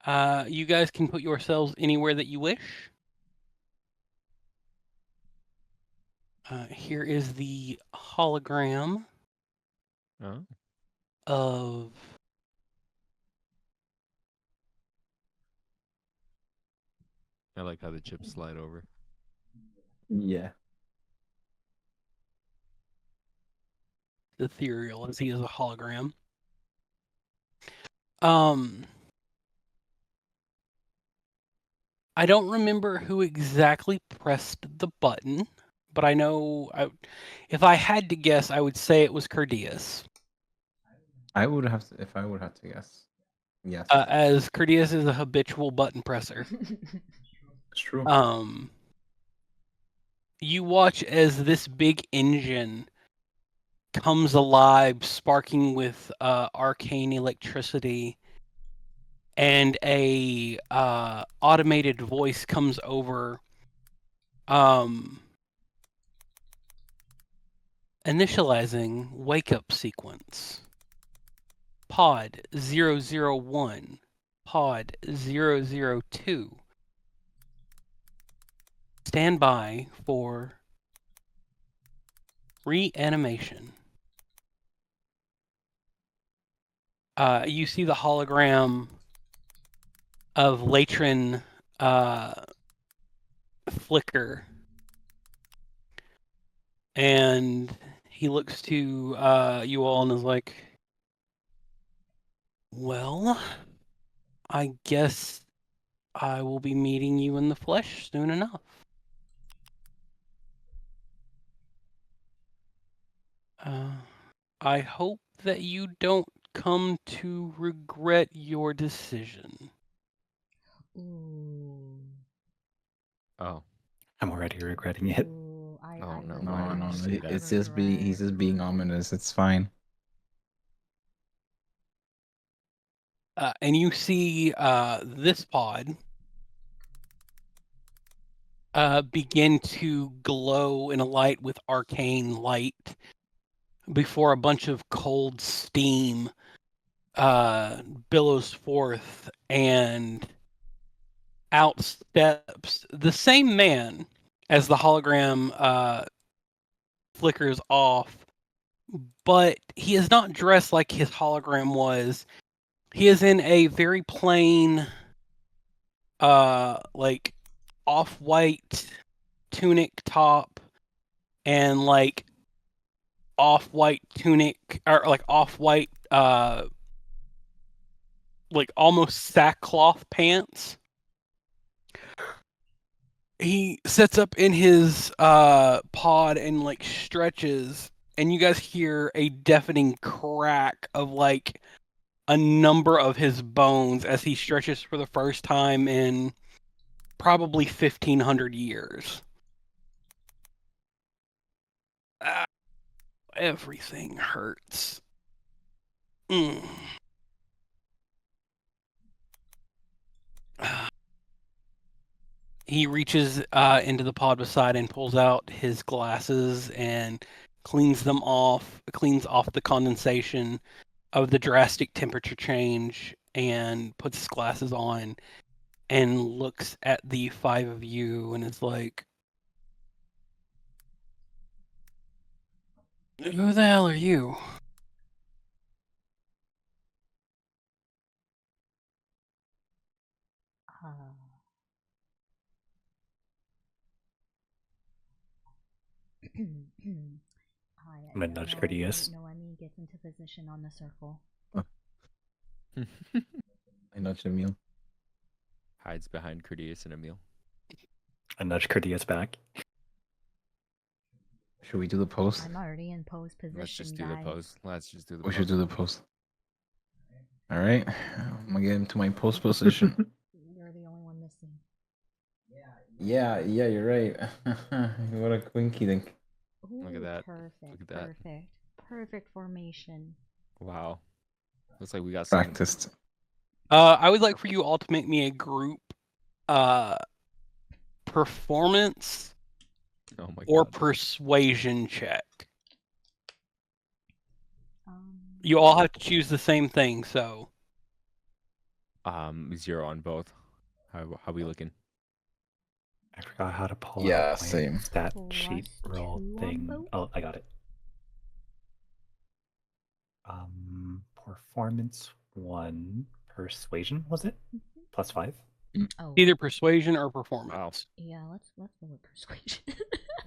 You guys can put yourselves anywhere that you wish. Here is the hologram of I like how the chips slide over. Yeah. ethereal, as he is a hologram. I don't remember who exactly pressed the button, but I know if I had to guess, I would say it was Kerdeas. I would have to, if I would have to guess. Yes. As Kerdeas is a habitual button presser. It's true. You watch as this big engine comes alive, sparking with arcane electricity, and a automated voice comes over. Initializing wake up sequence. Pod 001, Pod 002. Stand by for reanimation. You see the hologram of Latrin flicker, and he looks to you all and is like, well, I guess I will be meeting you in the flesh soon enough. I hope that you don't come to regret your decision. Ooh. Oh. I'm already regretting it. Ooh, Oh, no. No. Say that. It's just he's just being ominous. It's fine. And you see this pod begin to glow in a light with arcane light before a bunch of cold steam billows forth, and out steps the same man as the hologram flickers off, but he is not dressed like his hologram was. He is in a very plain, like off-white tunic top and like off-white tunic or like off-white, like almost sackcloth pants. He sits up in his pod and like stretches, and you guys hear a deafening crack of like a number of his bones as he stretches for the first time in probably 1,500 years. Everything hurts. He reaches into the pod beside and pulls out his glasses and cleans off the condensation of the drastic temperature change, and puts his glasses on and looks at the five of you and is like, who the hell are you? Hi, I'm gonna nudge Kerdeas. Noemi gets into position on the circle. I nudged Emille. Hides behind Kerdeas and Emille. I nudge Kerdeas back. Should we do the post? I'm already in pose position. Let's just do the pose. Let's just do the We pose. should do the post. All right. I'm gonna get into my post position. You're the only one missing. Yeah, you're right. What a quinky dink. Look at that. Perfect. Look at that. Perfect formation. Wow. Looks like we got practiced. I would like for you all to make me a group performance or persuasion check. You all have to choose the same thing, so. 0 on both. How we looking? I forgot how to pull Yeah, out my same. stat sheet Plus roll 2 on thing. both? Oh, I got it. Performance 1, persuasion was it? +5. Oh, Either persuasion or performance. yeah. Let's go with persuasion.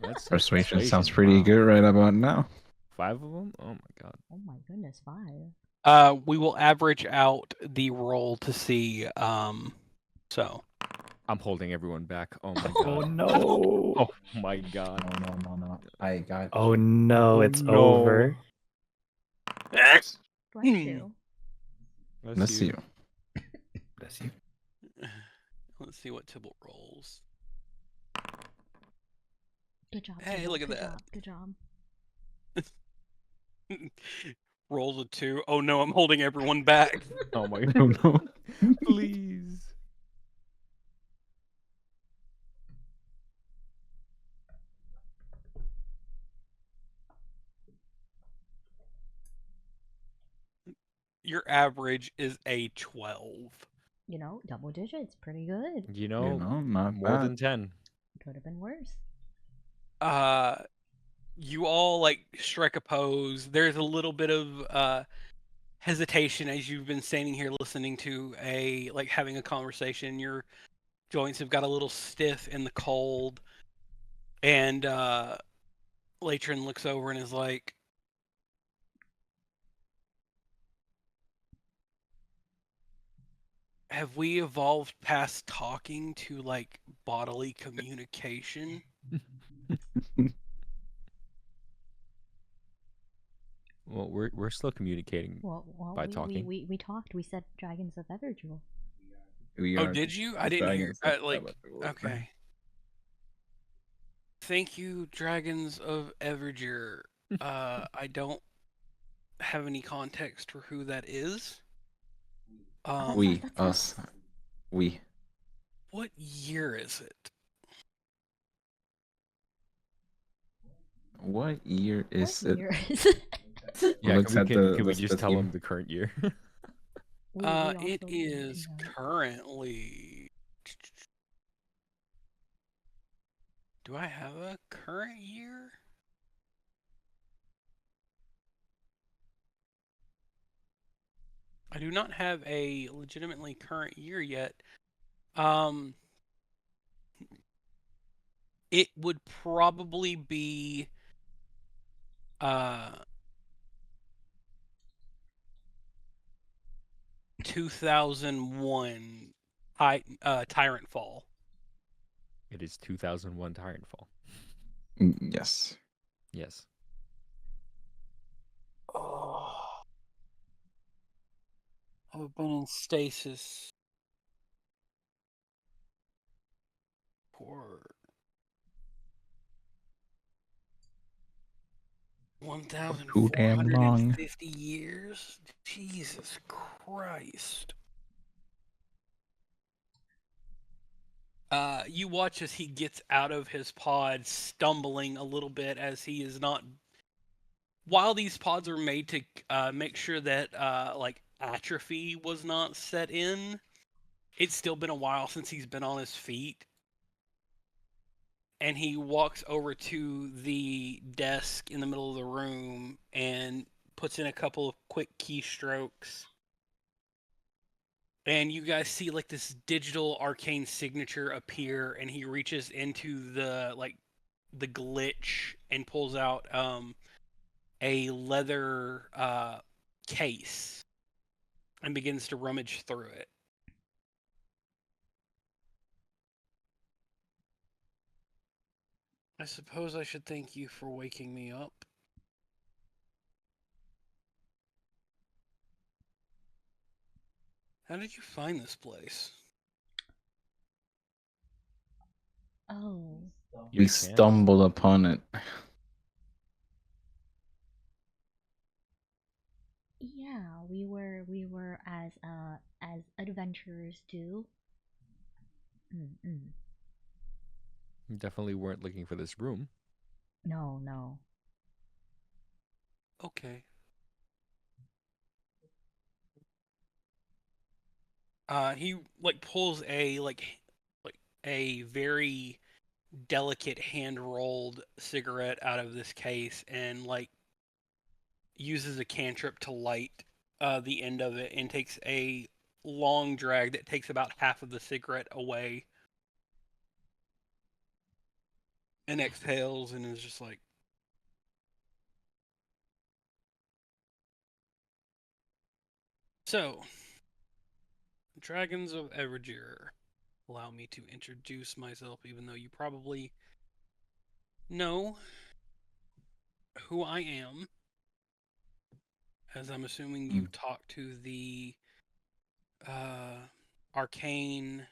Let's say Persuasion sounds pretty wow. good right about now. 5 of them? Oh my god. Oh my goodness, 5. We will average out the roll to see. So I'm holding everyone back. Oh my Oh god. no! Oh my god. No. I got Oh you. no, Oh, it's no. over. Bless Hmm. you. Let's see. Bless you. let's see what Tybalt rolls. Good job. Hey, Tybalt, look at good that. Job, good job. Rolls a 2. Oh no, I'm holding everyone back. Oh my Oh god. no. Please. Your average is a 12. You know, double digits, pretty good. You know, Not more bad. than 10. Could have been worse. You all like strike a pose. There's a little bit of hesitation as you've been standing here listening to having a conversation. Your joints have got a little stiff in the cold, and Latrin looks over and is like, have we evolved past talking to like bodily communication? Well, we're still communicating Well, by talking. we talked. We said dragons of Everjewel. We Oh, are did you? I the didn't hear. dragons of Okay. Thank you, Dragons of Everger. I don't have any context for who that is. We, That's us. We. What year is it? What year is what it? year is it? Yeah, Looks at can we the just tell year. them the current year? We It also is know. currently. Do I have a current year? I do not have a legitimately current year yet. It would probably be 2001 Tyrant Fall. It is 2001 Tyrant Fall. Yes. Yes. Oh. I've been in stasis for 1,450 years. Jesus Christ. You watch as he gets out of his pod, stumbling a little bit as he is not. While these pods are made to make sure that atrophy was not set in, it's still been a while since he's been on his feet. And he walks over to the desk in the middle of the room and puts in a couple of quick keystrokes. And you guys see like this digital arcane signature appear, and he reaches into the glitch and pulls out a leather case and begins to rummage through it. I suppose I should thank you for waking me up. How did you find this place? Oh. We stumbled upon it. Yeah, we were as adventurers do. Mm-mm. You definitely weren't looking for this room. No. Okay. He like pulls like a very delicate hand rolled cigarette out of this case and like uses a cantrip to light the end of it and takes a long drag that takes about half of the cigarette away and exhales and is just like, so, Dragons of Evernathis. Allow me to introduce myself, even though you probably know who I am, as I'm assuming you talked to the arcane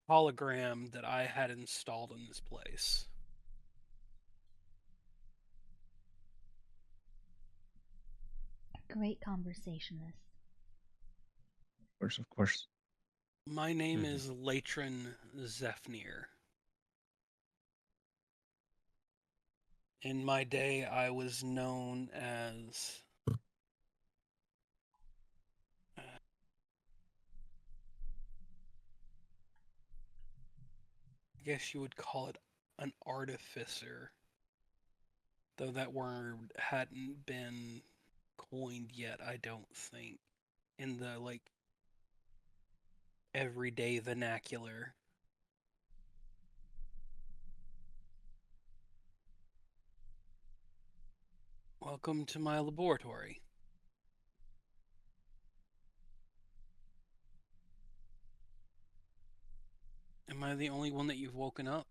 hologram that I had installed in this place. Great conversationist. Of course. My name is Latron Zephnir. In my day, I was known as I guess you would call it an artificer, though that word hadn't been coined yet, I don't think, in the like everyday vernacular. Welcome to my laboratory. Am I the only one that you've woken up?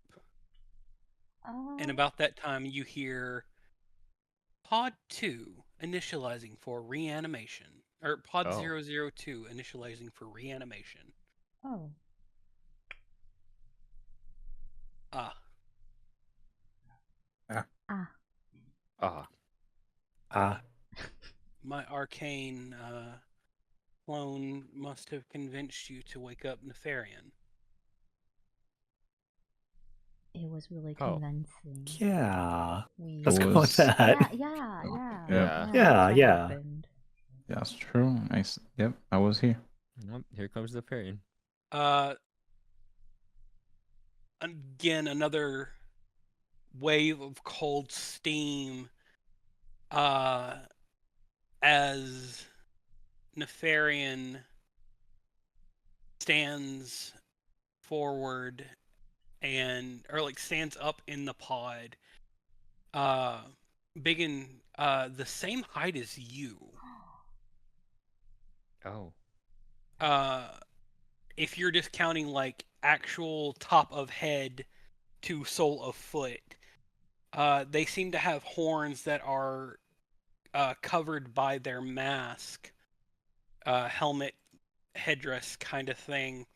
And about that time, you hear Pod 2 initializing for reanimation. Or Pod 002 initializing for reanimation. Oh. Ah. My arcane clone must have convinced you to wake up Nefarian. It was really convincing. Yeah. We... Let's go with that. Yeah. Yeah. That's true. Yep, I was here. Nope, here comes the Nefarian. Again, another wave of cold steam as Nefarian stands forward stands up in the pod. Byggen, the same height as you. Oh. If you're just counting like actual top of head to sole of foot, they seem to have horns that are covered by their mask, helmet, headdress kind of thing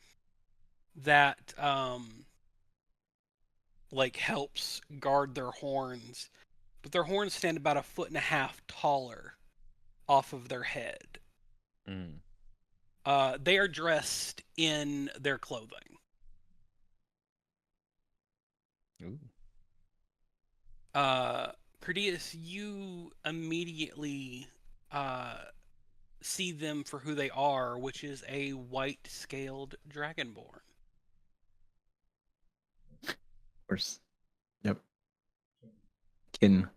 that like helps guard their horns. But their horns stand about 1.5 feet taller off of their head. They are dressed in their clothing. Ooh. Kerdeas, you immediately see them for who they are, which is a white-scaled dragonborn. Of course. Yep. Kin.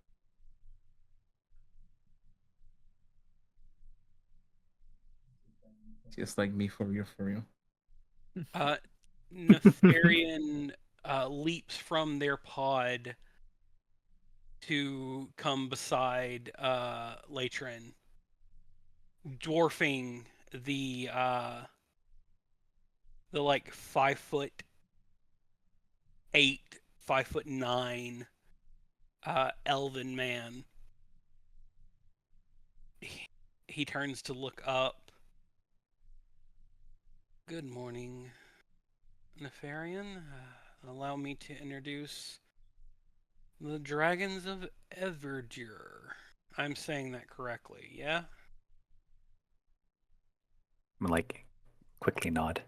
Just like me for real. Nefarian leaps from their pod to come beside Latron, dwarfing the like 5'8", 5'9" elven man. He turns to look up. Good morning, Nefarian. Allow me to introduce the Dragons of Evernathis. I'm saying that correctly, yeah? I'm like, quickly nod.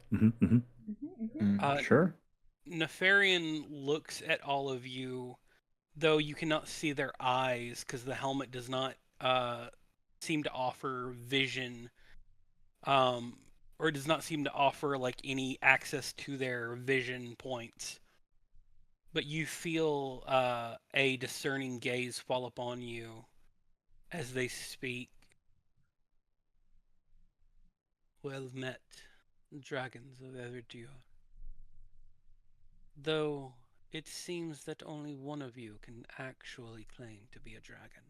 Sure. Nefarian looks at all of you, though you cannot see their eyes because the helmet does not seem to offer vision or does not seem to offer like any access to their vision points. But you feel a discerning gaze fall upon you as they speak. Well met, dragons of Everdior. Though it seems that only one of you can actually claim to be a dragon.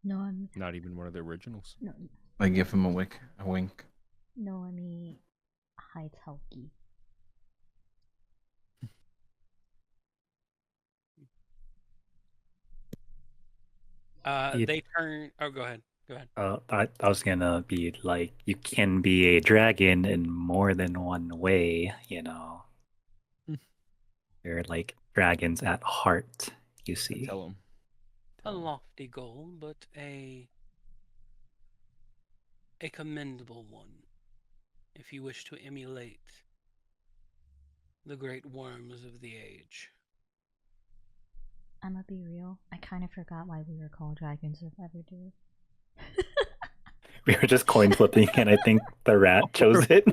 Noemi. Not even one of the originals. No, I give him a wink. Noemi Haitalki. They turn. Oh, go ahead. Go ahead. I was gonna be like, you can be a dragon in more than one way, you know. They're like dragons at heart, you see. Tell him. A lofty goal, but a commendable one, if you wish to emulate the great worms of the age. I'm gonna be real. I kind of forgot why we were called dragons of Everdew. We were just coin flipping, and I think the rat chose it.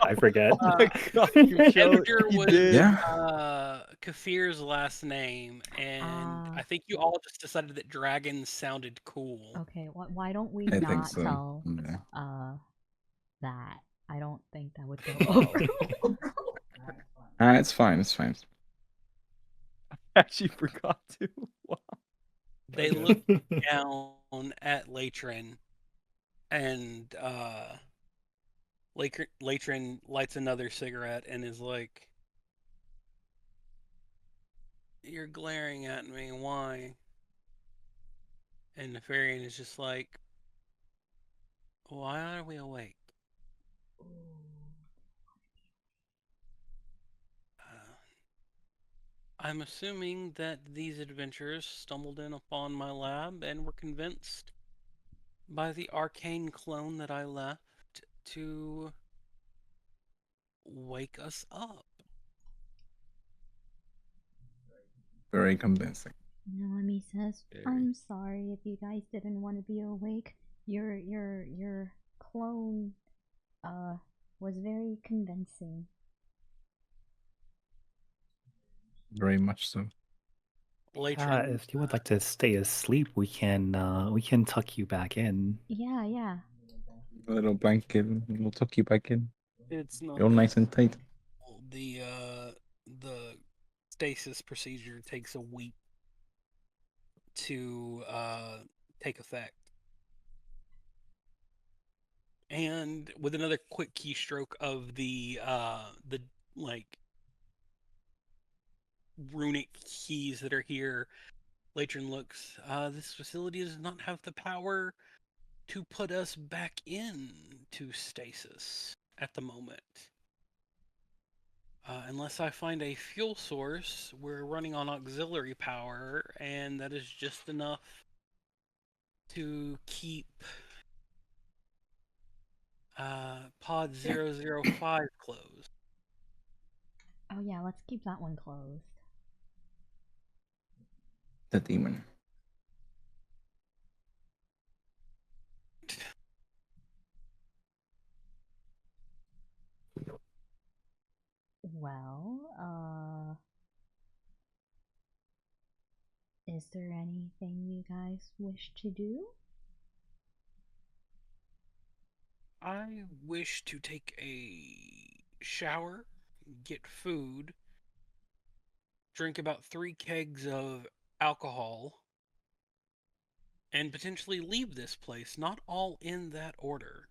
I forget. Oh my God, you Everdew he was did. Kafir's last name, and I think you all just decided that dragons sounded cool. Okay, why don't we I think not so. tell Yeah. that? I don't think that would go over. It's fine. It's fine. I actually forgot to. Wow. They look down at Latrin, and Latrin lights another cigarette and is like, "You're glaring at me, why?" And Nefarian is just like, "Why are we awake?" I'm assuming that these adventurers stumbled in upon my lab and were convinced by the arcane clone that I left to wake us up. Very convincing. Noemi says, Very. "I'm sorry if you guys didn't want to be awake. Your clone was very convincing." Very much so. Latrin, If you would like to stay asleep, we can tuck you back in. Yeah. A little blanket. We'll tuck you back in. it's not You're that nice and tight. the stasis procedure takes a week to take effect. And with another quick keystroke of the like runic keys that are here, Latrin looks, this facility does not have the power to put us back into stasis at the moment. Unless I find a fuel source, we're running on auxiliary power, and that is just enough to keep pod 005 closed. Oh yeah, let's keep that one closed. The demon. Well, is there anything you guys wish to do? I wish to take a shower, get food, drink about 3 kegs of alcohol, and potentially leave this place, not all in that order.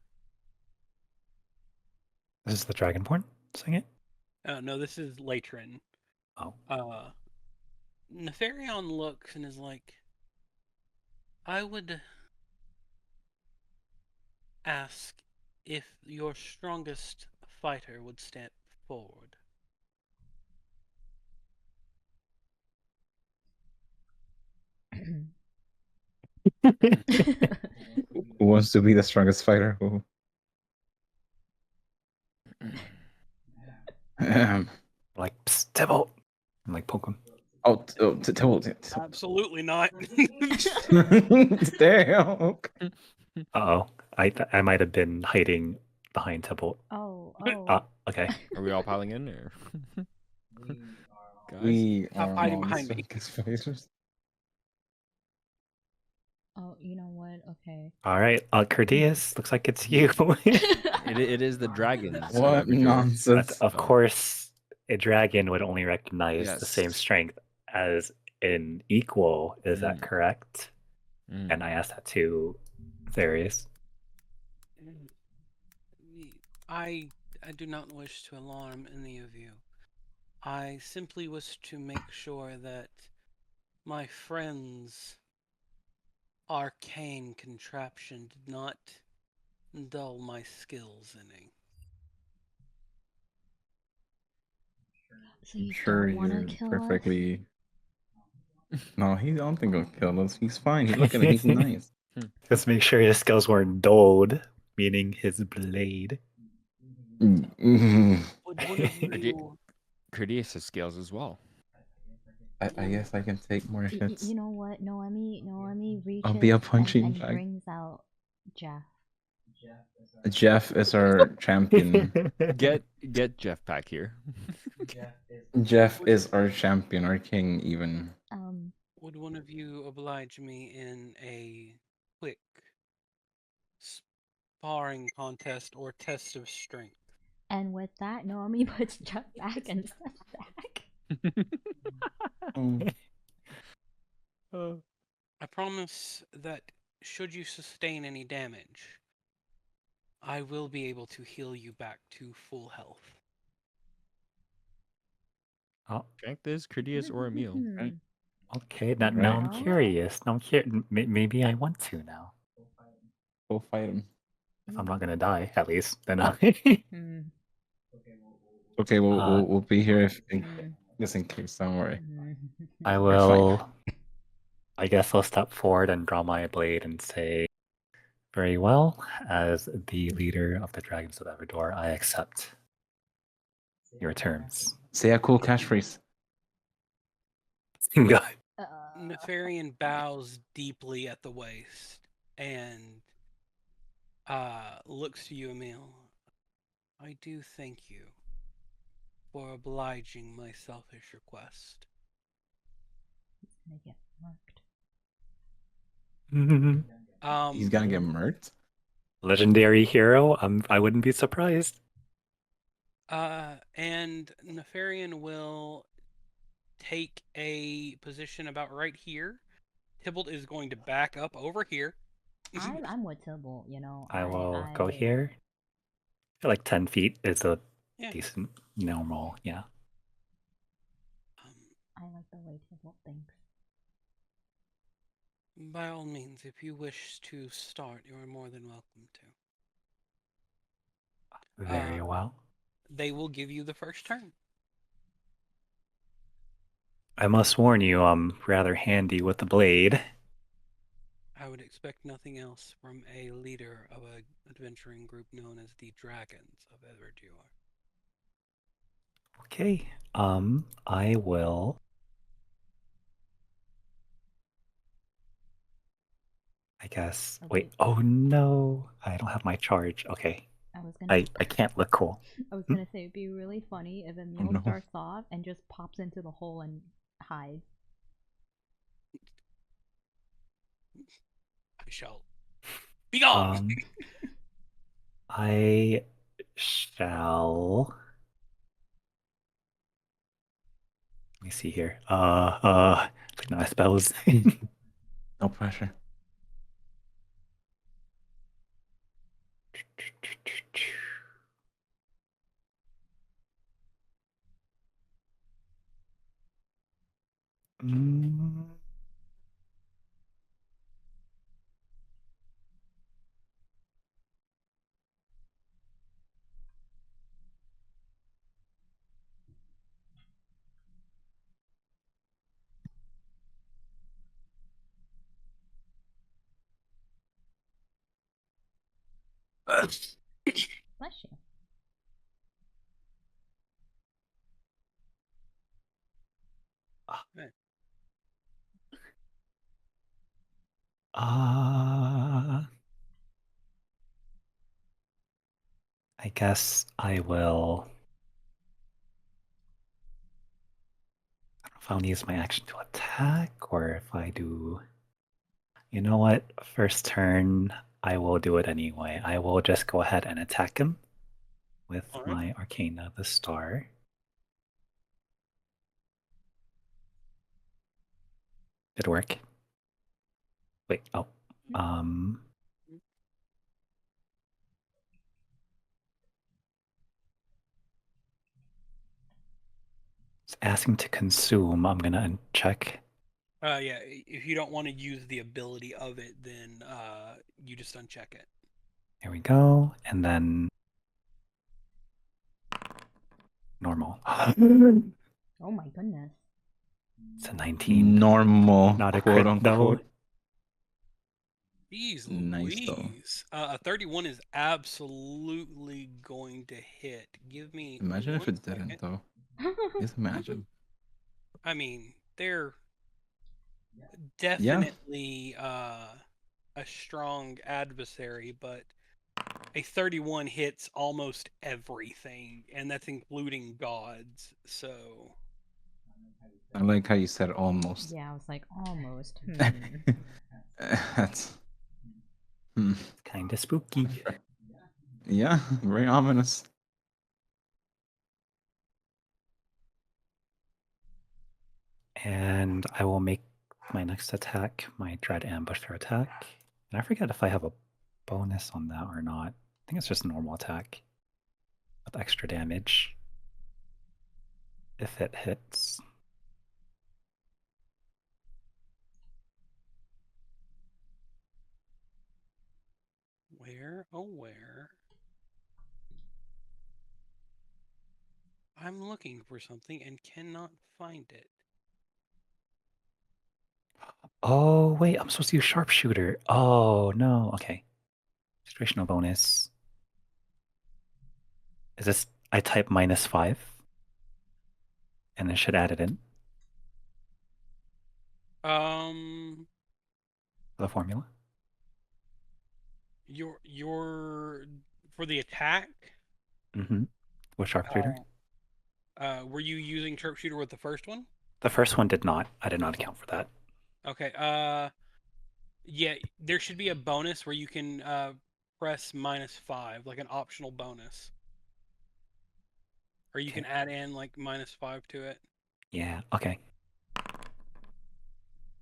This is the Dragonborn saying it? No, this is Latrin. Oh. Nefarion looks and is like, I would ask if your strongest fighter would step forward. Who wants to be the strongest fighter? Who? Like, psst, Tybalt. And like poke him. Absolutely not. Damn. Uh-oh. I might have been hiding behind Tybalt. Oh, oh. Okay. Are we all piling in, or guys? We Stop are hiding behind me. monsters. Oh, you know what? Okay. All right. Kerdeas, looks like it's you. It is the dragons. What Major. nonsense. Of course, a dragon would only recognize the same Yes. strength as an equal. Is that correct? And I asked that to Therius. I do not wish to alarm any of you. I simply wish to make sure that my friend's arcane contraption did not dull my skills any. So you Sure, don't want you're to kill perfectly. No, I don't think he'll kill us. He's fine. He's looking at. He's nice. Just make sure his skills weren't dulled, meaning his blade. Mm, Would one of you... Kerdeas has scales as well. I guess I can take more hits. You know what? Noemi reaches I'll be a punching and bag. brings out Jeff. Jeff is our champion. Get Jeff back here. Jeff is our champion, our king, even. Would one of you oblige me in a quick sparring contest or test of strength? And with that, Noemi puts Jeff back and steps back. I promise that should you sustain any damage, I will be able to heal you back to full health. Strength is Kerdeas or Emille. Right. Okay, now I'm curious. Now I'm curious. Maybe I want to now. Go fight him. If I'm not gonna die, at least then I. Okay, we'll be here just in case. Don't worry. I will. I guess I'll step forward and draw my blade and say, "Very well, as the leader of the Dragons of Everdor, I accept your terms." Say a cool catchphrase. God. Nefarian bows deeply at the waist and looks to you, Emille. I do thank you for obliging my selfish request. He's gonna get murked. He's gonna get murked? Legendary hero. I wouldn't be surprised. And Nefarian will take a position about right here. Tybalt is going to back up over here. I'm with Tybalt, you know. I will go here. I feel like 10 feet is a decent normal, yeah. I like the way Tybalt thinks. By all means, if you wish to start, you are more than welcome to. Very well. They will give you the first turn. I must warn you, I'm rather handy with the blade. I would expect nothing else from a leader of an adventuring group known as the Dragons of Everdur. Okay, I will. I guess. Okay. Wait. Oh no, I don't have my charge. Okay. I can't look cool. I was gonna say it'd be really funny if Emille starts off and just pops into the hole and hides. I shall be gone. I shall. Let me see here. Like my spells. No pressure. Bless you. I guess I will. I don't know if I'll use my action to attack or if I do. You know what? First turn, I will do it anyway. I will just go ahead and attack him with All right. my Arcana, the Star. Did it work? Wait, oh. It's asking to consume. I'm gonna uncheck. Yeah, if you don't want to use the ability of it, then you just uncheck it. There we go. And then normal. Oh my goodness. It's a 19. Normal, Not a quote crit, though. unquote. Jeez Nice, though. Louise. A 31 is absolutely going to hit. Give me Imagine if one it didn't, second. though. Just imagine. I mean, they're definitely a strong adversary, but a 31 hits almost everything, and that's including gods. So I like how you said almost. Yeah, I was like, almost. That's Kind of spooky. yeah, very ominous. And I will make my next attack my Dread Ambusher attack. And I forget if I have a bonus on that or not. I think it's just a normal attack with extra damage if it hits. where? Oh, where? I'm looking for something and cannot find it. Oh, wait, I'm supposed to use Sharpshooter. Oh, no. Okay. Situational bonus. Is this, I type -5 and then should add it in the formula. Your for the attack. Mm-hmm. With Sharpshooter. Were you using sharpshooter with the first one? The first one did not. I did not account for that. Okay. Yeah, there should be a bonus where you can press -5, like an optional bonus, or you can add in like -5 to it. Yeah. Okay.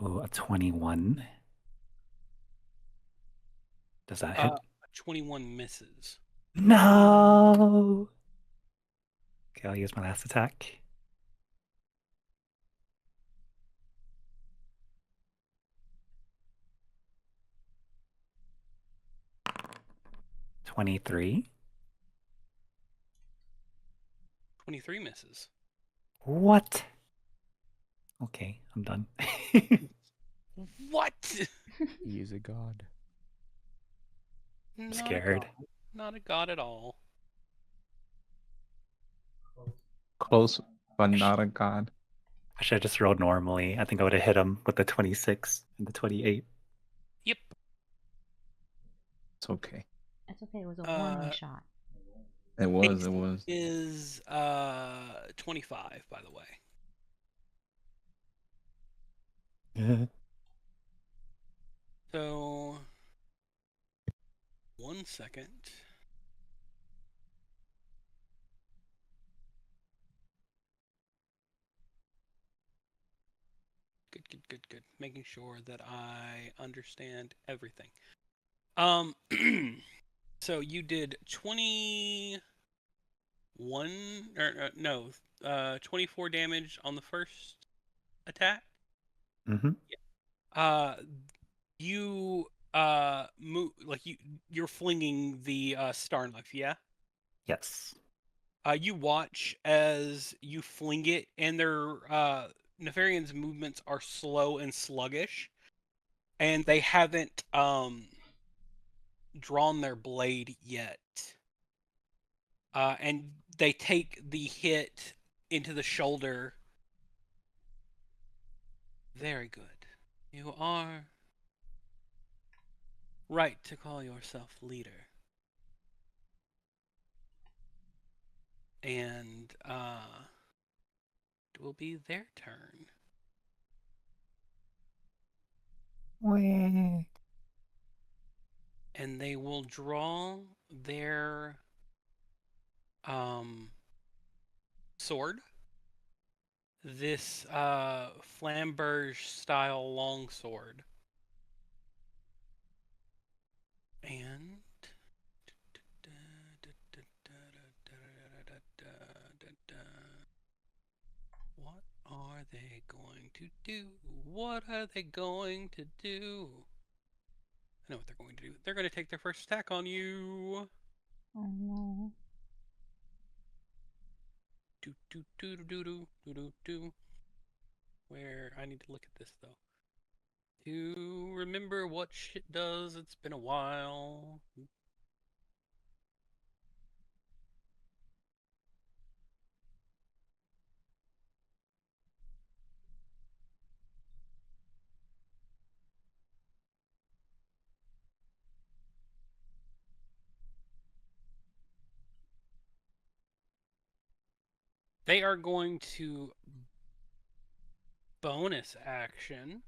Ooh, a 21. Does that hit? 21 misses. No. Okay, I'll use my last attack. $23. 23 misses. What? Okay, I'm done. What? He is a god. Not a scared. god. Not a god at all. Close, but not a god. I should have just rolled normally. I think I would have hit him with the 26 and the 28. Yep. It's okay. It's okay, it was a warning shot. It was. It was. Is 25, by the way. So 1 second. Good. Making sure that I understand everything. So you did 21 or no, 24 damage on the first attack. Mm-hmm. You move like you're flinging the star knife, yeah? Yes. You watch as you fling it, and their Nefarian's movements are slow and sluggish, and they haven't drawn their blade yet. And they take the hit into the shoulder, Very good. You are right to call yourself leader. And it will be their turn. Wait. And they will draw their sword. This flamberge style longsword. And what are they going to do? What are they going to do? I know what they're going to do. They're going to take their first attack on you. Oh no. Do do do do do do do do. Where I need to look at this though. To remember what shit does. It's been a while. They are going to bonus action.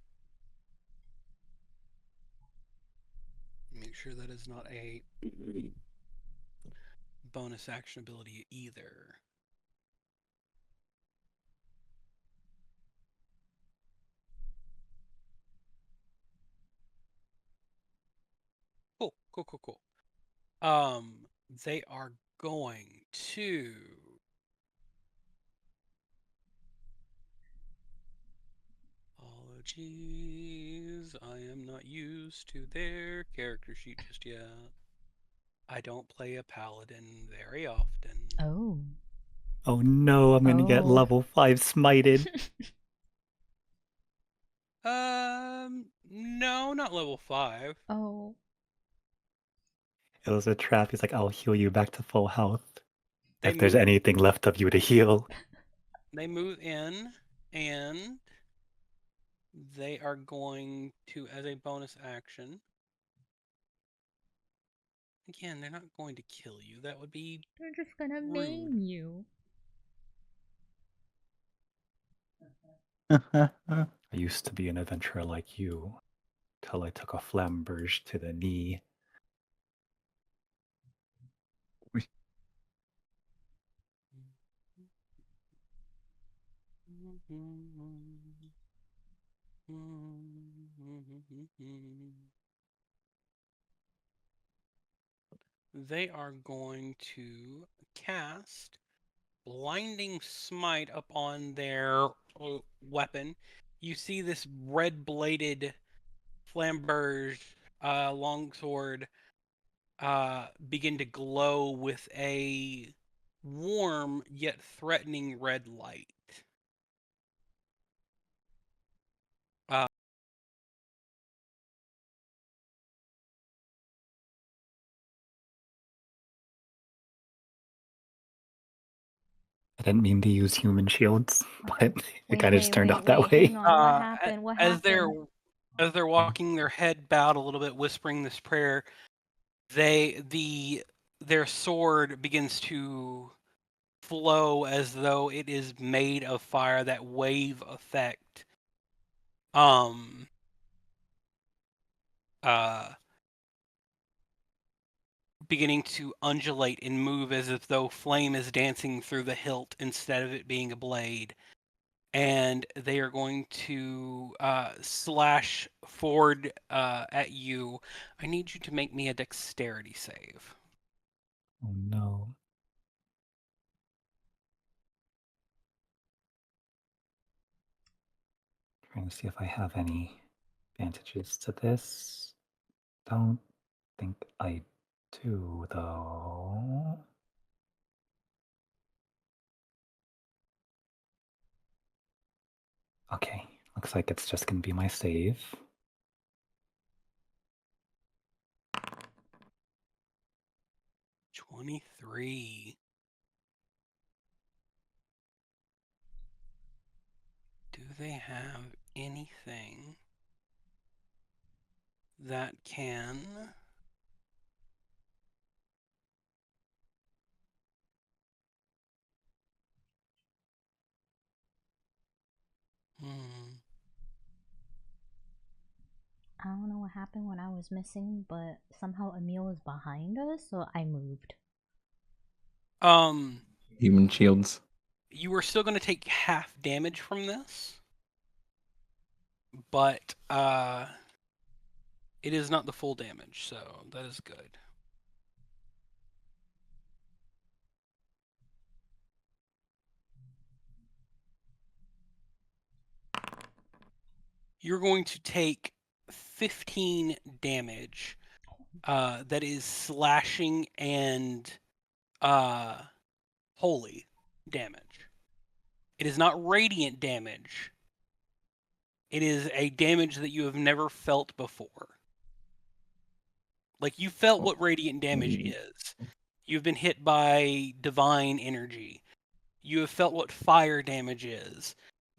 Make sure that is not a bonus action ability either. Cool. They are going to apologies. I am not used to their character sheet just yet. I don't play a paladin very often. Oh. Oh no, I'm gonna get Oh. level 5 smited. No, not level 5. Oh. It was a trap. He's like, I'll heal you back to full health. They If there's move- anything left of you to heal. They move in, and they are going to, as a bonus action. Again, they're not going to kill you. That would be They're just gonna rude. maim you. I used to be an adventurer like you, till I took a flamberge to the knee. They are going to cast Blinding Smite upon their weapon. You see this red-bladed flamberge longsword begin to glow with a warm yet threatening red light. I didn't mean to use human shields, but it Wait, kind of just turned out that wait, way. hang on. What happened? What As happened? they're walking, their head bowed a little bit, whispering this prayer, their sword begins to flow as though it is made of fire. That wave effect, beginning to undulate and move as if though flame is dancing through the hilt instead of it being a blade. And they are going to slash forward at you. I need you to make me a dexterity save. Oh no. Trying to see if I have any advantages to this. Don't think I do, though. Okay, looks like it's just gonna be my save. $23. Do they have anything that can I don't know what happened when I was missing, but somehow Emille was behind us, so I moved. Human shields. You are still going to take half damage from this, but it is not the full damage, so that is good. You're going to take 15 damage. That is slashing and holy damage. It is not radiant damage. It is a damage that you have never felt before. Like, you felt what radiant damage is. You've been hit by divine energy. You have felt what fire damage is.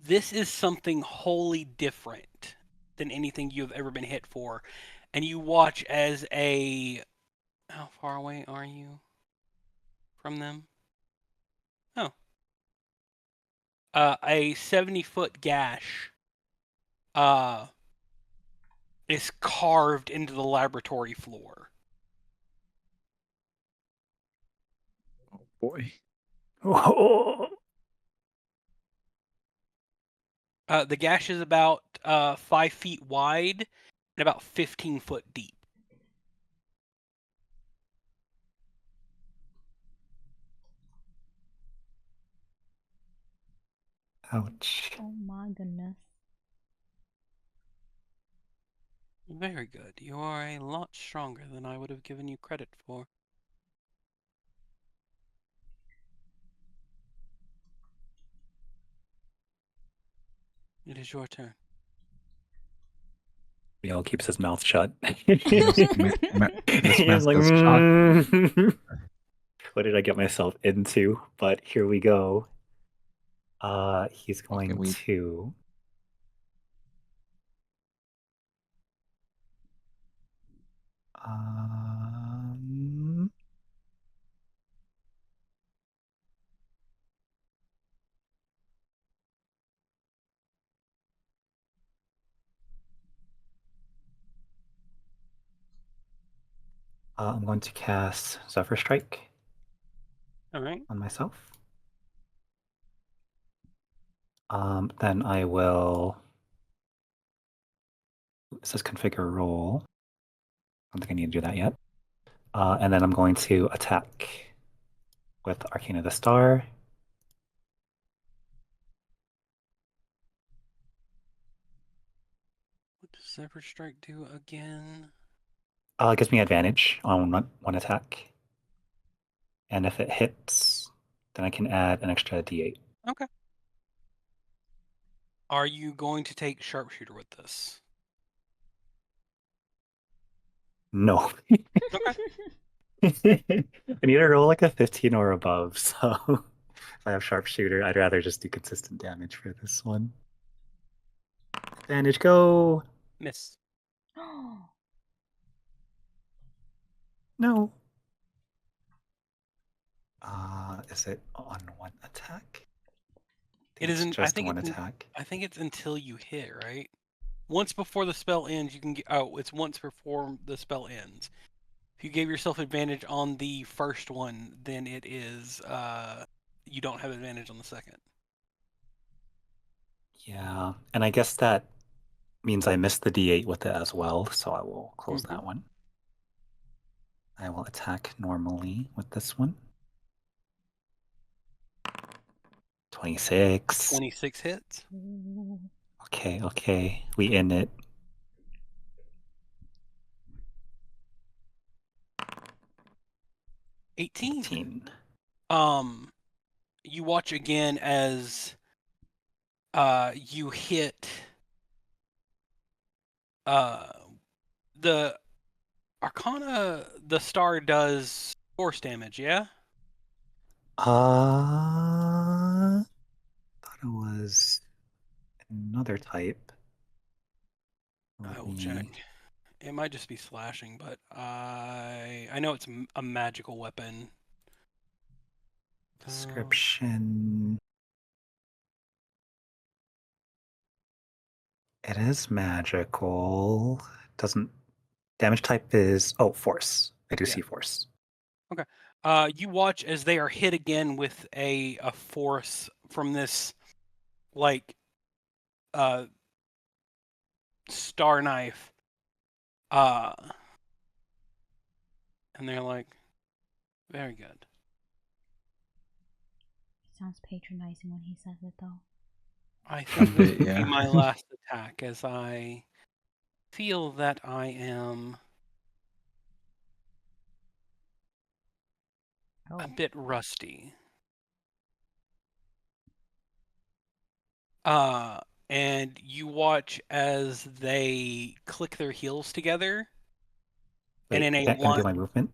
This is something wholly different than anything you have ever been hit for. And you watch as a... How far away are you from them? Oh. A 70-foot gash is carved into the laboratory floor. Oh boy. Oh, The gash is about 5 feet wide and about 15 foot deep. ouch. Oh my goodness. Very good. You are a lot stronger than I would have given you credit for. It is your turn. Emille keeps his mouth shut. This He's mask like, is shocked. what did I get myself into? But here we go. He's going we- to. Um, I'm going to cast Zephyr Strike All right. on myself. Then I will. It says configure roll. I don't think I need to do that yet. And then I'm going to attack with Arcane of the Star. What does Zephyr Strike do again? It gives me advantage on one attack. And if it hits, then I can add an extra d8. Okay. Are you going to take Sharpshooter with this? No. Okay. I need to roll like a 15 or above, so if I have Sharpshooter, I'd rather just do consistent damage for this one. Advantage, go! Miss. No. Is it on one attack? It It's isn't. just one attack. I think it's until you hit, right? Once before the spell ends, you can get. Oh, it's once before the spell ends. If you gave yourself advantage on the first one, then it is. You don't have advantage on the second. Yeah, and I guess that means I missed the d8 with it as well, so I will close that one. I will attack normally with this one. 26. 26 hits. Okay. We in it. 18. You watch again as you hit the Arcana. The star does force damage, yeah? Thought it was another type. I will check. It might just be slashing, but I know it's a magical weapon. Description. It is magical. Doesn't damage type is force. I do Yeah. see force. You watch as they are hit again with a force from this, like, star knife. And they're like, very good. Sounds patronizing when he says it, though. I think this bit, will be yeah. my last attack, as I feel that I am Oh. a bit rusty. And you watch as they click their heels together. Wait, and in a can I do my movement?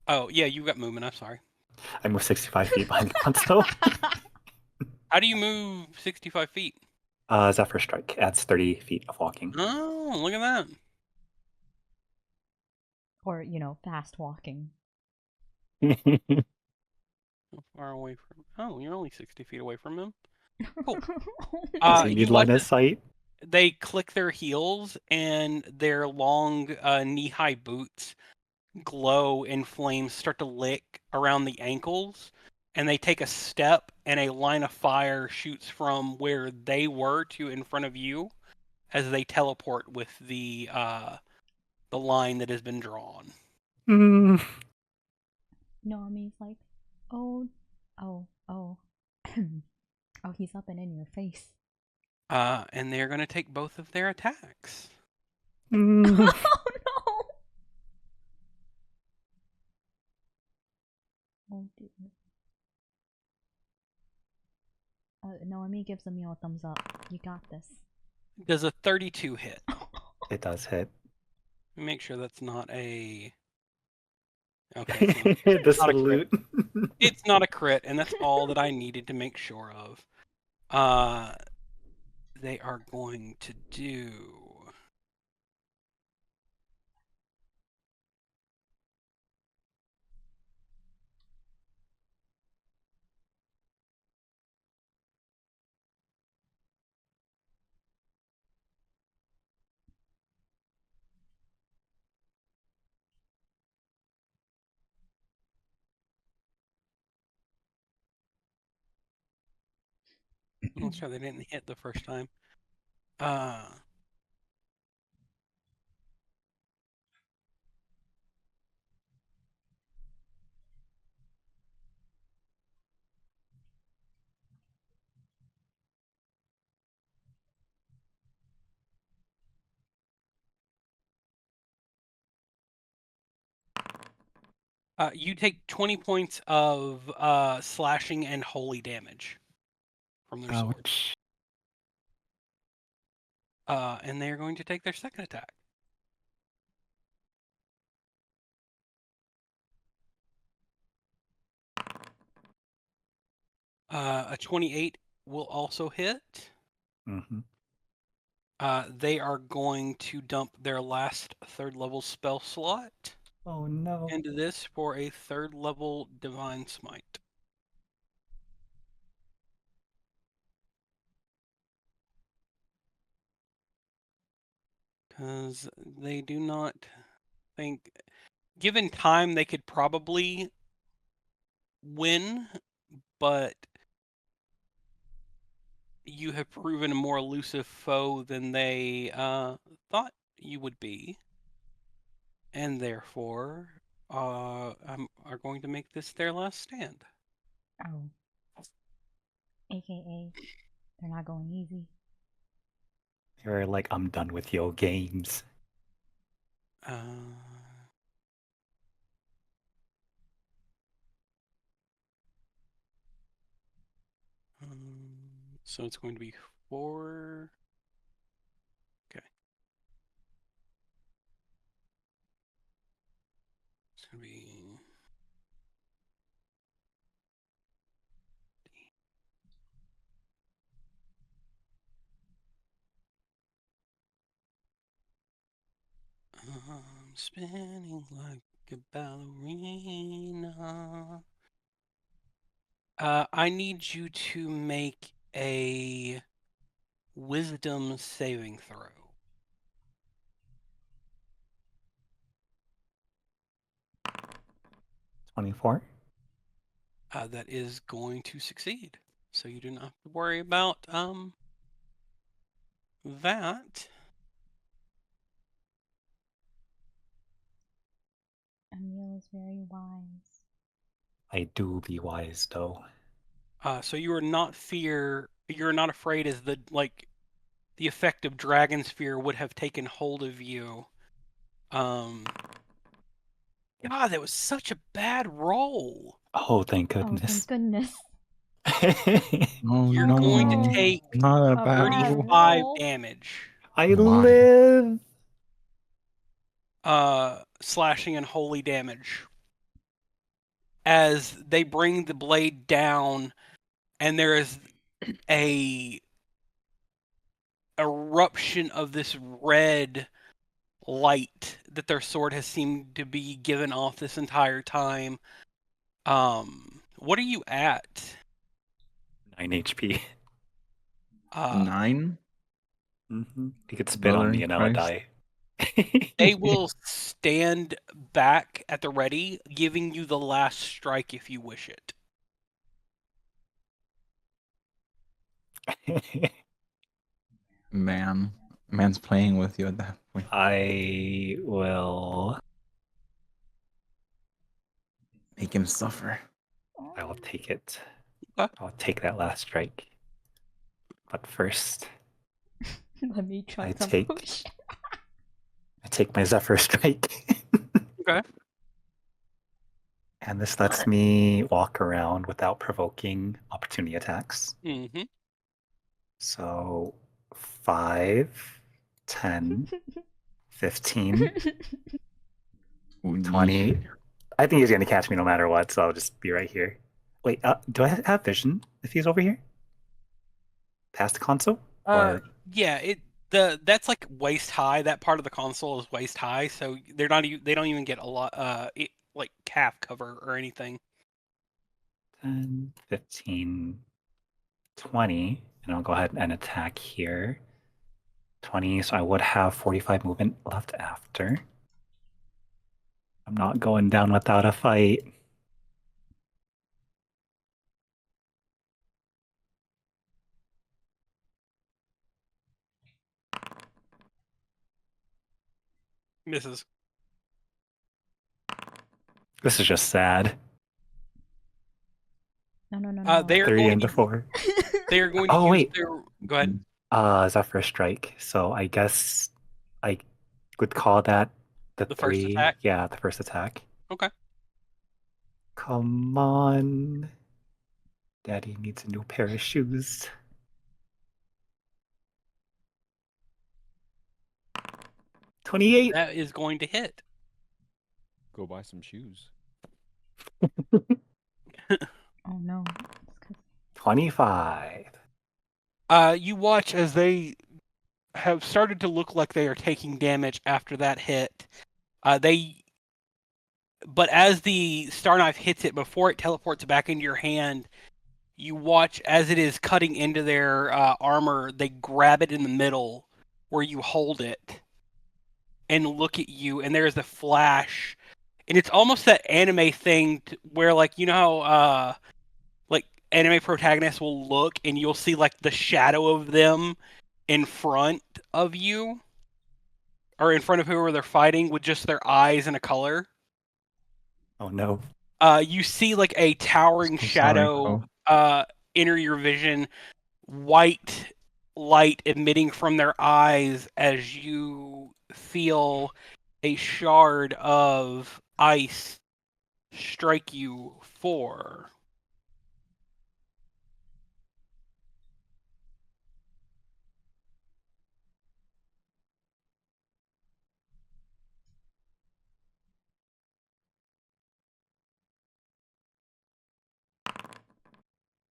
Oh, yeah, you got movement. I'm sorry. I move 65 feet behind the console. How do you move 65 feet? Zephyr Strike adds 30 feet of walking. Oh, look at that. Or, fast walking. How far away from... Oh, you're only 60 feet away from him. Cool. Does he need line of sight? They click their heels, and their long knee-high boots glow and flames start to lick around the ankles, and they take a step, and a line of fire shoots from where they were to in front of you as they teleport with the line that has been drawn. Noemi's like, oh. Oh, he's up and in your face. And they're going to take both of their attacks. Oh, no! Oh, dear. Noemi gives Emille a thumbs up. You got this. Does a 32 hit? It does hit. Make sure that's not a... Okay. The salute. It's not a crit, and that's all that I needed to make sure of. They are going to do... I'm sure they didn't hit the first time. You take 20 points of slashing and holy damage from their sword. And they are going to take their second attack. A 28 will also hit. Mm-hmm. They are going to dump their last third level spell slot Oh no. into this for a third level Divine Smite. Because they do not think, given time, they could probably win, but you have proven a more elusive foe than they thought you would be, and therefore are going to make this their last stand. Oh. AKA, they're not going easy. You're like, I'm done with your games. So it's going to be 4. Okay. It's going to be... Spinning like a ballerina. I need you to make a wisdom saving throw. 24. That is going to succeed. So you do not have to worry about that. Emille is very wise. I do be wise though. So you are not you're not afraid as the effect of dragon sphere would have taken hold of you. God, that was such a bad roll. Oh, thank Oh, goodness. thank goodness. Oh You're no! going to take Not a A bad bad roll. 35 roll. damage. I My. live. Slashing and holy damage. As they bring the blade down, and there is a eruption of this red light that their sword has seemed to be given off this entire time. What are you at? 9 HP. 9. You could spit Brother on me in and I would Christ. die. They will stand back at the ready, giving you the last strike if you wish it. Man's playing with you at that point. I will. Make him suffer. I will take it. Okay. I'll take that last strike. But first, Let me try I some take- potion. I take my Zephyr strike. Okay. And this lets me walk around without provoking opportunity attacks. Mm-hmm. So 5, 10, 15, Ooh, 20. I think he's going to catch me no matter what, so I'll just be right here. Wait, do I have vision if he's over here? Past the console? Or Yeah, that's like waist high. That part of the console is waist high, so they don't even get a lot like calf cover or anything. 10, 15, 20, and I'll go ahead and attack here. 20, so I would have 45 movement left after. I'm not going down without a fight. Misses. This is just sad. No. They are 3 going into to 4. they are going to Oh, use wait. their go ahead. Zephyr strike. So I guess I would call that the first 3. attack? Yeah, the first attack. Okay. Come on. Daddy needs a new pair of shoes. 28. That is going to hit. Go buy some shoes. Oh no. 25. You watch as they have started to look like they are taking damage after that hit. But as the star knife hits it, before it teleports back into your hand, you watch as it is cutting into their armor. They grab it in the middle where you hold it and look at you, and there's a flash, and it's almost that anime thing where, like, you know how like anime protagonists will look and you'll see like the shadow of them in front of you or in front of whoever they're fighting with just their eyes and a color. Oh no. You see like a towering So sorry, shadow enter your vision, white light emitting from their eyes as you feel a shard of ice strike you for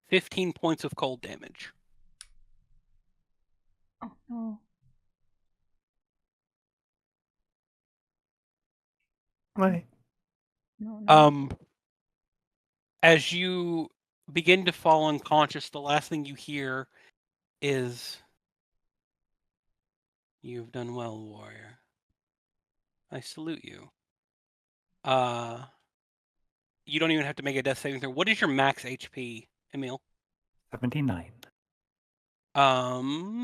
15 points of cold damage. Oh no. Why? No. As you begin to fall unconscious, the last thing you hear is, "You've done well, warrior. I salute you." You don't even have to make a death saving throw. What is your max HP, Emille? 79. I'm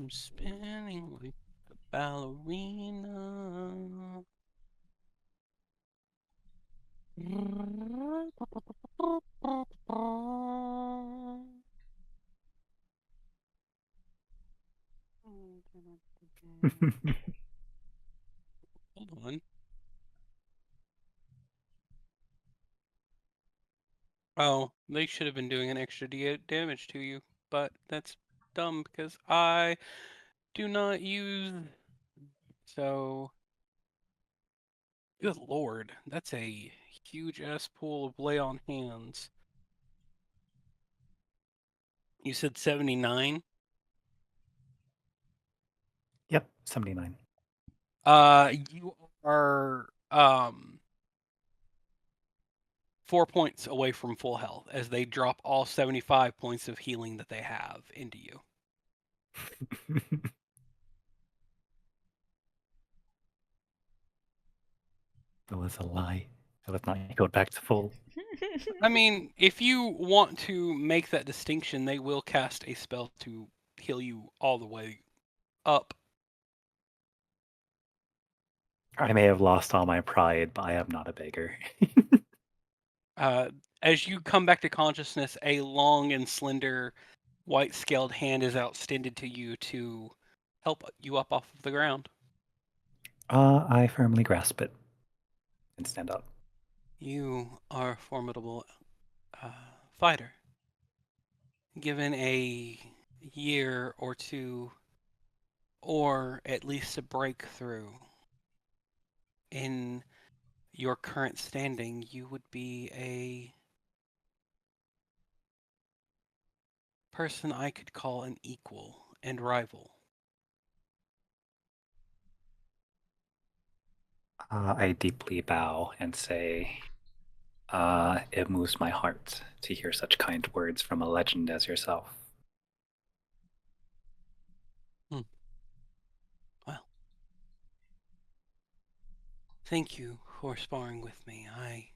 spinning like a ballerina. Hold on. Oh, they should have been doing an extra damage to you, but that's dumb because I do not use. So, good lord, that's a huge ass pool of lay on hands. You said 79? Yep, 79. You are 4 points away from full health as they drop all 75 points of healing that they have into you. That was a lie. I was not go back to full. I mean, if you want to make that distinction, they will cast a spell to heal you all the way up. I may have lost all my pride, but I am not a beggar. As you come back to consciousness, a long and slender, white-scaled hand is extended to you to help you up off of the ground. I firmly grasp it and stand up. You are a formidable fighter. Given a year or two, or at least a breakthrough in your current standing, you would be a person I could call an equal and rival. I deeply bow and say, it moves my heart to hear such kind words from a legend as yourself. Well, thank you for sparring with me. I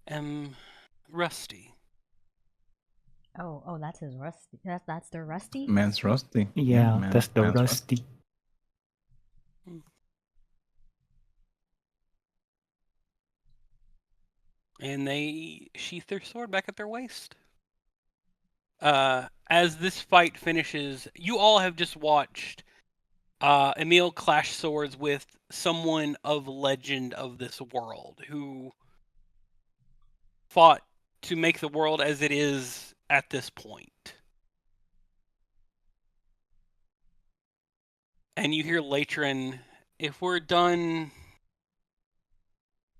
am rusty. Oh, that's his rusty. That's their rusty. Man's rusty. Yeah, that's the man's rusty. And they sheath their sword back at their waist. As this fight finishes, you all have just watched Emille clash swords with someone of legend of this world who fought to make the world as it is at this point. And you hear Latrin, if we're done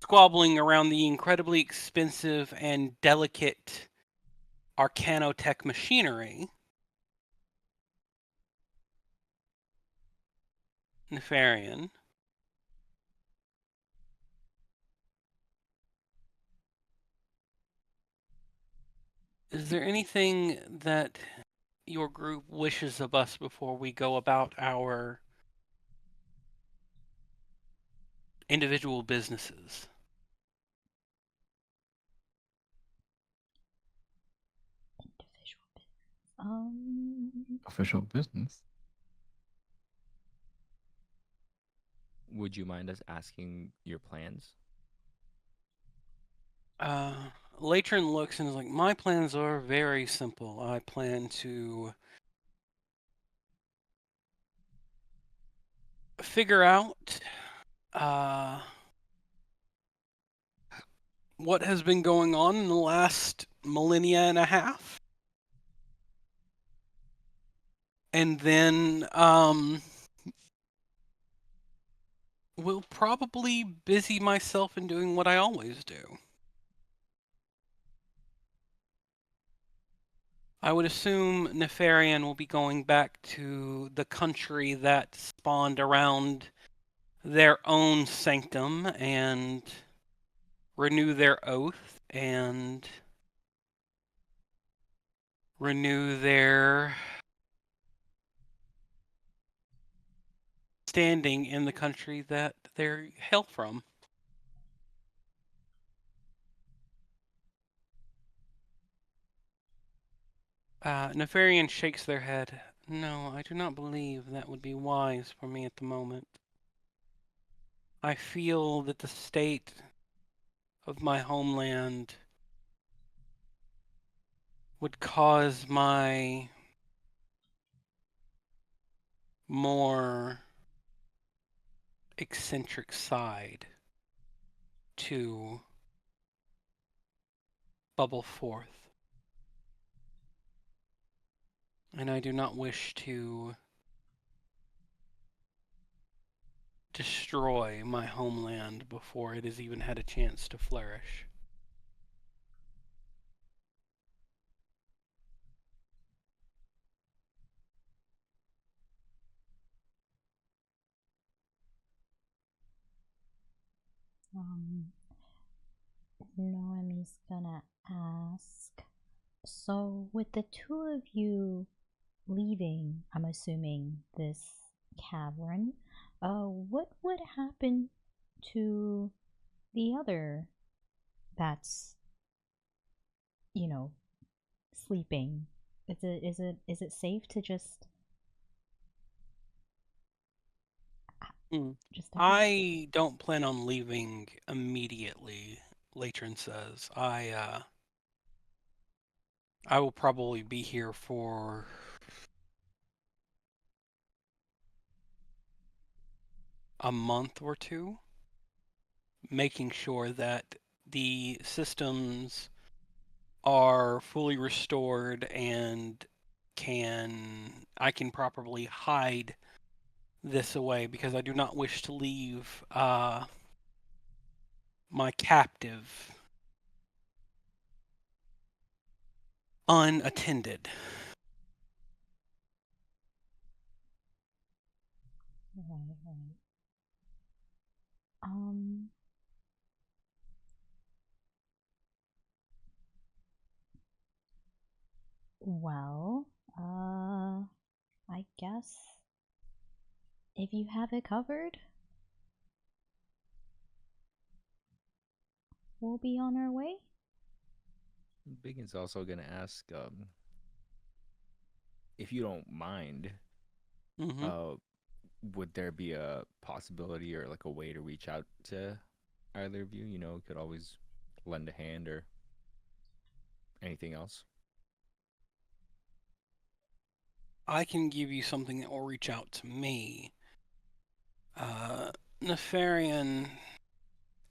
squabbling around the incredibly expensive and delicate Arcanotech machinery, Nefarian, is there anything that your group wishes of us before we go about our individual businesses? Official business. Would you mind us asking your plans? Latrin looks and is like, my plans are very simple. I plan to figure out what has been going on in the last millennia and a half. And then will probably busy myself in doing what I always do. I would assume Nefarian will be going back to the country that spawned around their own sanctum and renew their oath and renew their standing in the country that they hail from. Nefarian shakes their head. No, I do not believe that would be wise for me at the moment. I feel that the state of my homeland would cause my more eccentric side to bubble forth. And I do not wish to destroy my homeland before it has even had a chance to flourish. Noemi's gonna ask, so with the two of you leaving, I'm assuming, this cavern, what would happen to the other that's, you know, sleeping? Is it safe to just I don't plan on leaving immediately, Latron says. I will probably be here for a month or two, making sure that the systems are fully restored and I can properly hide this away, because I do not wish to leave my captive unattended. Right. Well, I guess if you have it covered, we'll be on our way. Byggen's also gonna ask, if you don't mind, would there be a possibility or like a way to reach out to either of you? You know, could always lend a hand or anything else. I can give you something that will reach out to me. Nefarian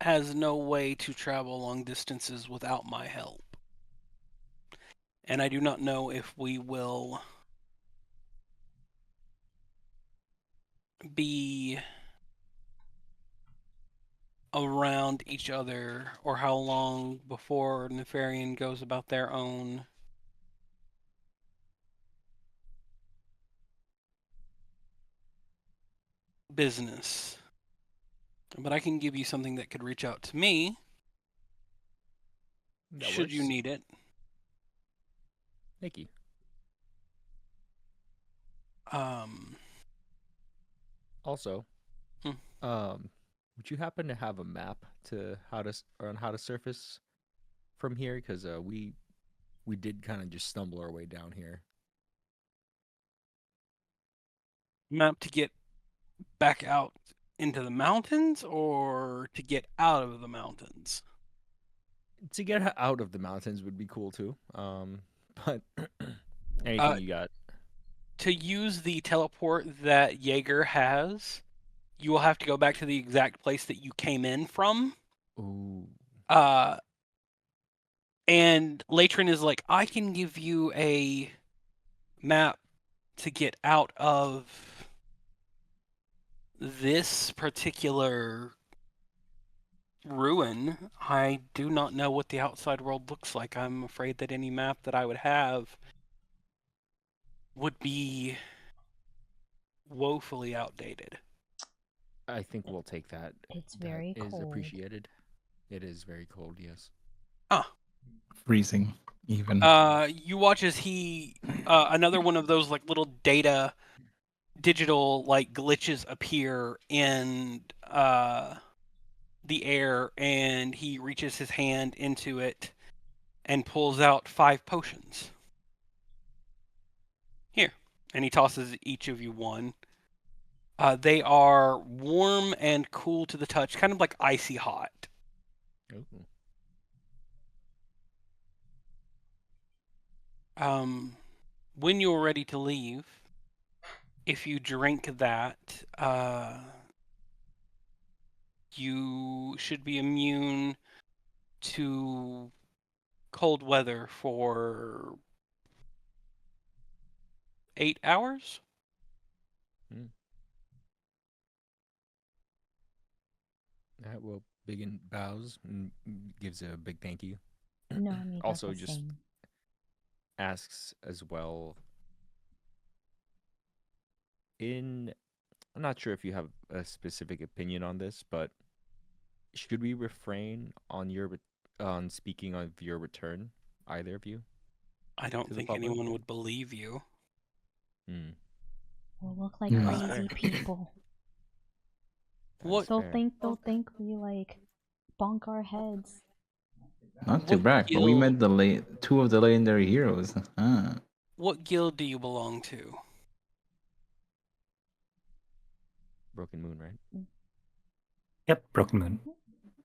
has no way to travel long distances without my help. And I do not know if we will be around each other or how long before Nefarian goes about their own business. But I can give you something that could reach out to me should you need it. Thank you. Also, would you happen to have a map to on how to surface from here? Because we did kind of just stumble our way down here. Map to get back out into the mountains or to get out of the mountains? To get out of the mountains would be cool too. But anything you got. To use the teleport that Jaeger has, you will have to go back to the exact place that you came in from. Ooh. And Latron is like, I can give you a map to get out of this particular ruin. I do not know what the outside world looks like. I'm afraid that any map that I would have would be woefully outdated. I think we'll take that. It's That very is cold. appreciated. It is very cold, yes. Freezing, even. You watch as he another one of those like little digital like glitches appear in the air, and he reaches his hand into it and pulls out 5 potions. Here, and he tosses each of you one. They are warm and cool to the touch, kind of like icy hot. Ooh. When you're ready to leave, if you drink that, you should be immune to cold weather for 8 hours. Well, Byggen bows and gives a big thank you. Noemi does Also, the just same. asks as well. I'm not sure if you have a specific opinion on this, but should we refrain on speaking of your return, either of you? I don't To the think public? anyone would believe you. We'll look like Hmm. That's crazy fair. people. What- They'll fair. think we like bonk our heads. Not to What brag, but we guild- met two of the legendary heroes. What guild do you belong to? Broken Moon, right? Yep, Broken Moon.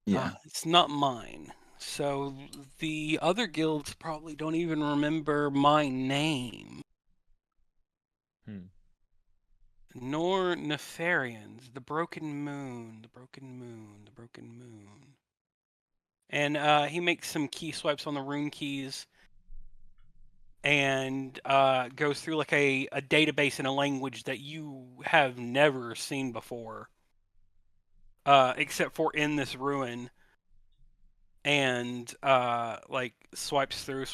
Yeah. It's not mine. So the other guilds probably don't even remember my name. Nor Nefarians, the Broken Moon, the Broken Moon, the Broken Moon. And he makes some key swipes on the rune keys and goes through like a database in a language that you have never seen before, except for in this ruin. And like swipes through.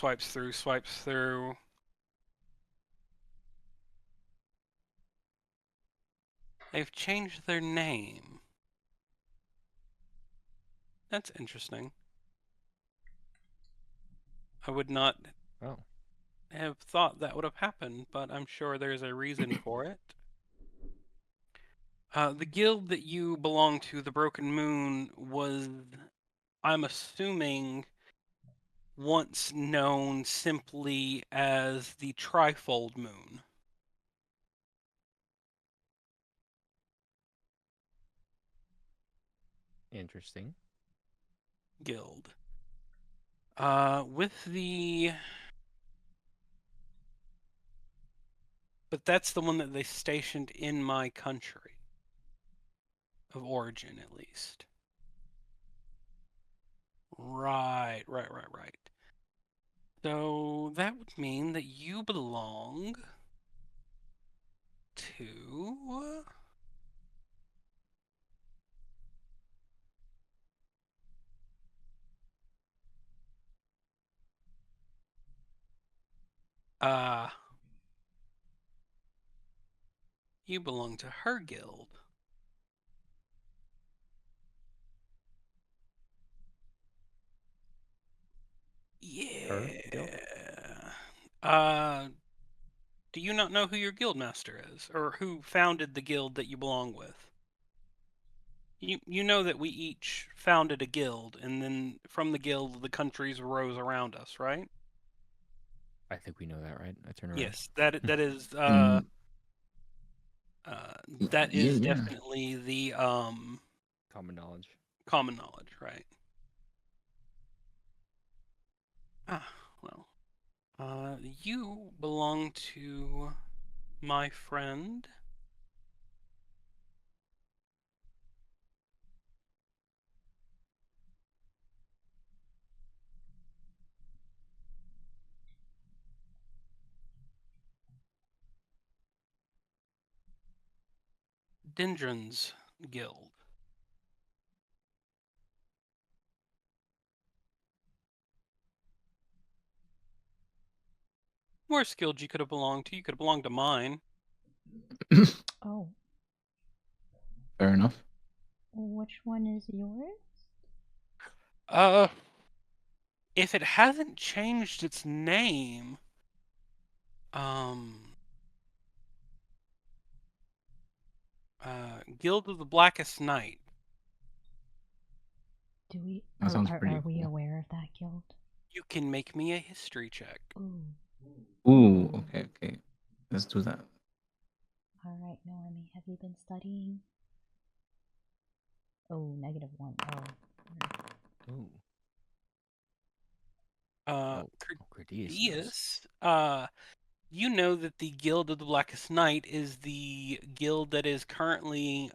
They've changed their name. That's interesting. I would not Oh. have thought that would have happened, but I'm sure there's a reason for it. The guild that you belong to, the Broken Moon, was, I'm assuming, once known simply as the Trifold Moon Interesting. Guild. But that's the one that they stationed in my country of origin, at least. Right. So that would mean that you belong to you belong to her guild. Her guild? Yeah. Do you not know who your guild master is, or who founded the guild that you belong with? You know that we each founded a guild, and then from the guild, the countries rose around us, right? I think we know that, right? I turn around. Yes, that is Mm, that yeah, is yeah. definitely the Common knowledge. common knowledge, right? Well, you belong to my friend Dendron's guild. Worst guild you could have belonged to. You could have belonged to mine. Oh, Fair enough. Which one is yours? If it hasn't changed its name, Guild of the Blackest Night. Do we That sounds are pretty we cool. aware of that guild? You can make me a history check. Ooh. Ooh, okay. Let's do that. All right, Noemi, have you been studying? Oh, -1. Oh. Ooh. Kerdeas, you know that the Guild of the Blackest Night is the guild that is currently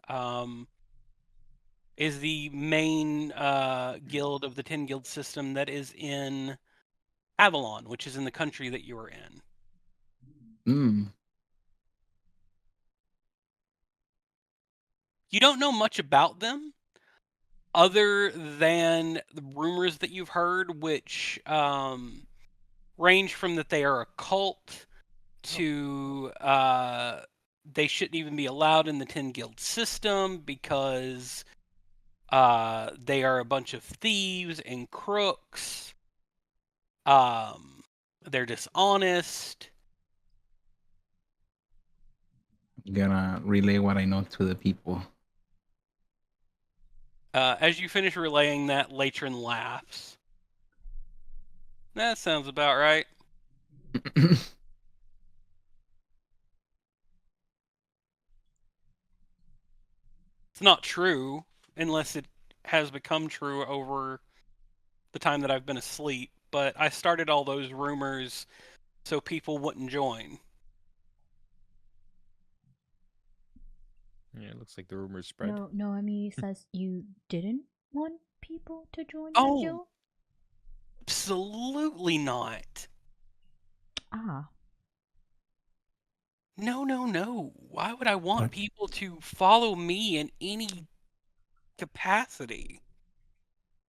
is the main guild of the 10 guild system that is in Avalon, which is in the country that you are in. You don't know much about them other than the rumors that you've heard, which range from that they are a cult to they shouldn't even be allowed in the 10 guild system because they are a bunch of thieves and crooks. They're dishonest. I'm gonna relay what I know to the people. As you finish relaying that, Latron laughs. That sounds about right. It's not true, unless it has become true over the time that I've been asleep, but I started all those rumors so people wouldn't join. Yeah, it looks like the rumors spread. No, Noemi says you didn't want people to join the Oh, guild? absolutely not. Ah. No. Why would I want people to follow me in any capacity?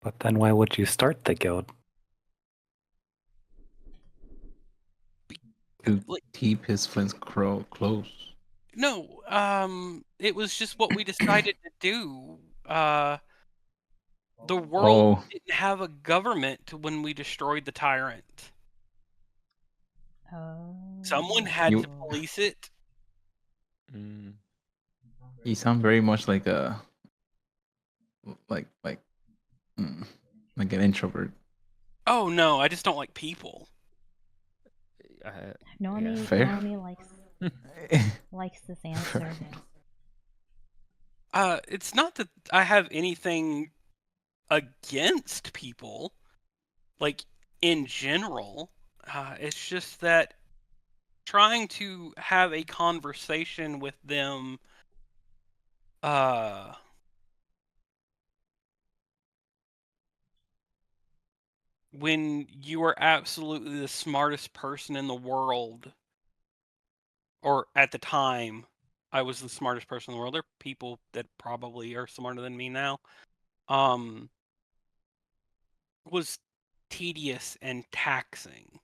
But then why would you start the guild? To keep his friends close. No, it was just what we decided to do. The world didn't have a government when we destroyed the tyrant. Oh. Someone had to police it. You sound very much like a like an introvert. Oh no, I just don't like people. Noemi likes this answer. It's not that I have anything against people, like in general. It's just that trying to have a conversation with them, when you are absolutely the smartest person in the world, or at the time, I was the smartest person in the world. There are people that probably are smarter than me now. Was tedious and taxing.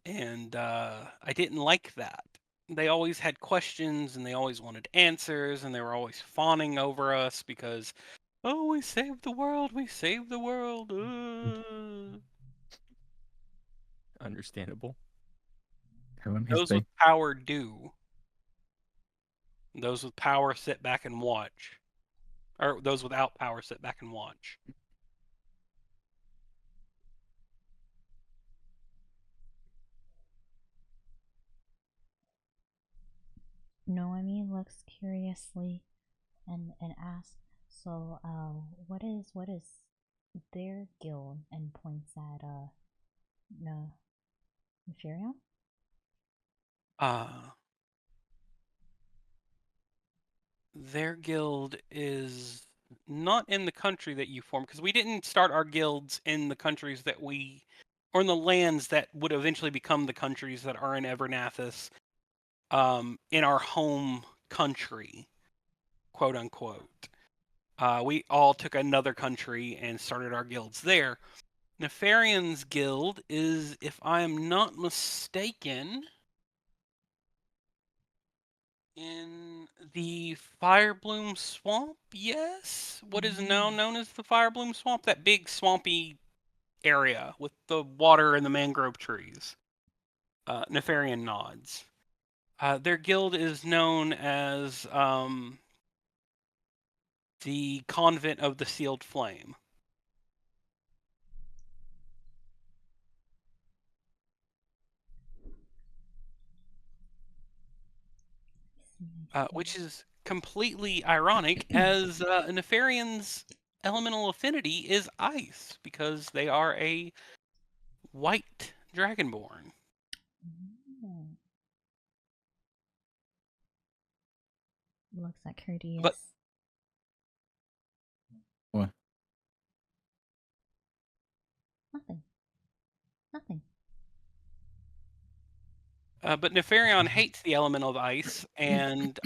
And I didn't like that. They always had questions and they always wanted answers and they were always fawning over us because, oh, we saved the world, we saved the world. Understandable. Those with power do. Those with power sit back and watch. Or those without power sit back and watch. Noemi looks curiously and asks, so what is their guild, and points at Nefarion? Their guild is not in the country that you formed, because we didn't start our guilds in the countries that or in the lands that would eventually become the countries that are in Evernathis, in our home country, quote unquote. We all took another country and started our guilds there. Nefarion's guild is, if I am not mistaken, In the Firebloom Swamp, yes. What is now known as the Firebloom Swamp? That big swampy area with the water and the mangrove trees. Nefarian nods. Their guild is known as the Convent of the Sealed Flame. Which is completely ironic, as Nefarian's elemental affinity is ice, because they are a white dragonborn. Looks like Kerdeas. But- What? Nothing. But Nefarion hates the element of ice and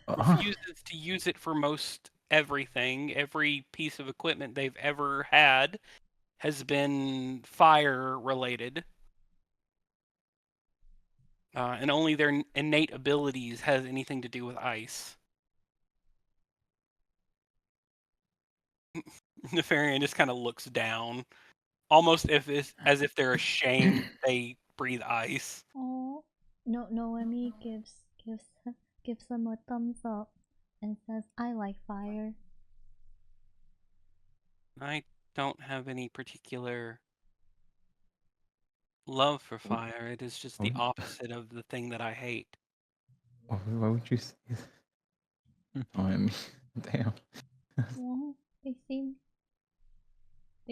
refuses to use it for most everything. Every piece of equipment they've ever had has been fire related. And only their innate abilities has anything to do with ice. Nefarian just kind of looks down, almost as if they're ashamed they breathe ice. Oh, no, Noemi gives them a thumbs up and says, "I like fire." I don't have any particular love for fire. It is just the opposite of the thing that I hate. Why would you say that? Oh, I mean, damn. Well, they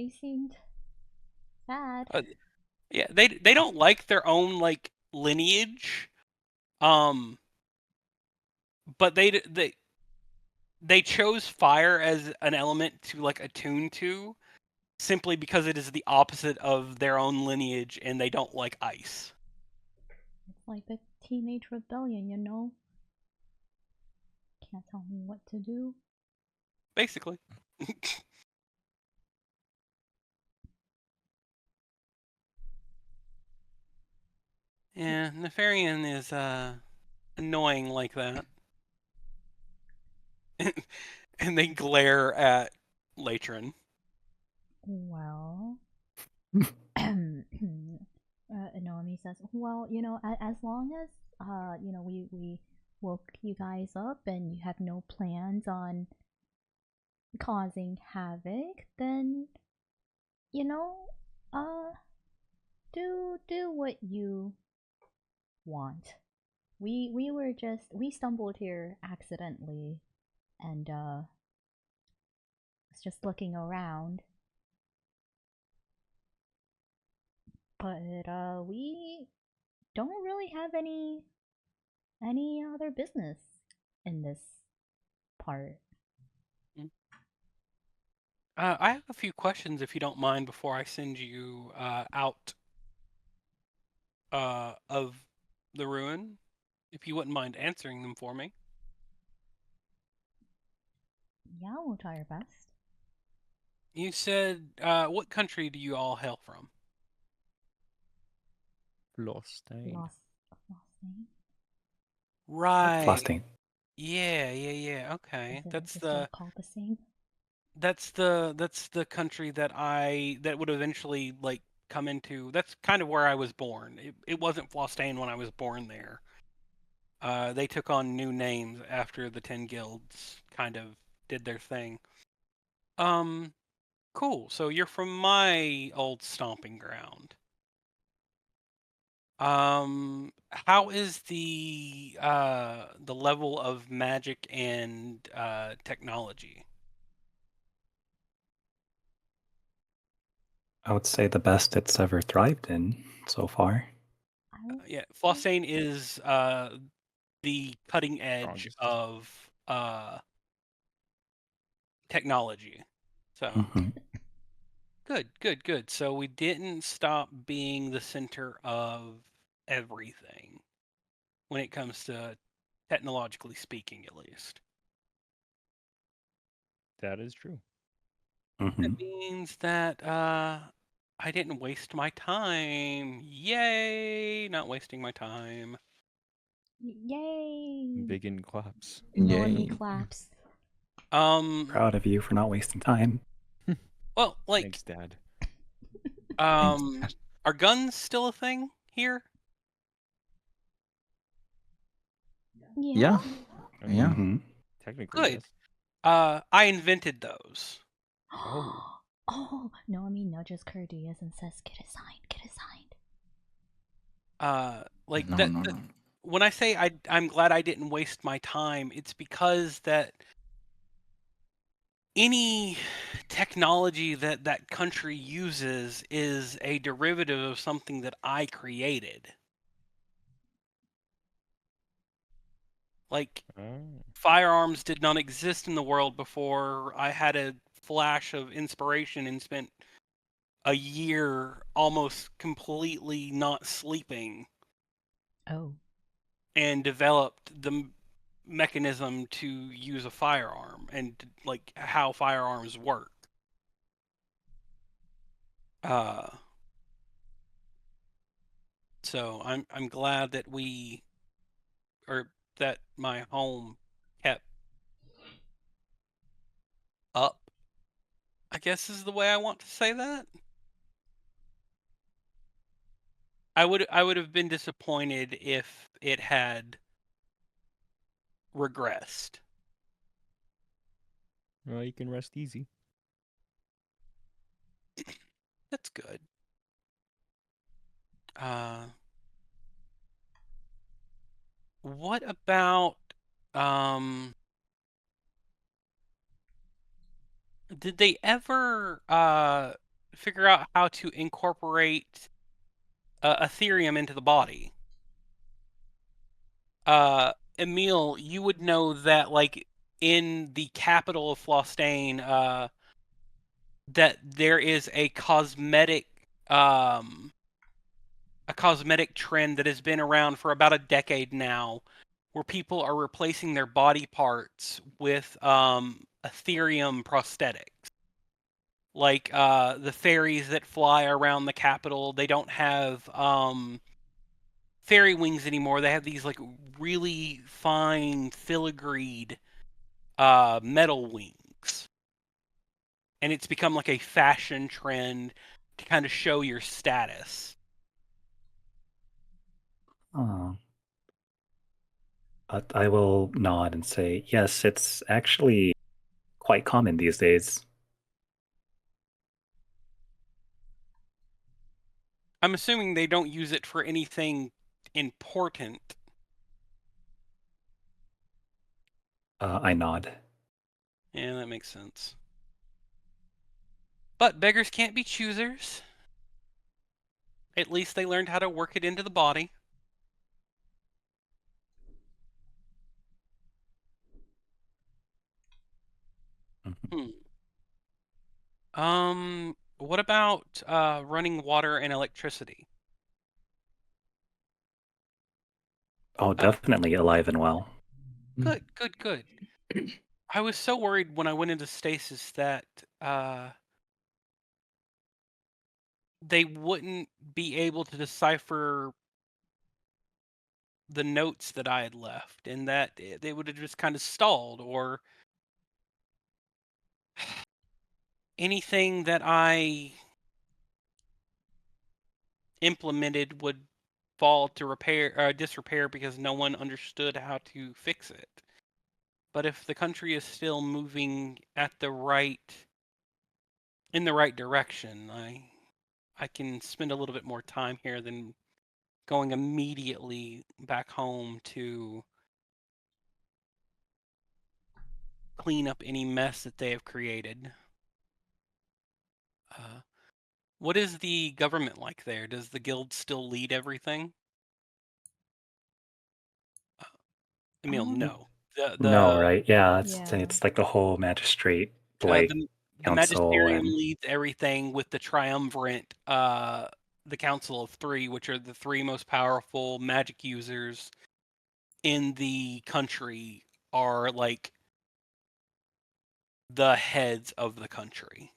seemed sad. Yeah, they don't like their own like lineage, but they chose fire as an element to like attune to, simply because it is the opposite of their own lineage, and they don't like ice. It's like the teenage rebellion, you know? Can't tell me what to do. Basically. Yeah, Nefarian is annoying like that. And they glare at Latron. Well, Noemi says, "Well, you know, as long as you know, we woke you guys up and you have no plans on causing havoc, then you know, do what you want. We stumbled here accidentally, and was just looking around. But we don't really have any other business in this part." I have a few questions, if you don't mind, before I send you out of the ruin. If you wouldn't mind answering them for me. Yeah, we'll try our best. You said, what country do you all hail from? Flostayne. Flostayne. Right. Flostayne. Yeah. Okay, Is it still called the same? that's the country that would eventually like come into. That's kind of where I was born. It wasn't Flostayne when I was born there. They took on new names after the 10 guilds kind of did their thing. Cool. So you're from my old stomping ground. How is the level of magic and technology? I would say the best it's ever thrived in so far. Yeah, Flostayne is the cutting edge Strongest. of technology. So Mhm. good. So we didn't stop being the center of everything when it comes to technologically speaking, at least. That is true. That Mhm. means that I didn't waste my time. Yay! Not wasting my time. Yay! Byggen claps. Noemi Yay. claps. Proud of you for not wasting time. Well, like, Thanks, Dad. are guns still a thing here? Yeah. I Yeah. mean, Mhm. technically, Good. yes. I invented those. Oh. Oh, Noemi nudges Kerdeas and says, "Get it signed. Get it signed." Like No, that. no, no. When I say I'm glad I didn't waste my time, it's because that any technology that that country uses is a derivative of something that I created. Like, Oh. firearms did not exist in the world before I had a flash of inspiration and spent a year almost completely not sleeping Oh. and developed the mechanism to use a firearm and like how firearms work. Uh, so I'm glad that we or that my home kept up. I guess is the way I want to say that. I would have been disappointed if it had regressed. Well, you can rest easy. That's good. Uh, what about did they ever figure out how to incorporate Ethereum into the body? Emille, you would know that like in the capital of Flostayne, that there is a cosmetic trend that has been around for about a decade now, where people are replacing their body parts with Ethereum prosthetics. Like the fairies that fly around the capital, they don't have fairy wings anymore. They have these like really fine filigreed metal wings. And it's become like a fashion trend to kind of show your status. Oh. But I will nod and say, yes, it's actually quite common these days. I'm assuming they don't use it for anything important. I nod. Yeah, that makes sense. But beggars can't be choosers. At least they learned how to work it into the body. Mhm. What about running water and electricity? Oh, definitely alive and well. Good, good, good. I was so worried when I went into stasis that they wouldn't be able to decipher the notes that I had left, and that they would have just kind of stalled, or anything that I implemented would fall to repair disrepair because no one understood how to fix it. But if the country is still moving at the right in the right direction, I can spend a little bit more time here than going immediately back home to clean up any mess that they have created. What is the government like there? Does the guild still lead everything? Emille, Um, no. No, right? Yeah, Yeah. it's like the whole magistrate like The council magisterium and leads everything with the triumvirate, the Council of Three, which are the three most powerful magic users in the country, are like the heads of the country.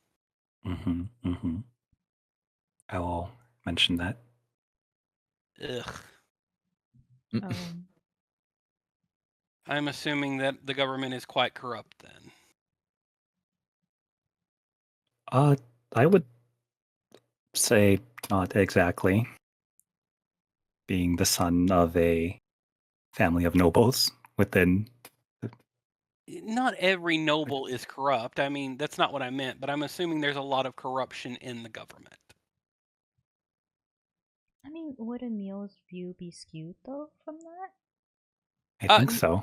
I will mention that. Ugh. Oh. I'm assuming that the government is quite corrupt then. I would say not exactly. Being the son of a family of nobles within. Not every noble is corrupt. I mean, that's not what I meant, but I'm assuming there's a lot of corruption in the government. I mean, would Emille's view be skewed though from that? I think so.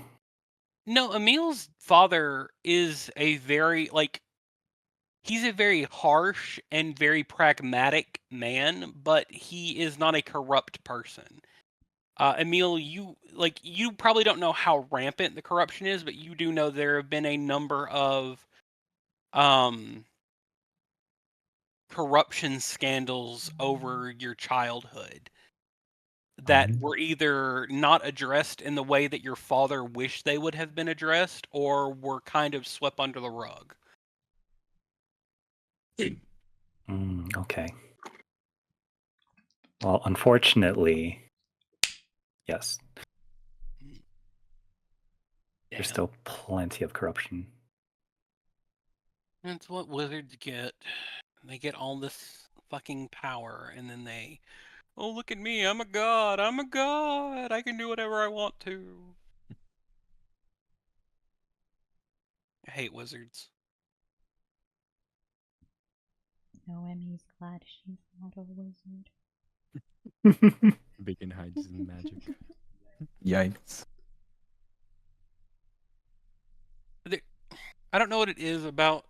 No, Emille's father is a very, he's a very harsh and very pragmatic man, but he is not a corrupt person. Emille, you probably don't know how rampant the corruption is, but you do know there have been a number of corruption scandals over your childhood that were either not addressed in the way that your father wished they would have been addressed, or were kind of swept under the rug. Okay. Well, unfortunately, yes. There's still plenty of corruption. That's what wizards get. They get all this fucking power, and then they, oh, look at me, I'm a god, I can do whatever I want to. I hate wizards. Noemi's glad she's not a wizard. Byggen hides his magic. Yikes. I don't know what it is about,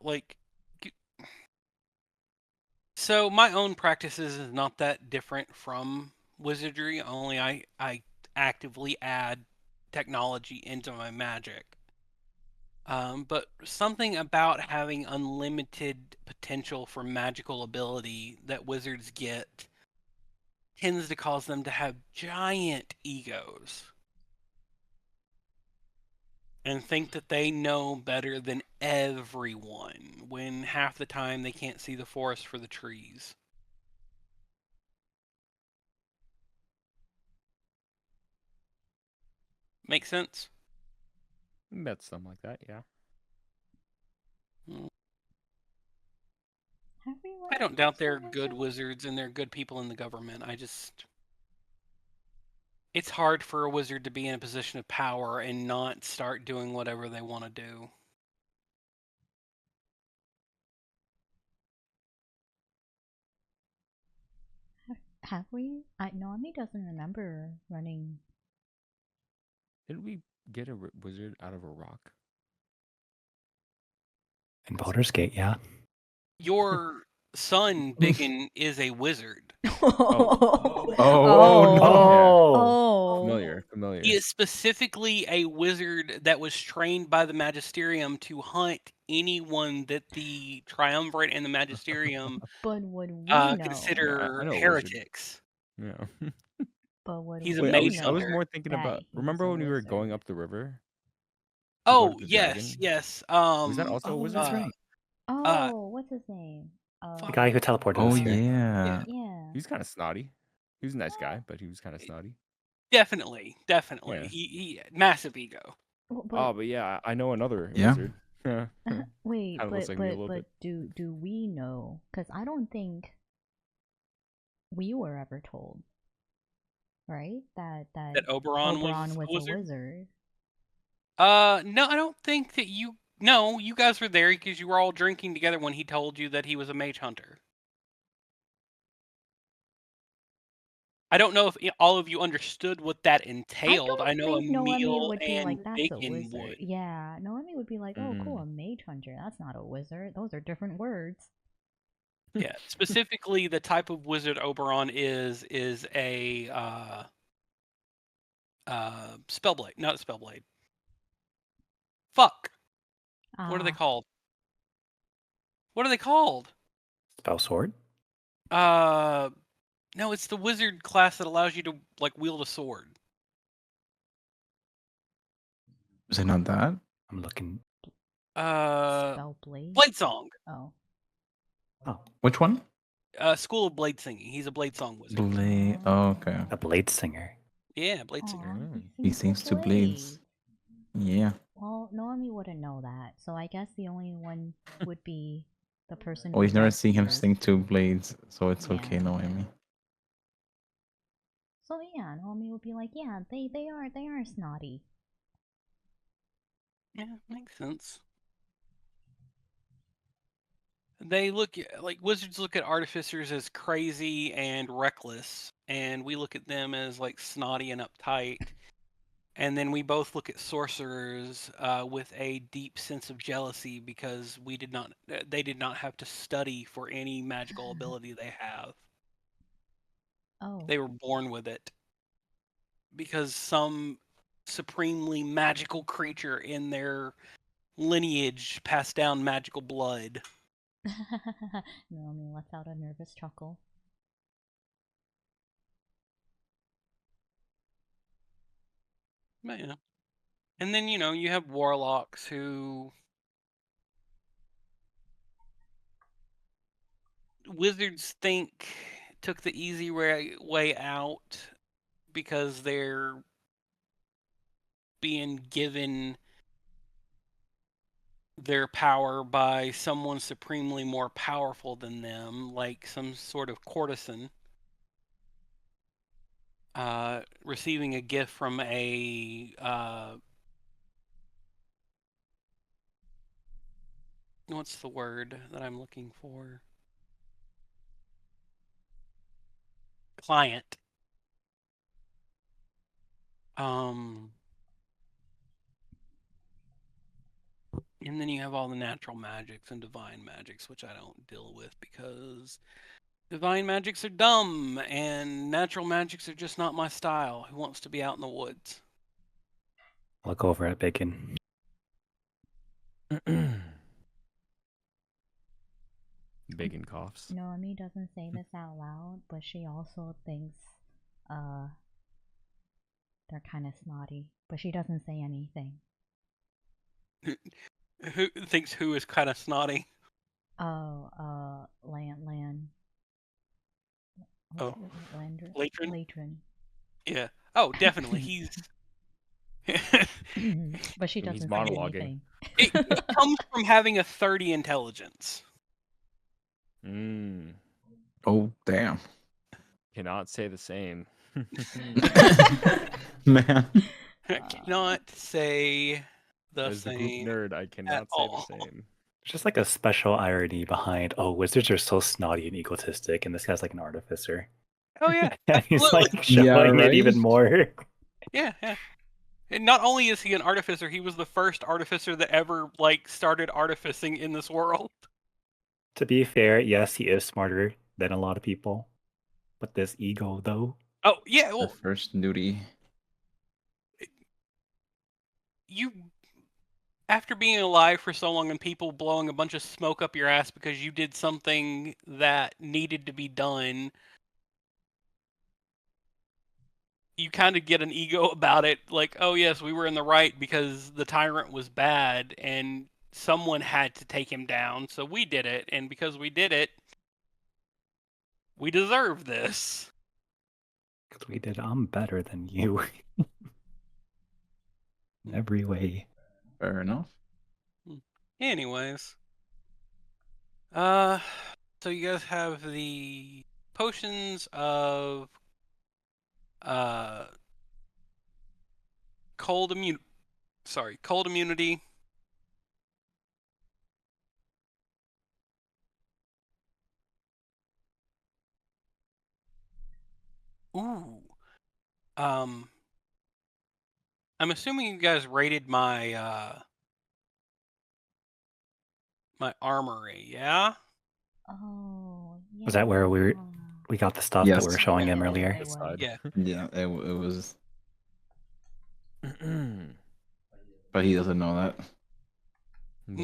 so my own practices is not that different from wizardry, only I actively add technology into my magic. But something about having unlimited potential for magical ability that wizards get tends to cause them to have giant egos and think that they know better than everyone, when half the time they can't see the forest for the trees. Make sense? Met some like that, yeah. I don't doubt there are good wizards and there are good people in the government. It's hard for a wizard to be in a position of power and not start doing whatever they want to do. Have we? Noemi doesn't remember running. Didn't we get a wizard out of a rock? In Baldur's Gate, yeah. Your son, Byggen, is a wizard. Familiar. He is specifically a wizard that was trained by the Magisterium to hunt anyone that the Triumvirate and the Magisterium But would we know? consider I know heretics. Yeah. But would He's we a Wait, mage I was hunter. more thinking about. Remember when we were going up the river? Oh, the yes, dragon? yes. Was that also a wizard? That's right. What's his name? The guy who teleported Oh us here. yeah. Yeah. He was kind of snotty. He was a nice guy, but he was kind of snotty. Definitely. Yeah. He massive ego. But yeah, I know another Yeah. wizard. Wait, Kinda looks like me a little but do we know? Because I don't think we were ever told, right? That Oberon was was a wizard. No, I don't think that you. No, you guys were there because you were all drinking together when he told you that he was a mage hunter. I don't know if all of you understood what that entailed. I know Noemi Emille would be and like, that's a Byggen wizard. would. Yeah, Noemi would be like, oh, cool, a mage hunter. That's not a wizard. Those are different words. Yeah, specifically the type of wizard Oberon is a spellblade, not a spellblade. Fuck. What are they called? What are they called? Spell sword? No, it's the wizard class that allows you to wield a sword. Is it not that? I'm looking. Spellblade? Blade Song. Oh. Which one? School of Blade Singing. He's a Blade Song wizard. Oh, okay. A blade singer. Yeah, Blade Singer. He sings to blades. Yeah. Well, Noemi wouldn't know that, so I guess the only one would be the person Well, who we've never does seen him use- sing two blades, so it's okay, Yeah. Noemi. So yeah, Noemi would be like, yeah, they are snotty. Yeah, makes sense. They look like wizards look at artificers as crazy and reckless, and we look at them as like snotty and uptight. And then we both look at sorcerers with a deep sense of jealousy because they did not have to study for any magical ability they have. Oh. They were born with it because some supremely magical creature in their lineage passed down magical blood. Noemi lets out a nervous chuckle. But, yeah. And then, you have warlocks who wizards think took the easy way out because they're being given their power by someone supremely more powerful than them, like some sort of courtesan, receiving a gift from a what's the word that I'm looking for? Client. And then you have all the natural magics and divine magics, which I don't deal with because divine magics are dumb and natural magics are just not my style. Who wants to be out in the woods? Look over at Byggen. Byggen coughs. Noemi doesn't say this out loud, but she also thinks they're kind of snotty, but she doesn't say anything. Who thinks who is kind of snotty? Oh, Lan. Oh, Landry? Latrin? Latrin. Yeah. Oh, definitely. He's. But she doesn't He's say monologuing. anything. It comes from having a 30 intelligence. Oh, damn. Cannot say the same. Man. I cannot say the As the group same. nerd, I cannot say all. the same. There's just like a special irony behind, oh, wizards are so snotty and egotistic, and this guy's like an artificer. Oh, yeah. And he's Absolutely. like showing Yeah, it right? even more. Yeah. And not only is he an artificer, he was the first artificer that ever like started artificing in this world. To be fair, yes, he is smarter than a lot of people. But this ego, though. Oh, yeah. The Well, first duty. after being alive for so long and people blowing a bunch of smoke up your ass because you did something that needed to be done, you kind of get an ego about it. Like, oh, yes, we were in the right because the tyrant was bad and someone had to take him down. So we did it. And because we did it, we deserve this. Because we did, I'm better than you. In every way. Fair enough. Anyways. So you guys have the potions of cold immunity. Ooh. I'm assuming you guys rated my my armory, yeah? Oh, yeah. Was that where we got the stuff that Yes. we were showing him It earlier? was. Yeah. Yeah, it was. But he doesn't know that.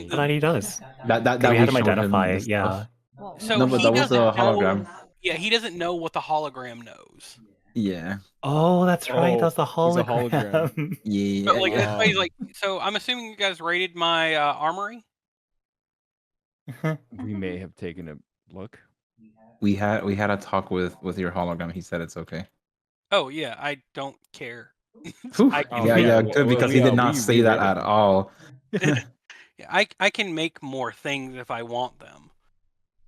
But he does. That we had him showed identify, the yeah. stuff. Well, So No, but he that was a doesn't know- hologram. Yeah, he doesn't know what the hologram knows. Yeah. Oh, that's right. Oh, That's the he's a hologram. hologram. Yeah. But like, yeah. that's why he's like. So I'm assuming you guys rated my armory. We may have taken a look. We had a talk with your hologram. He said it's okay. Oh yeah, I don't care. Whew. I Oh, can, Yeah, well, good, because he did not we say that read at it. all. I can make more things if I want them.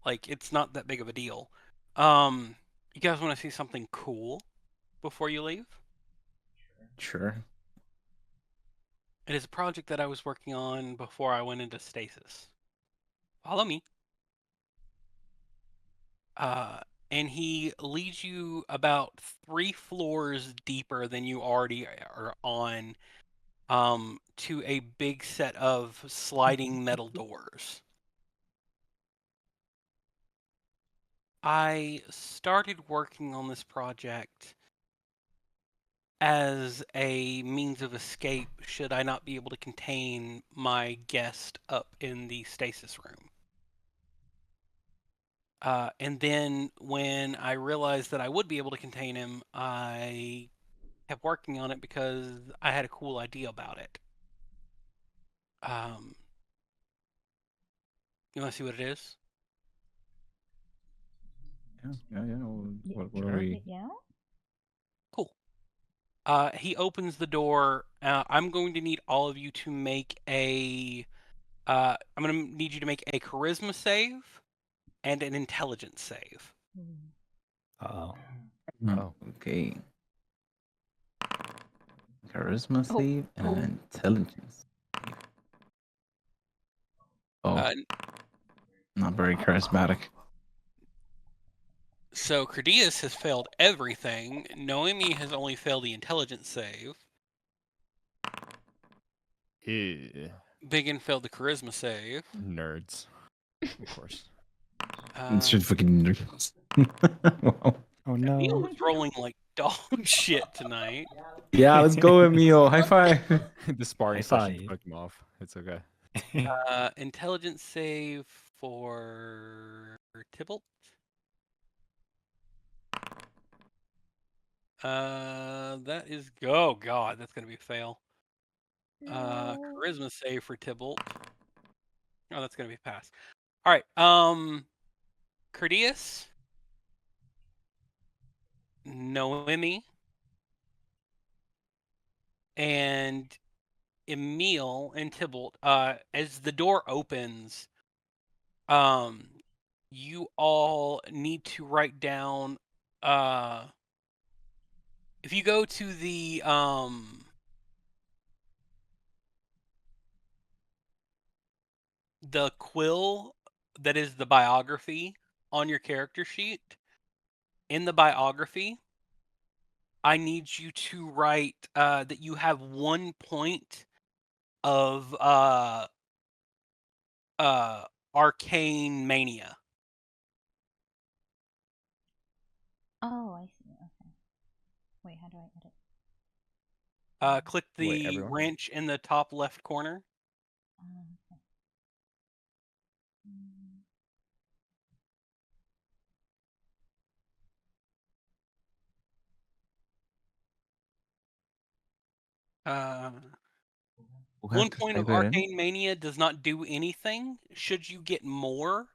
Like, it's not that big of a deal. You guys want to see something cool before you leave? Sure. It is a project that I was working on before I went into stasis. Follow me. And he leads you about 3 floors deeper than you already are on, to a big set of sliding metal doors. I started working on this project as a means of escape should I not be able to contain my guest up in the stasis room. And then when I realized that I would be able to contain him, I kept working on it because I had a cool idea about it. You want to see what it is? Yeah. What are Sure. we? Yeah. Cool. He opens the door. I'm going to need all of you to make a. I'm going to need you to make a charisma save and an intelligence save. Oh. Oh. Okay. Charisma save and an intelligence. Oh, not very charismatic. So Kerdeas has failed everything. Noemi has only failed the intelligence save. Yeah. Byggen failed the charisma save. Nerds. Of course. It's just fucking nerds. Wow. Oh Emille no. is rolling like dog shit tonight. Yeah, let's go, Emille. High five. The sparring High session five. took him off. It's okay. Intelligence save for Tybalt. That is, oh god, that's gonna be a fail. Charisma save for Tybalt. Oh, that's gonna be a pass. All right. Kerdeas, Noemi, and Emille and Tybalt. As the door opens, you all need to write down. If you go to the quill that is the biography on your character sheet, in the biography, I need you to write that you have 1 point of arcane mania. Oh, I see. Okay. Wait, how do I edit? Click Wait, the everyone? wrench in the top left corner. Okay. Mm. We'll 1 have to point of type it in. arcane mania does not do anything. Should you get more,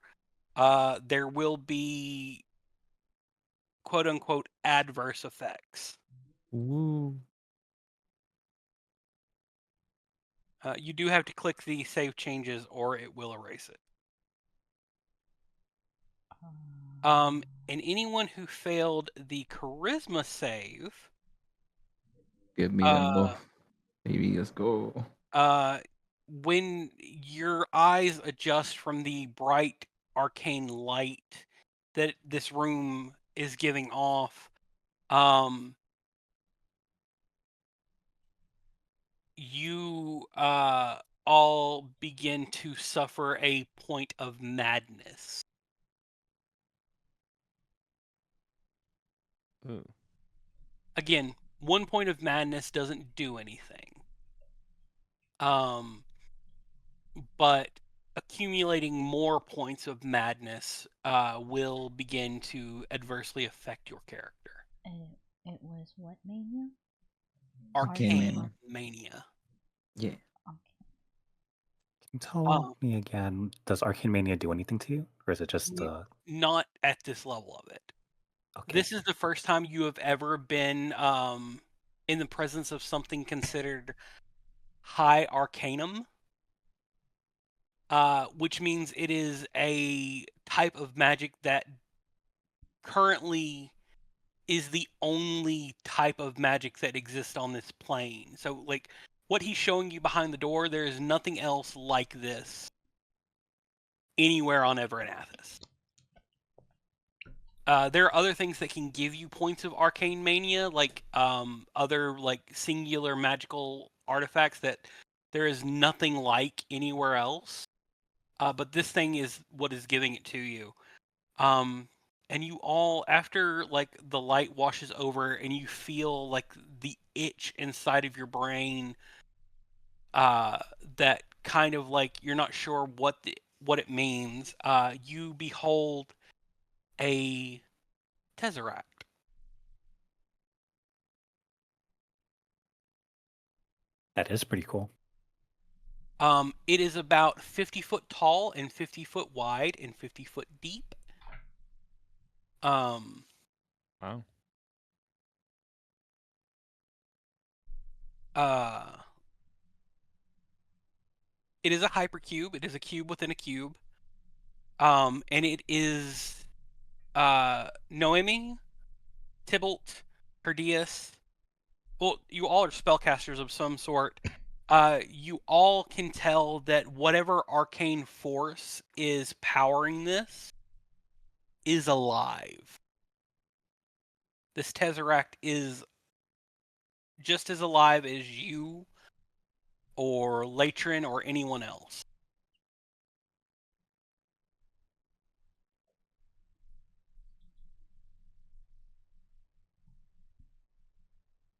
there will be quote unquote adverse effects. Woo. You do have to click the save changes or it will erase it. And anyone who failed the charisma save, Give me them both. Baby, let's go. when your eyes adjust from the bright arcane light that this room is giving off, you all begin to suffer a point of madness. Ooh. Again, 1 point of madness doesn't do anything. But accumulating more points of madness will begin to adversely affect your character. It was what mania? Arcane mania. Yeah. Okay. Can you tell me again, does Arcane Mania do anything to you? Or is it just Not at this level of it. okay. This is the first time you have ever been in the presence of something considered high arcanum, which means it is a type of magic that currently is the only type of magic that exists on this plane. So, like, what he's showing you behind the door, there is nothing else like this anywhere on Evernathis. There are other things that can give you points of arcane mania, like other like singular magical artifacts that there is nothing like anywhere else. But this thing is what is giving it to you. And you all, after like the light washes over and you feel like the itch inside of your brain, that kind of like you're not sure what it means. You behold a tesseract. That is pretty cool. It is about 50 foot tall and 50 foot wide and 50 foot deep. Wow. It is a hypercube. It is a cube within a cube. And it is Noemi, Tybalt, Kerdeas. Well, you all are spellcasters of some sort. You all can tell that whatever arcane force is powering this is alive. This tesseract is just as alive as you or Latrin or anyone else.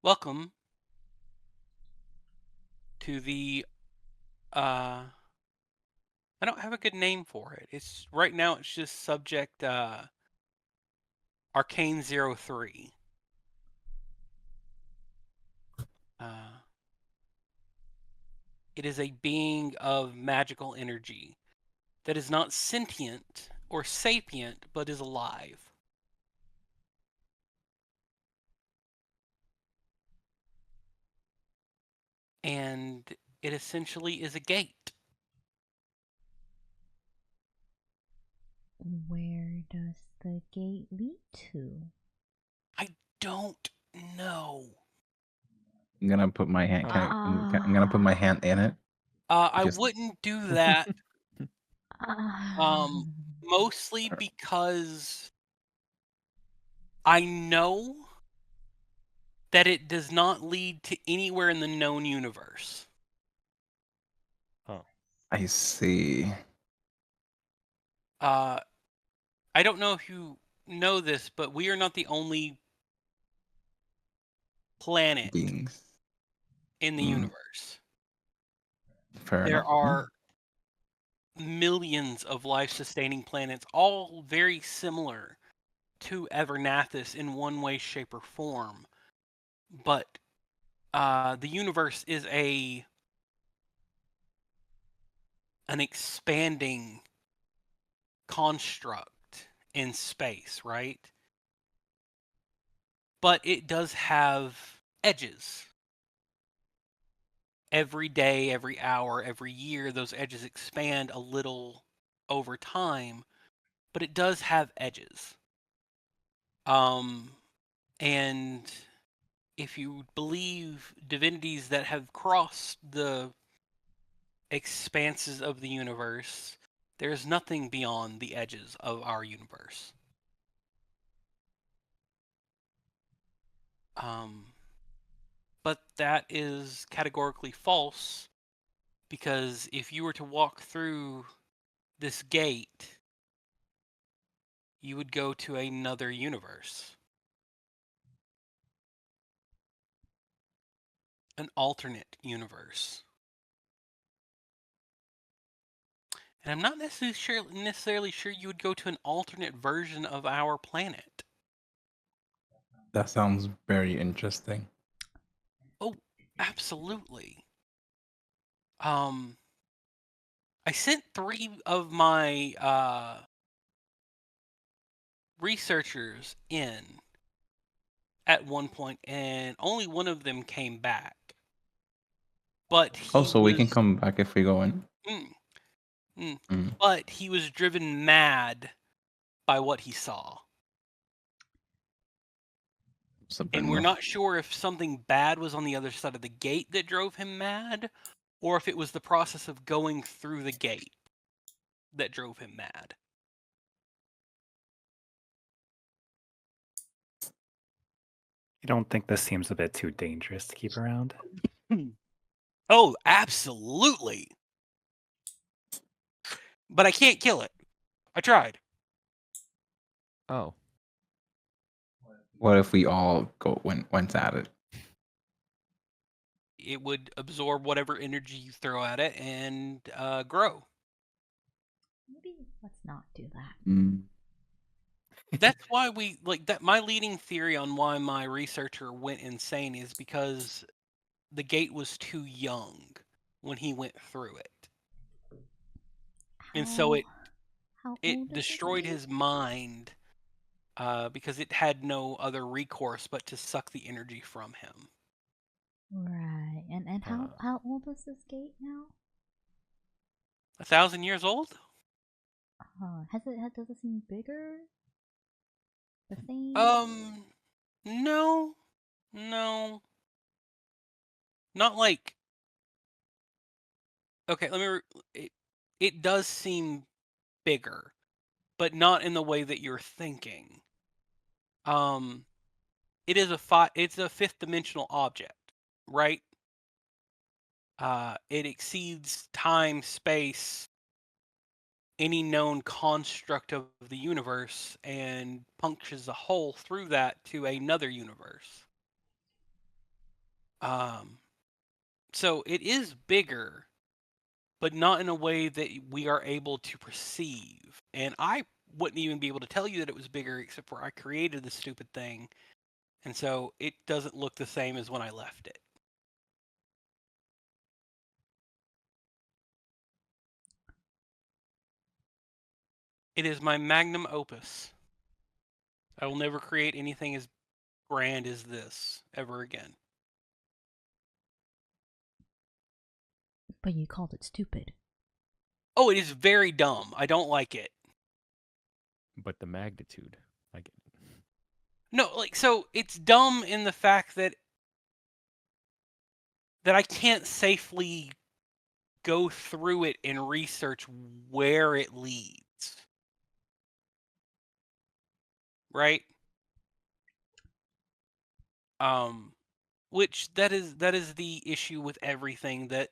Welcome to the I don't have a good name for it. It's right now it's just subject Arcane 03. It is a being of magical energy that is not sentient or sapient, but is alive. And it essentially is a gate. Where does the gate lead to? I don't know. I'm gonna put my hand. I'm gonna put Ah. my hand in it. I Just- wouldn't do that. Ah. Mostly because I know that it does not lead to anywhere in the known universe. I see. I don't know if you know this, but we are not the only planet Beings. in the universe. Fair There enough. are millions of life-sustaining planets, all very similar to Evernathis in one way, shape, or form. But the universe is an expanding construct in space, right? But it does have edges. Every day, every hour, every year, those edges expand a little over time, but it does have edges. And if you believe divinities that have crossed the expanses of the universe, there's nothing beyond the edges of our universe. But that is categorically false, because if you were to walk through this gate, you would go to another universe. An alternate universe. And I'm not necessarily sure you would go to an alternate version of our planet. That sounds very interesting. Oh, absolutely. I sent 3 of my researchers in at one point, and only one of them came back. But he Oh, so we can was- come back if we go in. But he was driven mad by what he saw. And we're not sure if something bad was on the other side of the gate that drove him mad, or if it was the process of going through the gate that drove him mad. You don't think this seems a bit too dangerous to keep around? Oh, absolutely. But I can't kill it. I tried. Oh. What if we all went at it? It would absorb whatever energy you throw at it and grow. Maybe let's not do that. That's why we like that. My leading theory on why my researcher went insane is because the gate was too young when he went through it, and so how it old is destroyed the his mind because it had no other recourse but to suck the energy from him. Right. And how old is this gate now? 1,000 years old? Does it seem bigger? The same? No. Not like. Okay, it does seem bigger, but not in the way that you're thinking. It is it's a fifth dimensional object, right? It exceeds time, space, any known construct of the universe, and punctures a hole through that to another universe. So it is bigger, but not in a way that we are able to perceive. And I wouldn't even be able to tell you that it was bigger, except for I created the stupid thing. And so it doesn't look the same as when I left it. It is my magnum opus. I will never create anything as grand as this ever again. But you called it stupid. Oh, it is very dumb. I don't like it. But the magnitude, I get it. No, like, so it's dumb in the fact that I can't safely go through it and research where it leads. Right? Which that is the issue with everything that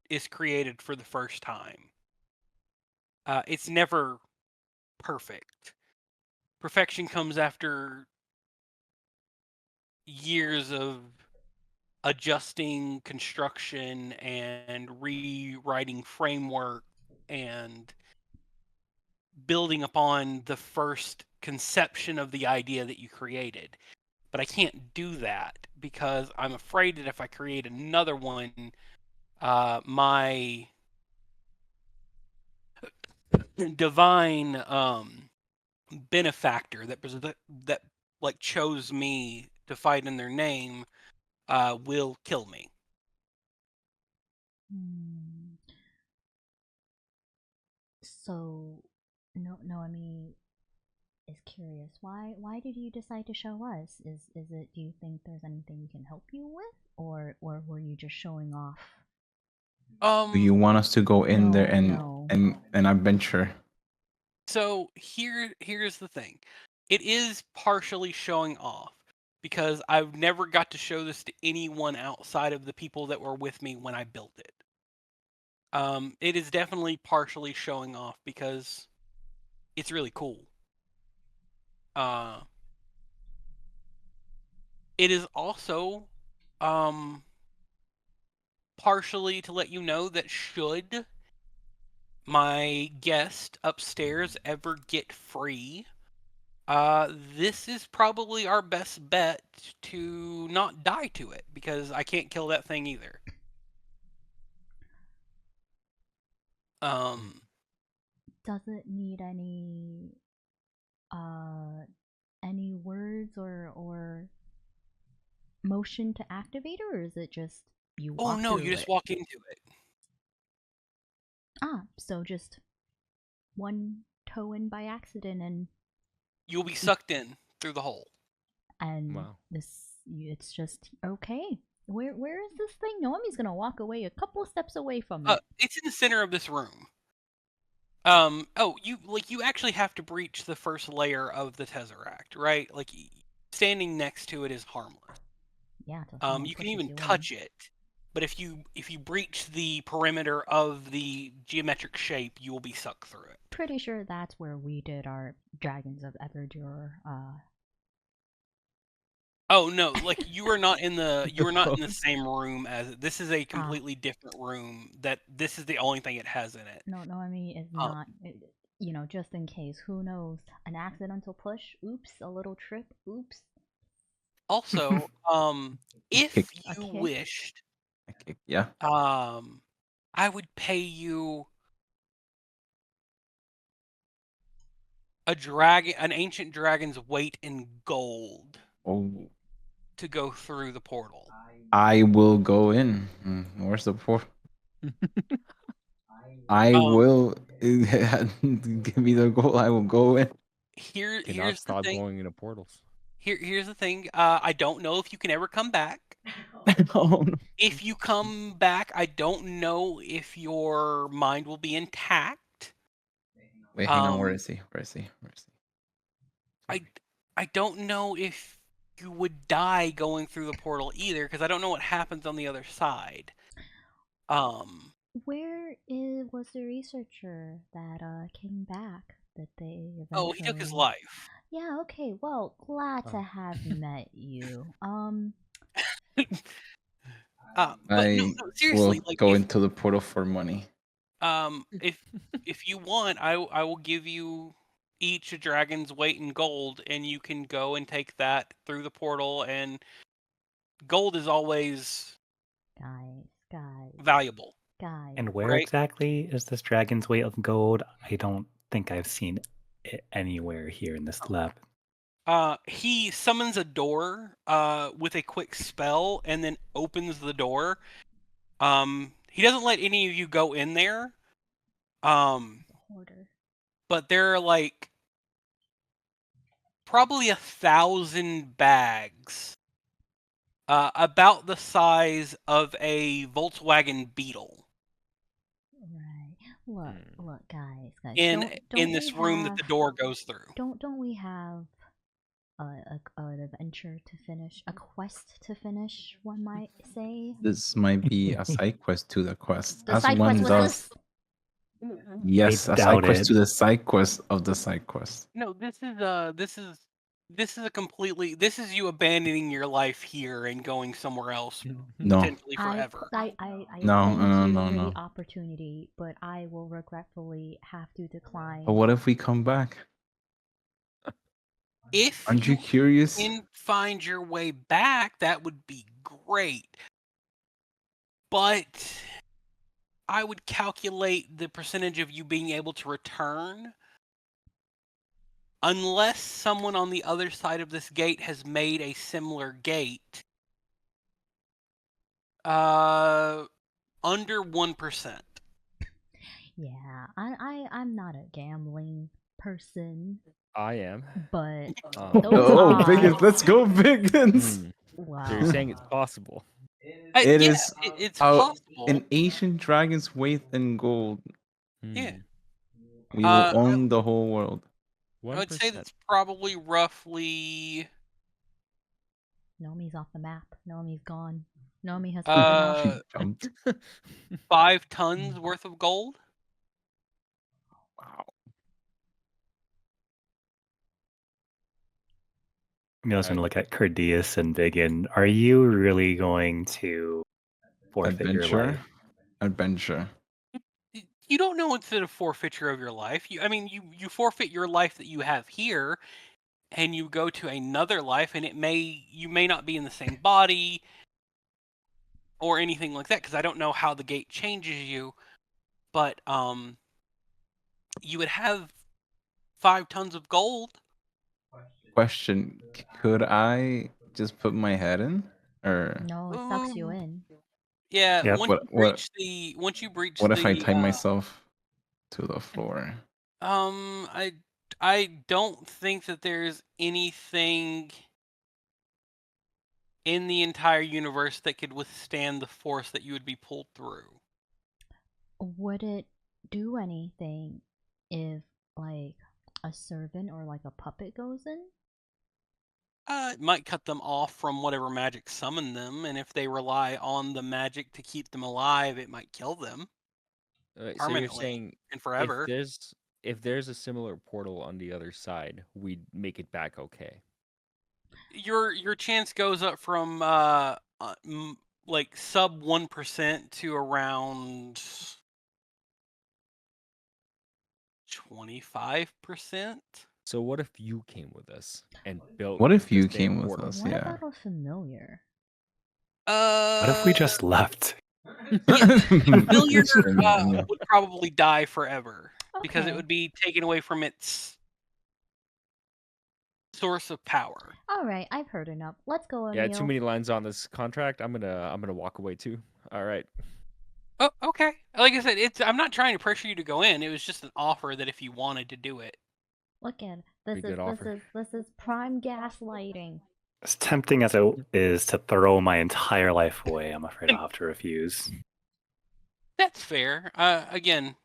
is created for the first time. It's never perfect. Perfection comes after years of adjusting construction and rewriting framework and building upon the first conception of the idea that you created. But I can't do that because I'm afraid that if I create another one, my divine benefactor that like chose me to fight in their name will kill me. So, Noemi is curious. Why did you decide to show us? Is it? Do you think there's anything we can help you with, or were you just showing off? Do you want us to go in there No. and adventure? So here's the thing. It is partially showing off because I've never got to show this to anyone outside of the people that were with me when I built it. It is definitely partially showing off because it's really cool. It is also partially to let you know that should my guest upstairs ever get free, this is probably our best bet to not die to it because I can't kill that thing either. Does it need any words or motion to activate it, or is it just you Oh walk no, through you just it? walk into it. Ah, so just one toe in by accident You'll be sucked in through the hole. and Wow. it's just okay. Where is this thing? Noemi's gonna walk away a couple steps away from it. It's in the center of this room. You actually have to breach the first layer of the Tesseract, right? Like standing next to it is harmless. Yeah, till someone You can pushes even you touch it, but if you breach the perimeter of the geometric shape, you will be sucked through it. Pretty sure that's where we did our Dragons of Everdur. Oh no, like you are not in the same room as it. This is a completely different room. That this is the only thing it has in it. No, Noemi is not. You know, just in case. Who knows? An accidental push. Oops. A little trip. Oops. Also, if Kick. you Okay. wished, Yeah. I would pay you an ancient dragon's weight in gold Oh, to go through the portal. I will go in. Where's the portal? I will give me the goal. I will go in. Here's Cannot the stop thing. going into portals. Here's the thing. I don't know if you can ever come back. Oh, no. If you come back, I don't know if your mind will be intact. Wait, hang on. Where is he? I don't know if you would die going through the portal either, because I don't know what happens on the other side. Where was the researcher that came back that they eventually? Oh, he took his life. Yeah. Okay. Well, glad to have met you. But I no, seriously, will like go into the portal for money. if you want, I will give you each a dragon's weight in gold, and you can go and take that through the portal. And gold is always guys, valuable. guys. And where Right? exactly is this dragon's weight of gold? I don't think I've seen it anywhere here in this lab. He summons a door with a quick spell and then opens the door. He doesn't let any of you go in there. Hoarder. But there are like probably 1,000 bags, about the size of a Volkswagen Beetle, Right. Look, guys. in Don't this we room that the have- door goes through. Don't we have an adventure to finish, a quest to finish? One might say. This might be a side quest to the quest. The as side one quest was does. this. Yes, I a doubt side quest it. to the side quest of the side quest. No, this is you abandoning your life here and going somewhere else, No. potentially forever. I No, thank no, you no, for no. the opportunity, but I will regretfully have to decline. But what if we come back? If Aren't you curious? can find your way back, that would be great. But I would calculate the percentage of you being able to return, unless someone on the other side of this gate has made a similar gate. Under 1%. Yeah, I'm not a gambling person, I am. but Oh, those Oh, odds- Byggen, let's go, Byggens! Wow. So you're saying it's possible? It Yeah, is it's a- possible. An ancient dragon's weight in gold. Yeah. We will own the whole world. I would say that's probably roughly Nomi's off the map. Nomi's gone. Noemi has Uh, Jumped. 5 tons worth of gold. Wow. I'm just going to look at Kerdeas and Byggen. Are you really going to forfeit your life? Adventure. You don't know it's a forfeiture of your life. You forfeit your life that you have here, and you go to another life, and you may not be in the same body or anything like that, because I don't know how the gate changes you, but you would have 5 tons of gold. Question: could I just put my head in? Or No, it sucks you in. Yeah, Yep. once you breach what the if I tie myself to the floor? I don't think that there's anything in the entire universe that could withstand the force that you would be pulled through. Would it do anything if, like, a servant or like a puppet goes in? It might cut them off from whatever magic summoned them, and if they rely on the magic to keep them alive, it might kill them So you're permanently saying and forever. if there's a similar portal on the other side, we'd make it back okay. Your chance goes up from like sub 1% to around 25%. So what if you came with us and built? What if the you same came with portal? us? What Yeah. about a familiar? What if we just left? Familiar Yeah. would probably die forever because it Okay. would be taken away from its source of power. All right, I've heard enough. Let's go, Yeah, Emille. too many lines on this contract. I'm gonna walk away too. All right. Oh, okay. Like I said, I'm not trying to pressure you to go in. It was just an offer that if you wanted to do it. Look at Pretty good offer. this is prime gaslighting. As tempting as it is to throw my entire life away, I'm afraid I'll have to refuse. That's fair. Again,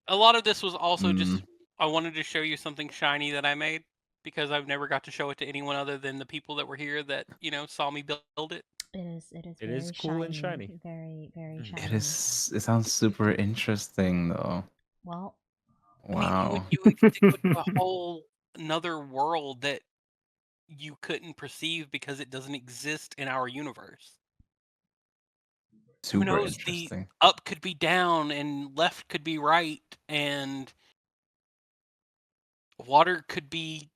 a lot of this was also just I wanted to show you something shiny that I made because I've never got to show it to anyone other than the people that were here that saw me build it. It is It is very cool and shiny. Very, very shiny. It is. It sounds super interesting though. Well, I mean, Wow. you would go to a whole another world that you couldn't perceive because it doesn't exist in our universe. Who Super knows? interesting. The up could be down and left could be right, and water could be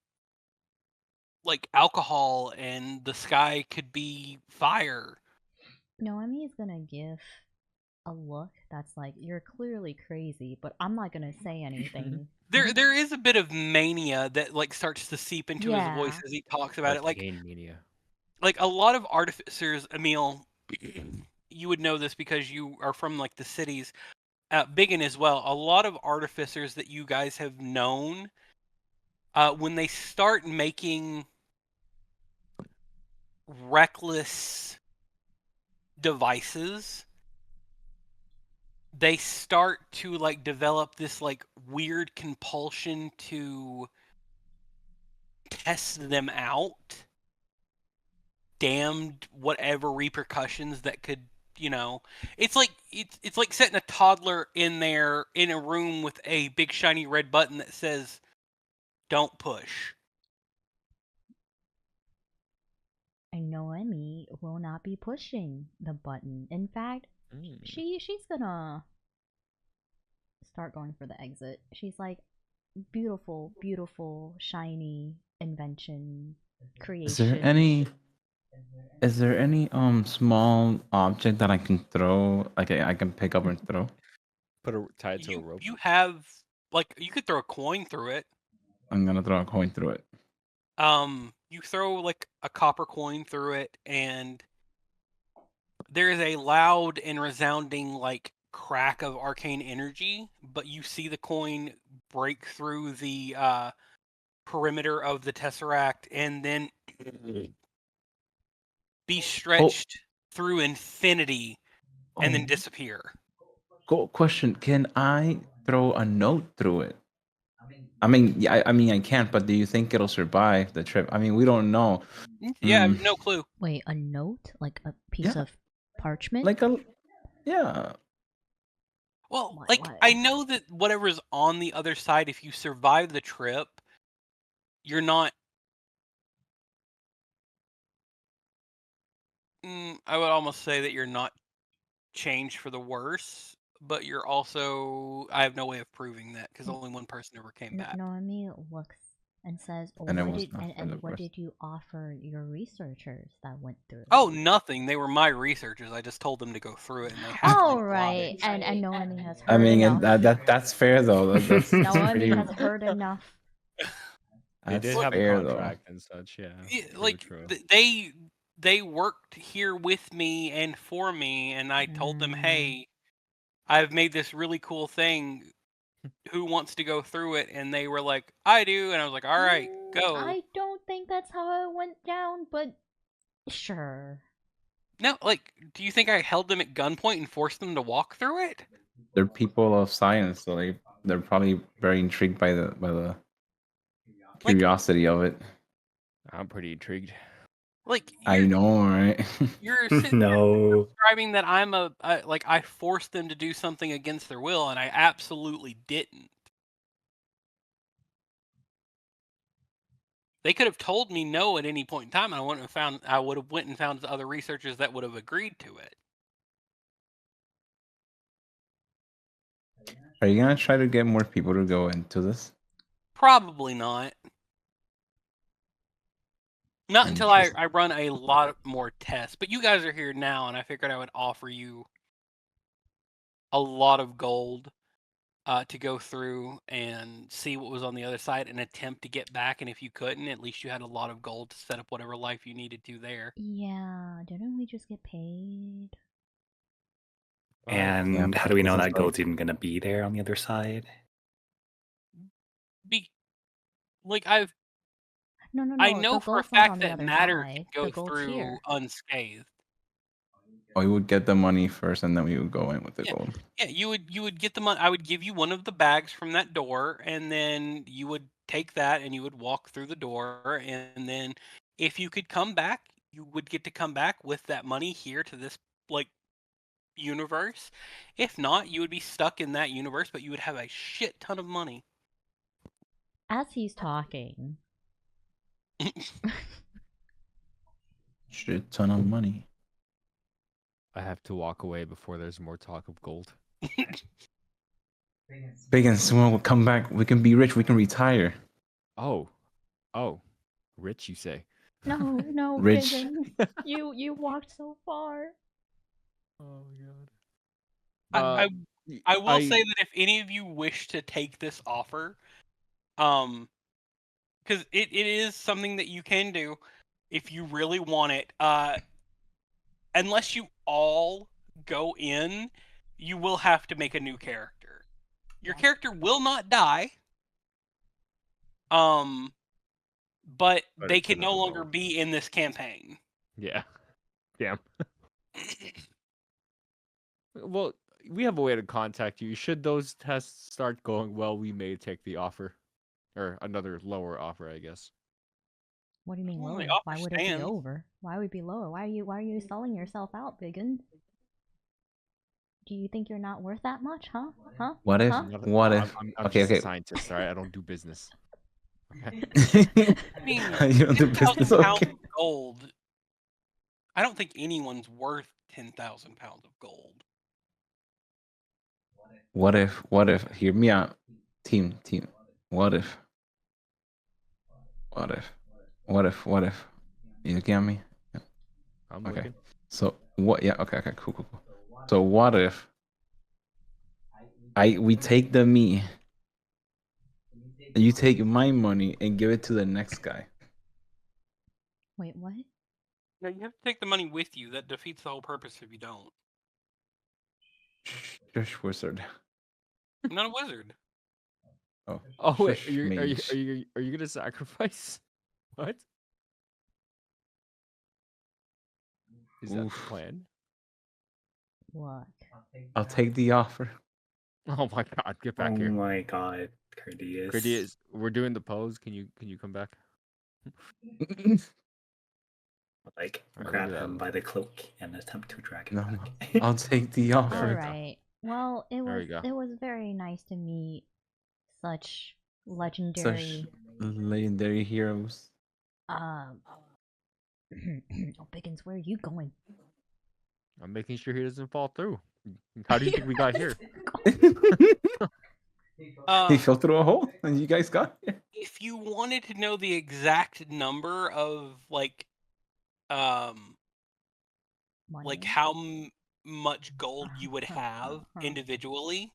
like alcohol, and the sky could be fire. Noemi is gonna give a look that's like, you're clearly crazy, but I'm not gonna say anything. There is a bit of mania that like starts to seep into his voice Yeah. as he talks about it. Like Arcane mania. a lot of artificers, Emille, you would know this because you are from like the cities. Byggen as well. A lot of artificers that you guys have known, when they start making reckless devices, they start to like develop this like weird compulsion to test them out, damned whatever repercussions that could it's like setting a toddler in a room with a big shiny red button that says don't push. And Noemi will not be pushing the button. In fact, she's gonna start going for the exit. She's like, beautiful, beautiful, shiny invention, creation. Is there any small object that I can throw? Like I can pick up and throw? Tie it to a rope. You have you could throw a coin through it. I'm gonna throw a coin through it. You throw like a copper coin through it, and there is a loud and resounding like crack of arcane energy, but you see the coin break through the perimeter of the tesseract and then be stretched through infinity and then disappear. Question: can I throw a note through it? I mean, yeah, I mean, I can't. But do you think it'll survive the trip? I mean, we don't know. Yeah, no clue. Wait, a note, like a piece of parchment? Yeah. Well, I know that whatever's on the other side, if you survive the trip, you're not. I would almost say that you're not changed for the worse, but you're also. I have no way of proving that because only one person ever came back. Noemi looks and says, And what did you offer your researchers that went through? Oh, nothing. They were my researchers. I just told them to go through it, and they had. Oh, right. And Noemi has heard I mean, enough. that's fair though. That's Noemi pretty... has heard enough. They did That's have a fair, though. contract and such, yeah. Yeah, True, like true. they worked here with me and for me, and I told them, Mm. hey, I've made this really cool thing. Who wants to go through it? And they were like, I do. And I was like, all right, go. I don't think that's how it went down, but sure. No, like, do you think I held them at gunpoint and forced them to walk through it? They're people of science, so they're probably very intrigued by the Like- curiosity of it. I'm pretty intrigued. Like, I know, right? you're sitting No. describing that I forced them to do something against their will, and I absolutely didn't. They could have told me no at any point in time, and I would have went and found other researchers that would have agreed to it. Are you gonna try to get more people to go into this? Probably not. Not until I run a lot more tests. But you guys are here now, and I figured I would offer you a lot of gold to go through and see what was on the other side and attempt to get back. And if you couldn't, at least you had a lot of gold to set up whatever life you needed to there. Yeah, didn't we just get paid? And Yeah, how do we know this is that like- gold's even gonna be there on the other side? No. I know the for a gold's not on fact the that other matter side. can go The gold's through here. unscathed. We would get the money first, and then we would go in with the Yeah. gold. Yeah, you would get the money. I would give you one of the bags from that door, and then you would take that and you would walk through the door, and then if you could come back, you would get to come back with that money here to this universe. If not, you would be stuck in that universe, but you would have a shit ton of money. As he's talking, Shit ton of money. I have to walk away before there's more talk of gold. Byggen, someone will come back. We can be rich. We can retire. Oh, rich, you say? no, Rich. Byggen, you walked so far. Oh my god. I will say that if any of you wish to take this offer, because it is something that you can do if you really want it. Unless you all go in, you will have to make a new character. Your character will not die. But they it's can no another longer gold. be in this campaign. Yeah. Damn. Well, we have a way to contact you. Should those tests start going well, we may take the offer. Or another lower offer, I guess. What do you mean Well, lower? the offer Why would it stands. be over? Why would it be lower? Why are you selling yourself out, Byggen? Do you think you're not worth that much, huh? Huh? What if? Huh? What if? I'm Okay, just a okay. scientist, alright? I don't do business. Okay. I mean, You don't do 10,000 business, pounds okay. of gold. I don't think anyone's worth 10,000 pounds of gold. What if? Hear me out, team. What if? You get me? I'm Okay. looking. So what? Yeah. Okay. Cool. So what if we take the meat, and you take my money and give it to the next guy? Wait, what? No, you have to take the money with you. That defeats the whole purpose if you don't. Shush, wizard. I'm not a wizard. Oh wait, shush, are you mage. gonna sacrifice? What? Is that the Oof. plan? What? I'll take the offer. Oh my god, get back Oh here. my god, Kerdeas. Kerdeas, we're doing the pose. Can you come back? Like, Alright, grab look at him that. by the cloak and attempt to drag him No, back. I'll take the There offer. we All go. right. Well, There we go. it was very nice to meet such Such legendary. legendary heroes. Oh, Byggen, where are you going? I'm making sure he doesn't fall through. How do you think we got here? He fell through a hole, and you guys got here. If you wanted to know the exact number of Money? how much gold you would have individually,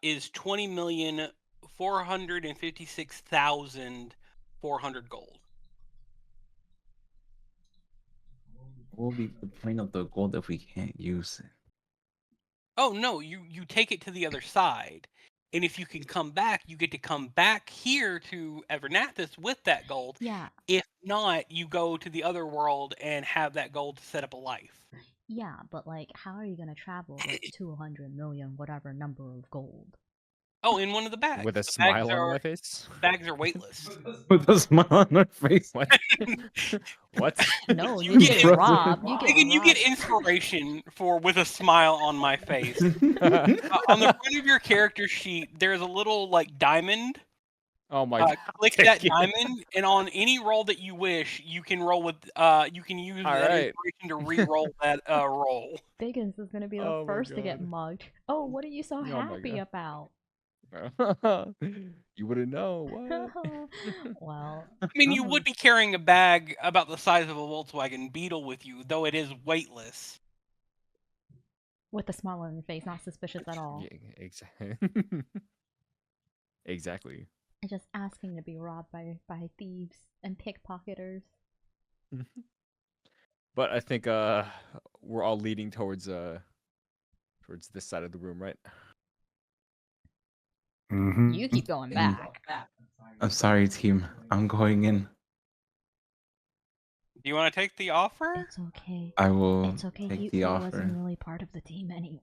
is 456,400 gold. What will be the point of the gold if we can't use it? Oh no, you take it to the other side. And if you can come back, you get to come back here to Evernathis with that gold. Yeah, If not, you go to the other world and have that gold to set up a life. yeah, but like, how are you gonna travel with 200 million whatever number of gold? Oh, in one of the bags. With a The smile on my face. bags are weightless. With a smile on her face. What? What? No, You you get get Frozen. robbed. You get Byggen, you get robbed. inspiration for with a smile on my face. On the front of your character sheet, there's a little like diamond. Oh my god. Click Take that it. diamond, and on any roll that you wish, you can roll with. You can use All that right. inspiration to re-roll that roll. Biggins is gonna be the Oh my first to get God. mugged. Oh, what are you so my happy God. about? You wouldn't know what. Well, I mean, you would be carrying a bag about the size of a Volkswagen Beetle with you, though it is weightless. with a smile on your face, not suspicious at all. Yeah, exactly. Exactly. And just asking to be robbed by thieves and pickpocketers. But I think we're all leading towards this side of the room, right? Mhm. You keep going back. I'm sorry, team. I'm going in. Do you want to take the offer? It's okay. I will It's okay. take You the wasn't offer. really part of the team, anyways.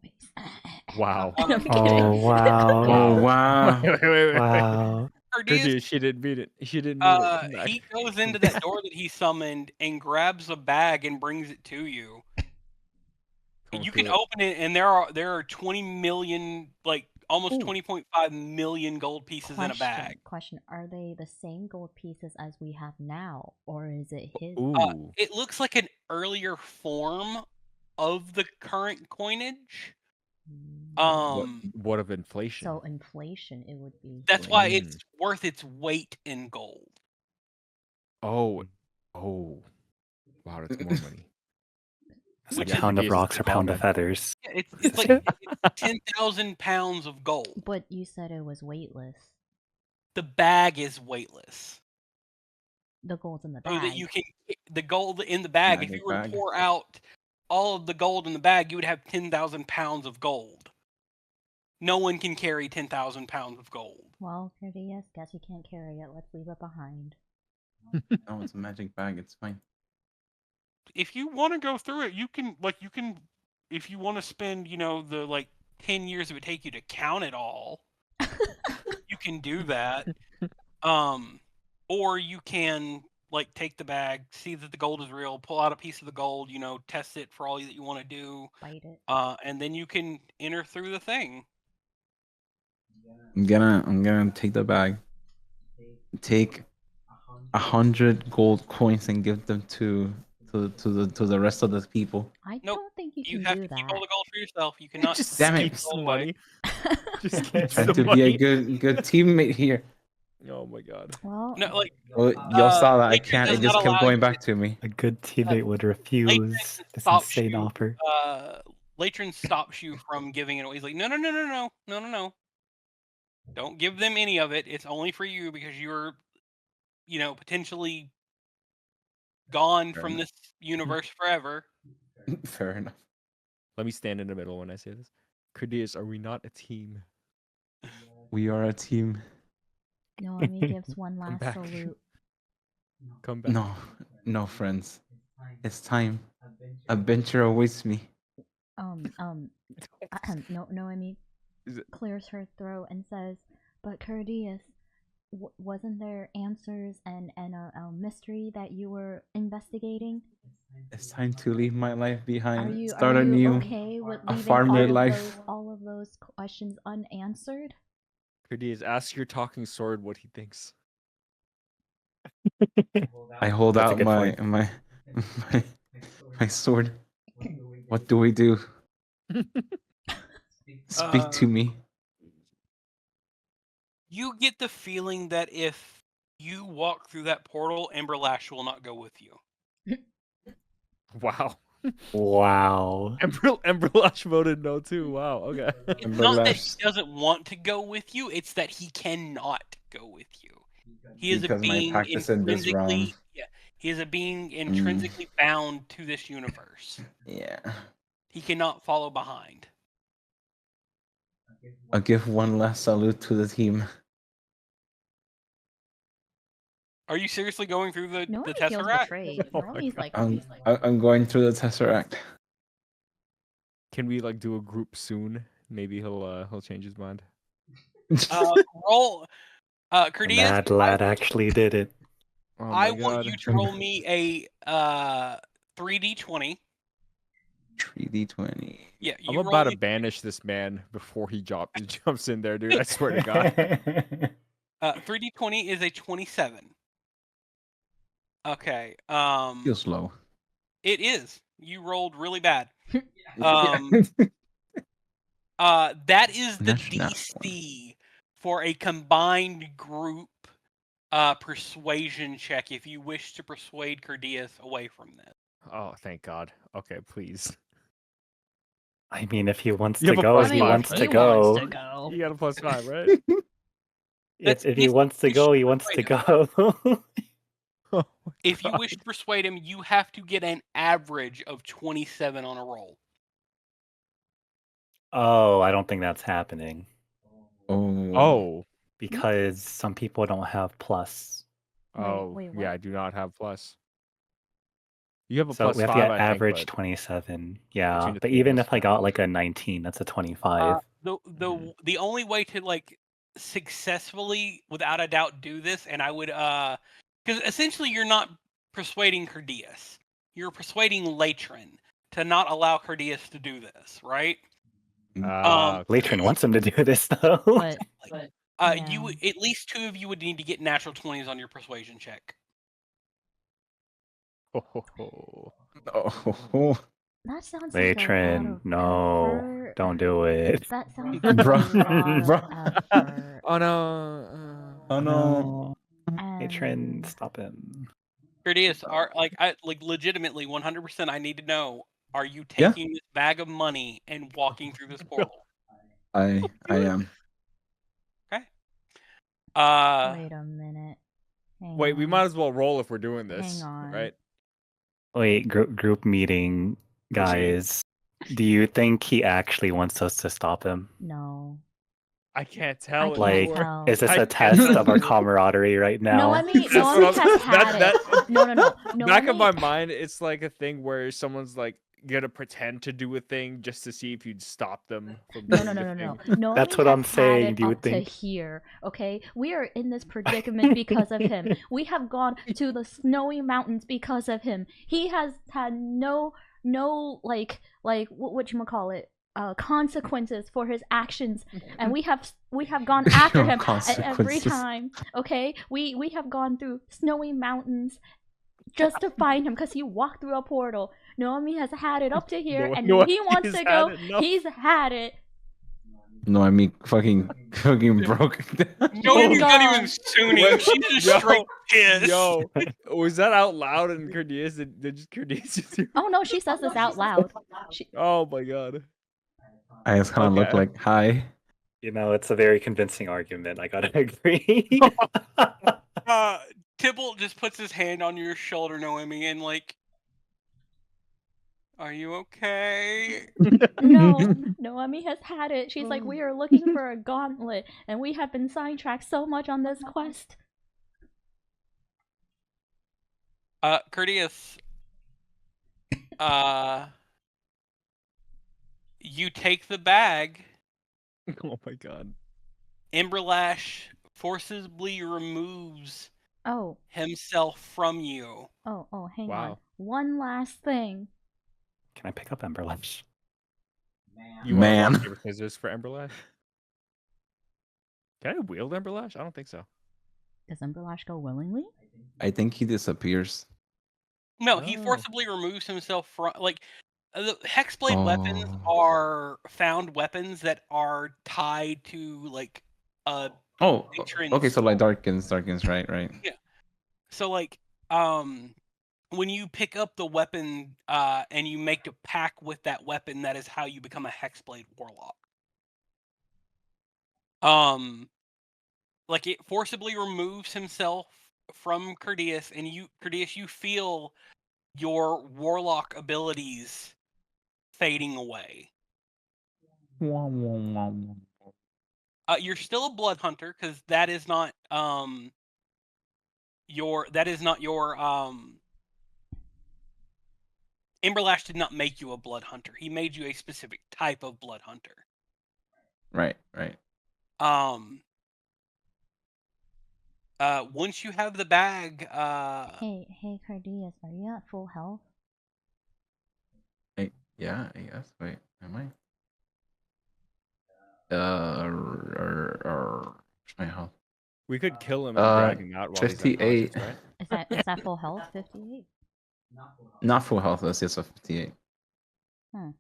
Wow. I'm kidding. Oh wow! Oh wow! Wait. Wow! Kerdeas, She didn't mean it. She didn't mean it. Come back. he goes into that door that he summoned and grabs a bag and brings it to you. Come You through can it. open it, and there are 20 million, like almost Ooh. 20.5 million gold pieces in a bag. Question: are they the same gold pieces as we have now, or is it his? Ooh. It looks like an earlier form of the current coinage. What of inflation? So inflation, it would be. That's why Mm. it's worth its weight in gold. Oh. Wow, that's more money. It's Which a is pound of Kerdeas' rocks or pound of comment. feathers. Yeah, it's like 10,000 pounds of gold. But you said it was weightless. The bag is weightless. The gold's in the So bag. that you can the gold in the bag. If Magic you were to bag. pour out all of the gold in the bag, you would have 10,000 pounds of gold. No one can carry 10,000 pounds of gold. Well, Kerdeas, guess you can't carry it. Let's leave it behind. No, it's a magic bag. It's fine. If you want to go through it, you can if you want to spend, the 10 years it would take you to count it all, you can do that. Or you can take the bag, see that the gold is real, pull out a piece of the gold, test it for all that you want to do, Bite it. and then you can enter through the thing. I'm gonna take the bag. Take 100 gold coins and give them to the rest of the people. I Nope. don't think you You can have do to keep that. all the gold for yourself. You cannot. Just Damn it. keeps Go the away. money. Just keeps Trying the to money. be a good teammate here. Oh my god. Well, No, Well, y'all saw that I Latron can't. does It just not kept allow going you back to me. A good teammate would refuse this stops insane you. offer. Latron stops you from giving it away. He's like, no. Don't give them any of it. It's only for you because you're, potentially gone Fair from enough. this universe forever. Fair enough. Let me stand in the middle when I say this. Kerdeas, are we not a team? We are a team. Noemi gives one last back. salute. Come back. No, friends. It's time. Adventure awaits me. Noemi Is it- clears her throat and says, "But Kerdeas, wasn't there answers and a mystery that you were investigating? It's time to leave my life behind. Are you Start anew. okay with a leaving farmer life. all of those questions unanswered?" Kerdeas, ask your talking sword what he thinks. I hold That's a out good my, point. my my sword. What do we do? Speak to me. You get the feeling that if you walk through that portal, Emberlash will not go with you. Wow. Wow. Emberlash voted no too. Wow. Okay. It's And not that he Berlash, doesn't want to go with you, it's that he cannot go with you. He is a because my being practice in this round. he is a being Mm. intrinsically bound to this universe. Yeah. He cannot follow behind. I'll give one last salute to the team. Are you seriously going through the Noemi feels Tesseract? betrayed. Oh my Noime's like, I'm going through the Tesseract. Can we like do a group soon? Maybe he'll change his mind. Roll Kerdeas, Mad lad actually did it. Oh I my want god. you to roll me a 3d20. 3d20. Yeah, I'm you roll about to me banish this man before he jumps in there, dude. I swear to God. 3d20 is a 27. Okay. Feels low. It is. You rolled really bad. Yeah. That is the That's not DC for a combined group persuasion check if you wish to persuade Kerdeas away from this. Oh, thank God. Okay, please. I mean, if he wants You to have a go, plus he five, wants right? to go. You got a +5, right? That's If he if wants to you go, wish he wants to persuade him. go. Oh my If you God. wish to persuade him, you have to get an average of 27 on a roll. Oh, I don't think that's happening Oh. because some people don't have plus. Oh. wait, Yeah, what? I do not have plus. You have a So we have to +5, get I average think, but 27. Yeah, between the but three of even us, if I yeah. got like a 19, that's a 25. The only way to like successfully, without a doubt, do this, and I would because essentially you're not persuading Kerdeas, you're persuading Latrin to not allow Kerdeas to do this, right? Latrin wants him to do this though. But You at least two of you would need to get natural 20s on your persuasion check. Oh. that sounds like a lot Latrin, of no, effort. don't do it. That sounds like Bro, a lot bro. of effort. Oh no. Oh no. Latrin, And stop him. Kerdeas, are I legitimately 100%. I need to know: are you Yeah. taking this bag of money and walking through this portal? I am. Okay. wait a minute. Hang Wait, we on. might as well roll if we're doing this, Hang on. right? Wait, group meeting, guys. Do you think he actually wants us to stop him? No. I can't tell. I can't Like, tell. is this I a can't test tell of our anymore. camaraderie right now? Noemi That's what has I'm- had that- it. No. Back of Noemi- my mind, it's like a thing where someone's like gonna pretend to do a thing just to see if you'd stop them from doing the No. thing. Noemi That's what has I'm had saying, it do you up to think- here, okay? We are in this predicament because of him. We have gone to the snowy mountains because of him. He has had no like whatchamacallit, consequences for his actions, and we have gone after him every Consequences. time. Okay, we have gone through snowy mountains just to find him because he walked through a portal. Noemi has had it up to here, and Noemi he wants has to had go. it, no. He's had it. No, I mean fucking broke. Noemi's not God. even sooning. Wait, She's just yo, straight pissed. Yo, was that out loud in Kerdeas? Did just Kerdeas just do? Oh no, she says this out loud. Oh my God. I just kind of look Okay. like hi. You know, it's a very convincing argument. I gotta agree. Tybalt just puts his hand on your shoulder, Noemi, and like, are you okay? No, Noemi has had it. She's like, we are looking for a gauntlet, and we have been sidetracked so much on this quest. Kerdeas, you take the bag. Oh my God. Emberlash forcibly removes Oh, himself from you. hang on. Wow. One last thing. Can I pick up Emberlash? You want Man. rock, paper, scissors for Emberlash? Can I wield Emberlash? I don't think so. Does Emberlash go willingly? I think he disappears. No, he Oh. forcibly removes himself from the hexblade weapons are found weapons that are tied to like Oh, Patron's okay. So like soul. darkens, right? So like when you pick up the weapon and you make a pact with that weapon, that is how you become a Hexblade Warlock. Like, it forcibly removes himself from Kerdeas, and Kerdeas, you feel your warlock abilities fading away. You're still a blood hunter, because that is not your Emberlash did not make you a blood hunter. He made you a specific type of blood hunter. Right. Once you have the bag, Hey, Kerdeas, are you at full health? Yeah, I guess. Wait, am I? What's my health? We could kill him and drag him out while he's 58. unconscious, right? Is that full health? 58. Not full health. That's just a 58. But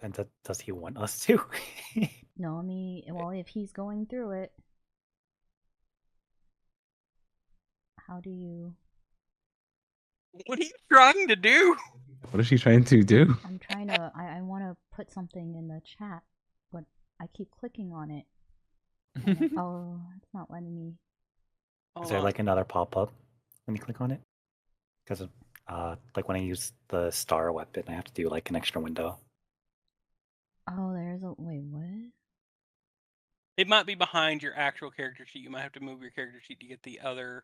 then does he want us to? No, I mean, well, if he's going through it, how do you? what are you trying to do? What is she trying to do? I'm trying to. I want to put something in the chat, but I keep clicking on it. Oh, it's not letting me. Is there like another pop-up when you click on it? Because like when I use the star weapon, I have to do like an extra window. Oh, there's a wait. What? It might be behind your actual character sheet. You might have to move your character sheet to get the other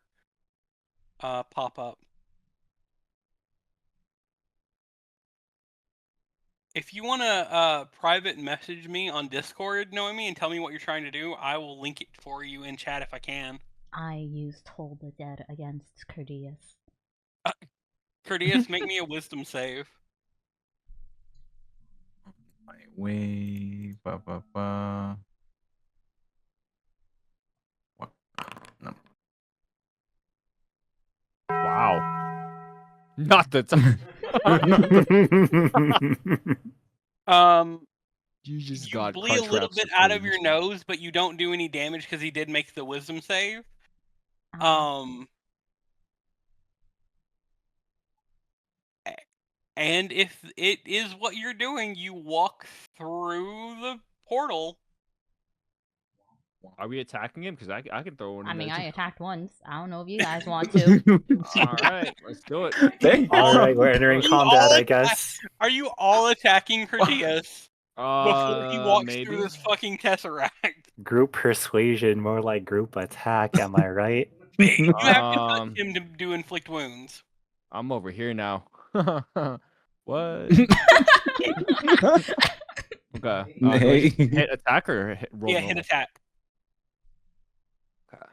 pop-up. If you want to private message me on Discord, Noemi, and tell me what you're trying to do, I will link it for you in chat if I can. I used Toll the Dead against Kerdeas. Kerdeas, make me a wisdom save. My way. What? No. Wow. Not the time. You just You got bleed a little bit out of your nose, but you don't do any damage because he did make the wisdom save. And if it is what you're doing, you walk through the portal. Are we attacking him? Because I can throw one. I mean, I too. attacked once. I don't know if you guys want to. All right, let's do it. All right, we're entering combat, I guess. Are you all attacking Kerdeas before he walks Maybe. through this fucking tesseract? Group persuasion, more like group attack. Am I right? You have to touch him to inflict wounds. I'm over here now. What? Okay. Hit attack or roll? Yeah, hit attack. Okay.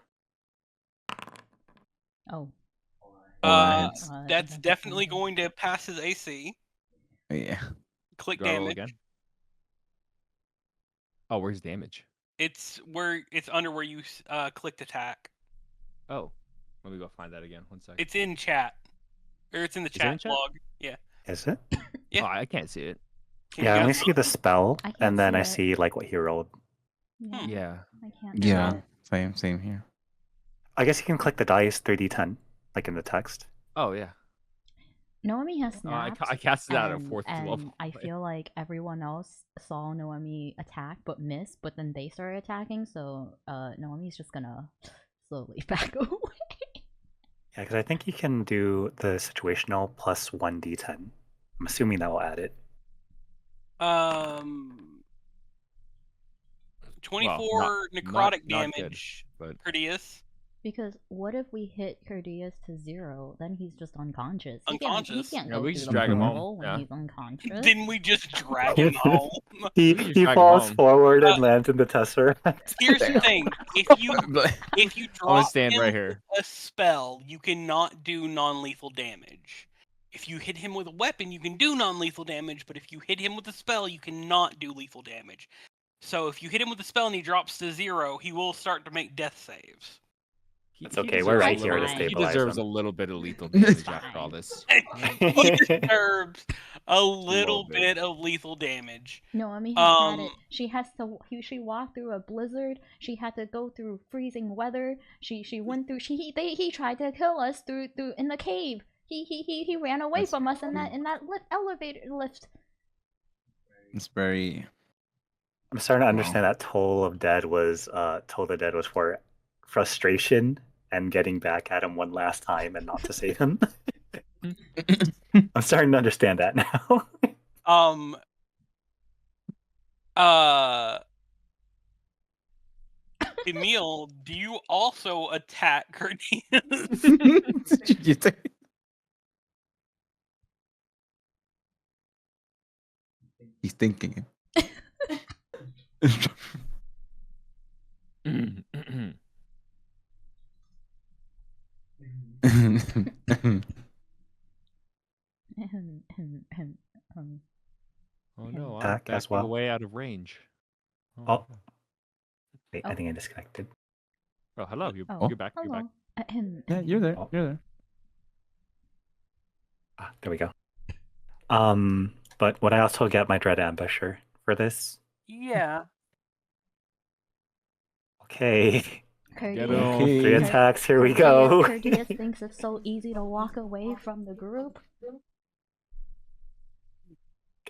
Oh. That's definitely going to pass his AC. Yeah. Click Do I roll damage. again? Oh, where's damage? It's under where you clicked attack. Oh, let me go find that again. 1 second. It's in chat, or it's in the chat log. Yeah. Is it? Yeah. Oh, I can't see it. Yeah, I only see the spell, and then I see see like what he rolled. Yeah. I can't. Yeah. See it. Same here. I guess you can click the dice 3d10, like in the text. Oh yeah. Noemi has snapped. I casted out at 4th and level. I feel like everyone else saw Noemi attack but miss, but then they started attacking, so Noemi's just gonna slowly back away. Yeah, because I think you can do the situational plus 1d10. I'm assuming that will add it. 24 necrotic damage, but Kerdeas. Because what if we hit Kerdeas to 0? Then he's just unconscious. He Unconscious? can't Yeah, go we through just the drag him portal home. when Yeah. he's unconscious. Didn't we just drag him home? He drag falls him home. forward and lands in the tesseract. Here's the thing: if you I'm gonna drop stand him right here. with a spell, you cannot do non-lethal damage. If you hit him with a weapon, you can do non-lethal damage, but if you hit him with a spell, you cannot do lethal damage. So if you hit him with a spell and he drops to 0, he will start to make death saves. It's okay, we're right here to He stabilize deserves him. a little bit of lethal damage after all this. He deserves a little bit. bit of lethal damage. Noemi has had it. She has to. She walked through a blizzard. She had to go through freezing weather. She went through. He tried to kill us through in the cave. He ran away That's from us in that elevator lift. It's very. I'm starting to Wow. understand that Toll of Dead was for frustration and getting back at him one last time and not to save him. I'm starting to understand that now. Emille, do you also attack Kerdeas? You think- He's thinking. Oh no, I'm Attack as backing well. away out of range. Oh. no. Wait, I think I disconnected. Oh, hello. You're back. You're back. Hello. Yeah, you're there. Oh. You're there. Ah, there we go. But would I also get my Dread Ambusher for this? Yeah. Okay. Get Kerdeas, him. 3 attacks, here we go. Kerdeas thinks it's so easy to walk away from the group.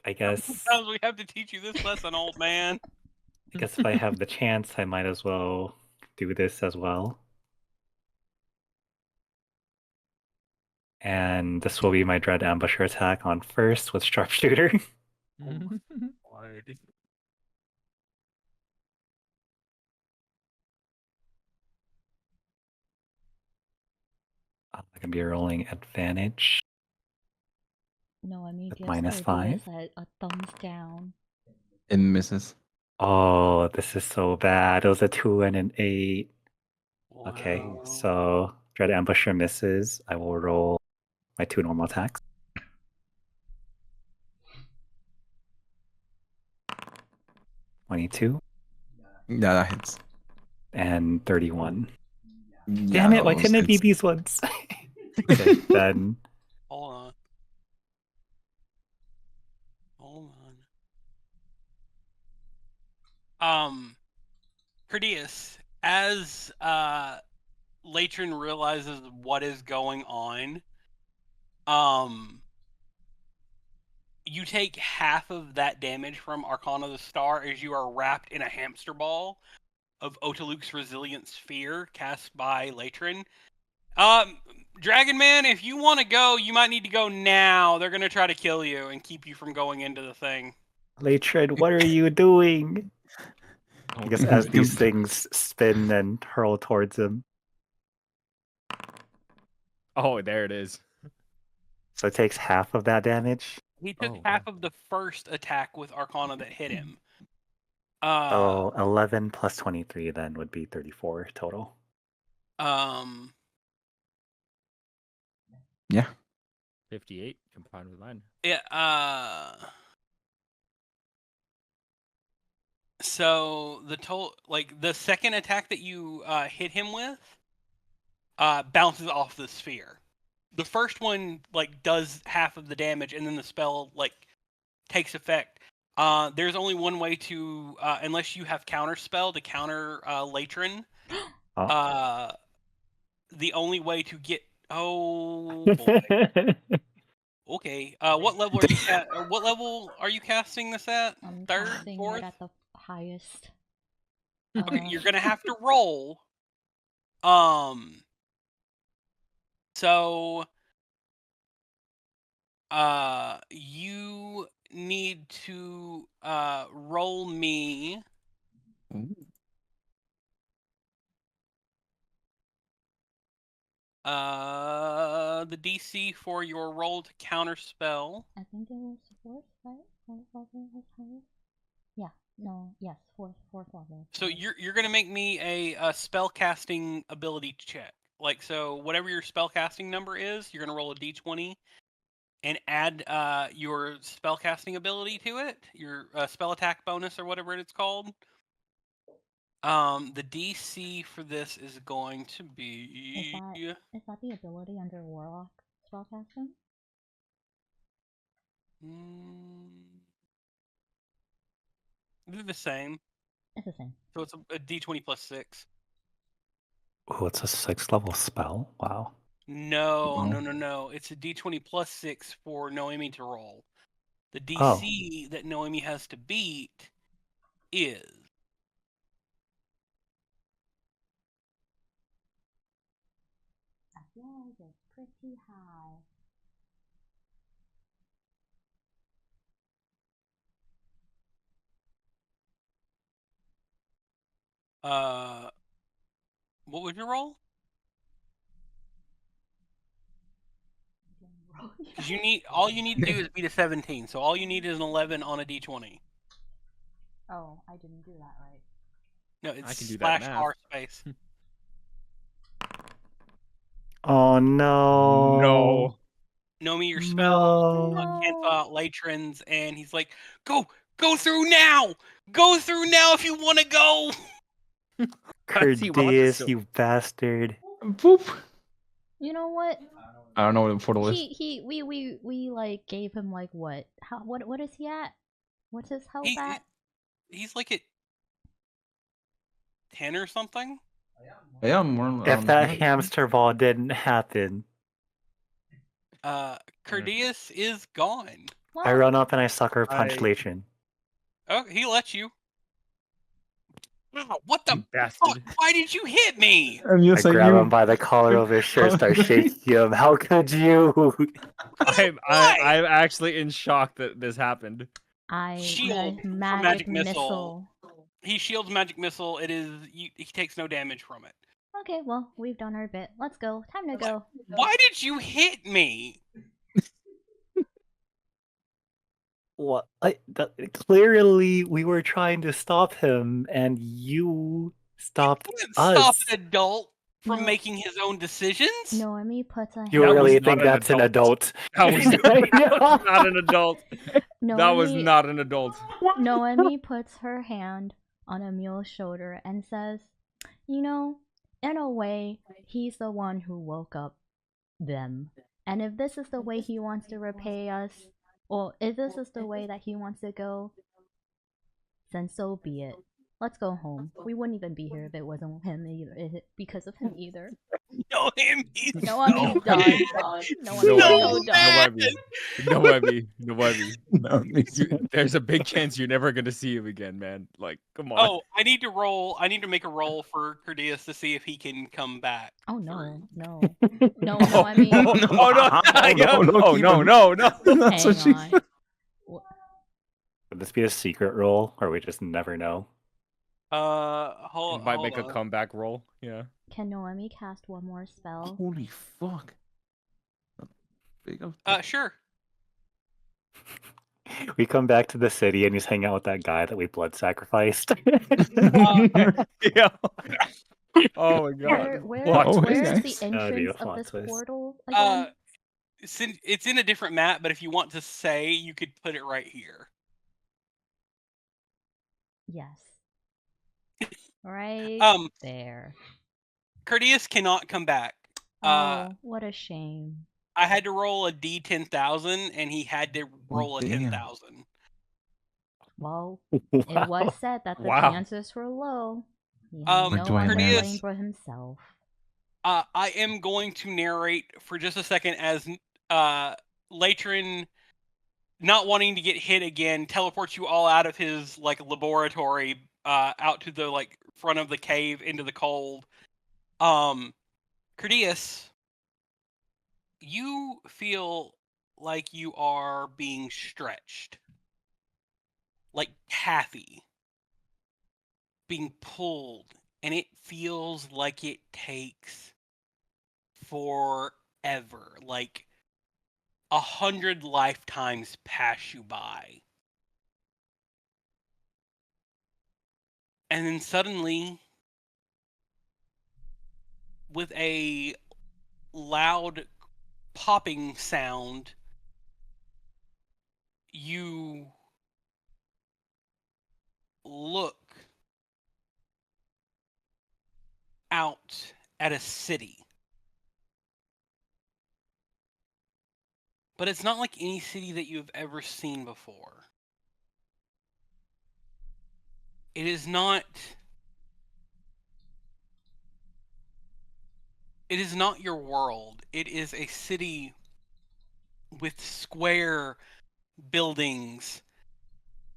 I guess Sometimes we have to teach you this lesson, old man. if I have the chance, I might as well do this as well. And this will be my Dread Ambusher attack on first with Sharpshooter. I can be rolling advantage. Noemi With gives -5. Kerdeas a thumbs down. It misses. Oh, this is so bad. It was a 2 and an 8. Okay, Wow. so Dread Ambusher misses. I will roll my 2 normal attacks. 22 Yeah, that hits. and 31. Yeah, Damn it, why those couldn't it be hits. these ones? Okay, then Hold on. Hold on. Kerdeas, as Latron realizes what is going on, you take half of that damage from Arcana of the Star as you are wrapped in a hamster ball of Otaluk's Resilient Sphere cast by Latron. Dragon Man, if you want to go, you might need to go now. They're going to try to kill you and keep you from going into the thing. Latron, what are you doing? Oh, I guess no. as these things spin and hurl towards him. Oh, there it is. So it takes half of that damage. He took Oh, half wow. of the first attack with Arcana that hit him. So 11 plus 23 then would be 34 total. Yeah. 58 combined with mine. Yeah, so the total, like the second attack that you hit him with bounces off the sphere. The first one like does half of the damage, and then the spell like takes effect. There's only one way to, unless you have counter spell to counter Latron. Oh. The only way to get boy. Okay. What level are you casting this at? I'm Third, casting fourth? it at the highest. Okay, you're gonna have to roll. So you need to roll me the DC for your roll to counter spell. I think it was fourth, right? Fourth level was highest. Yeah. No. Yes. Fourth level. So you're gonna make me a spell casting ability check. Like, so whatever your spell casting number is, you're gonna roll a d20 and add your spell casting ability to it, your spell attack bonus or whatever it's called. The DC for this is going to be. Is that the ability under Warlock spellcasting? They're the same. It's the same. So it's a D20 plus 6. Oh, it's a 6th level spell. Wow. No. It's a D20 plus 6 for Noemi to roll. The Oh. DC that Noemi has to beat is. I feel like it's pretty high. What would you roll? Because all you need to do is beat a 17. So all you need is an 11 on a D20. Oh, I didn't do that right. No, it's I can do that math. /R space. Oh no. No. Noemi, your spell No. cancel out Latrins, and he's like, "Go through now! Go through now if you want to go!" Kerdeas, you bastard. Boop. You know what? I don't know what the portal is. We like gave him like what? What is he at? What's his health at? He's like at 10 or something. Yeah, more. If that hamster ball didn't happen, Kerdeas is gone. Well, I run up and I sucker punch Latrin. Oh, he lets you. Oh, what the bastard! Fuck? Why did you hit me? And you I say grab you. him by the collar of his shirt, start shaking him. How could you? I'm actually in shock that this happened. Shield for magic missile. He shields magic missile. He takes no damage from it. Okay, well, we've done our bit. Let's go. Time to go. Why did you hit me? What? Clearly, we were trying to stop him, and you stopped You didn't us. stop an adult from making his own decisions. Noemi puts a hand. You really think that's an adult? That was not an adult. That was not an adult. Noemi puts her hand on Emille's shoulder and says, "You know, in a way, he's the one who woke up them. And if this is the way he wants to repay us, or if this is the way that he wants to go, then so be it. Let's go home. We wouldn't even be here if it wasn't him either. Because of him either." Noemi's Noemi's done. Noemi. There's a big chance you're never gonna see him again, man. Like, come on. Oh, I need to make a roll for Kerdeas to see if he can come back. Oh no. I mean. No. Hang on. Would this be a secret roll, or we just never know? Hold might make a comeback roll. Yeah. Can Noemi cast one more spell? Holy fuck. Sure. We come back to the city and he's hanging out with that guy that we blood sacrificed. Yeah. Oh my god. Where's the entrance of this portal again? It's in a different map, but if you want to say, you could put it right here. Yes. Right there. Kerdeas cannot come back. Oh, what a shame. I had to roll a D10,000, and he had to roll a 10,000. Well, it was said that the chances were low. He had no one to blame for himself. I am going to narrate for just a second as Latrin, not wanting to get hit again, teleports you all out of his laboratory out to the front of the cave into the cold. Kerdeas, you feel like you are being stretched, like taffy being pulled, and it feels like it takes forever, like 100 lifetimes pass you by. And then suddenly, with a loud popping sound, you look out at a city. But it's not like any city that you've ever seen before. It is not your world. It is a city with square buildings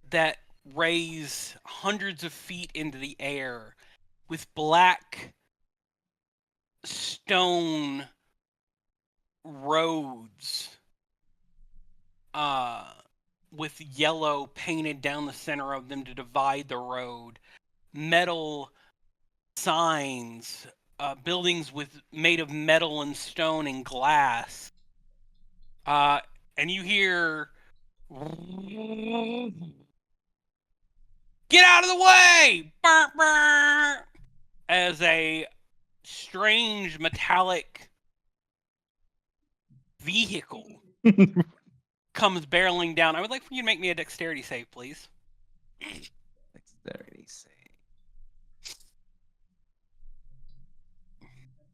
that raise hundreds of feet into the air with black stone roads with yellow painted down the center of them to divide the road, metal signs, buildings made of metal and stone and glass, and you hear, "Get out of the way!" Burr, burr, as a strange metallic vehicle comes barreling down. I would like for you to make me a dexterity save, please. Dexterity save.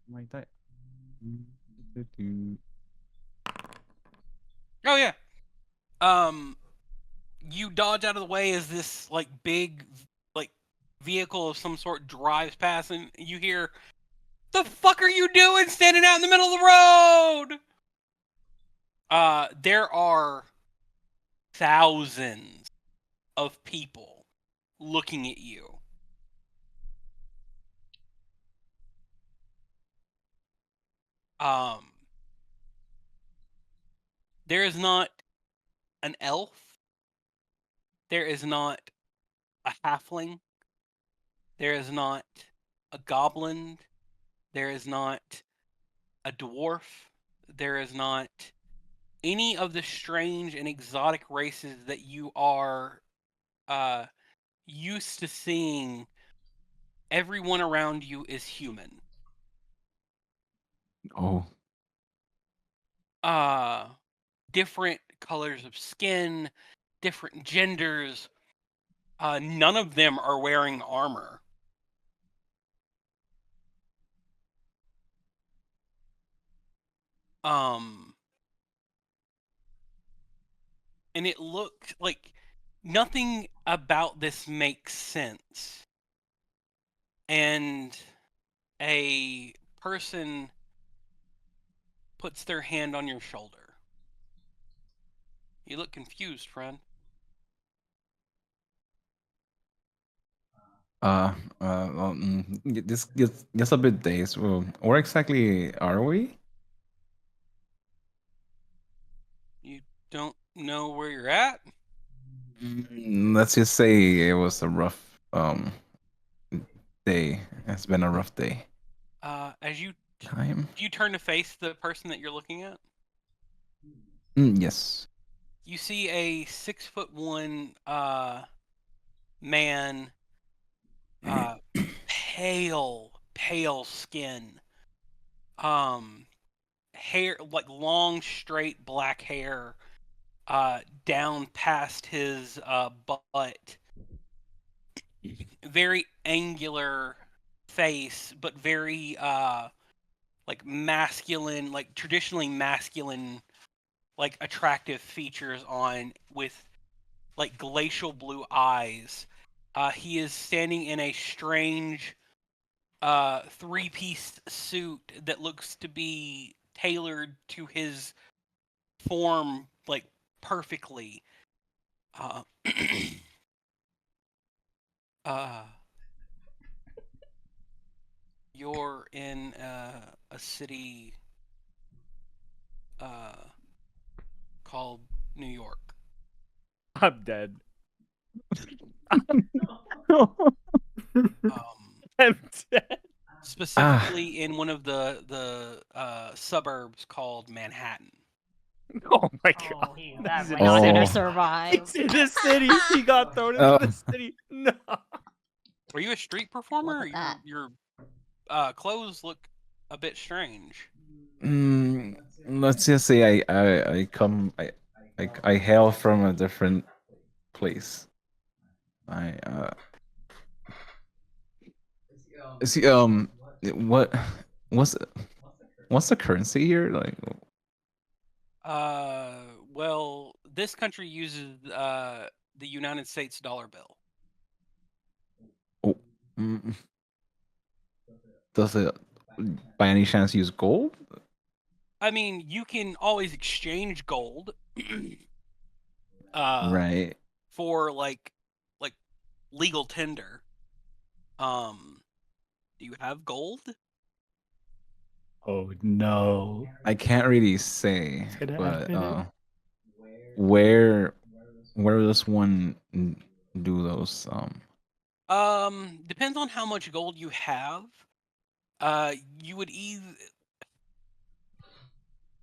My die. Oh yeah. You dodge out of the way as this like big like vehicle of some sort drives past, and you hear, "The fuck are you doing standing out in the middle of the road?" There are thousands of people looking at you. There is not an elf. There is not a halfling. There is not a goblin. There is not a dwarf. There is not any of the strange and exotic races that you are used to seeing. Everyone around you is human. Oh. Different colors of skin, different genders. None of them are wearing armor. And it looked like nothing about this makes sense. And a person puts their hand on your shoulder. You look confused, friend. This gets a bit dazed. Well, where exactly are we? You don't know where you're at? Let's just say it was a rough day. It's been a rough day. As you Time. you turn to face the person that you're looking at, yes. you see a 6'1" man, pale skin, hair like long straight black hair, down past his butt, very angular face, but very like masculine, like traditionally masculine, like attractive features on, with like glacial blue eyes. He is standing in a strange three-piece suit that looks to be tailored to his form like perfectly. You're in a city called New York. I'm dead. I'm dead. Specifically in one of the suburbs called Manhattan. Oh my god. He's He's never in not the gonna Oh. survive. He's in the city. He got thrown into the city. No. Are you a street performer? Look at that. Your clothes look a bit strange. Let's just say I hail from a different place. I see What? What's what's the currency here? Like, Well, this country uses the United States dollar bill. oh, mm, does it by any chance use gold? I mean, you can always exchange gold Right. for like legal tender. Do you have gold? Oh no. I can't really say, It's gonna but happen. where does one do those? Depends on how much gold you have. You would either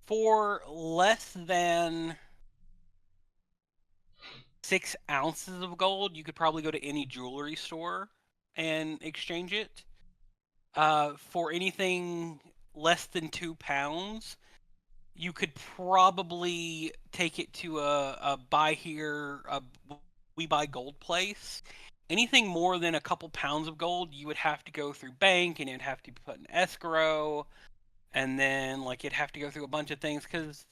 for less than 6 ounces of gold, you could probably go to any jewelry store and exchange it. For anything less than 2 pounds, you could probably take it to a buy here, we buy gold place. Anything more than a couple pounds of gold, you would have to go through bank, and it'd have to be put in escrow, and then like it'd have to go through a bunch of things because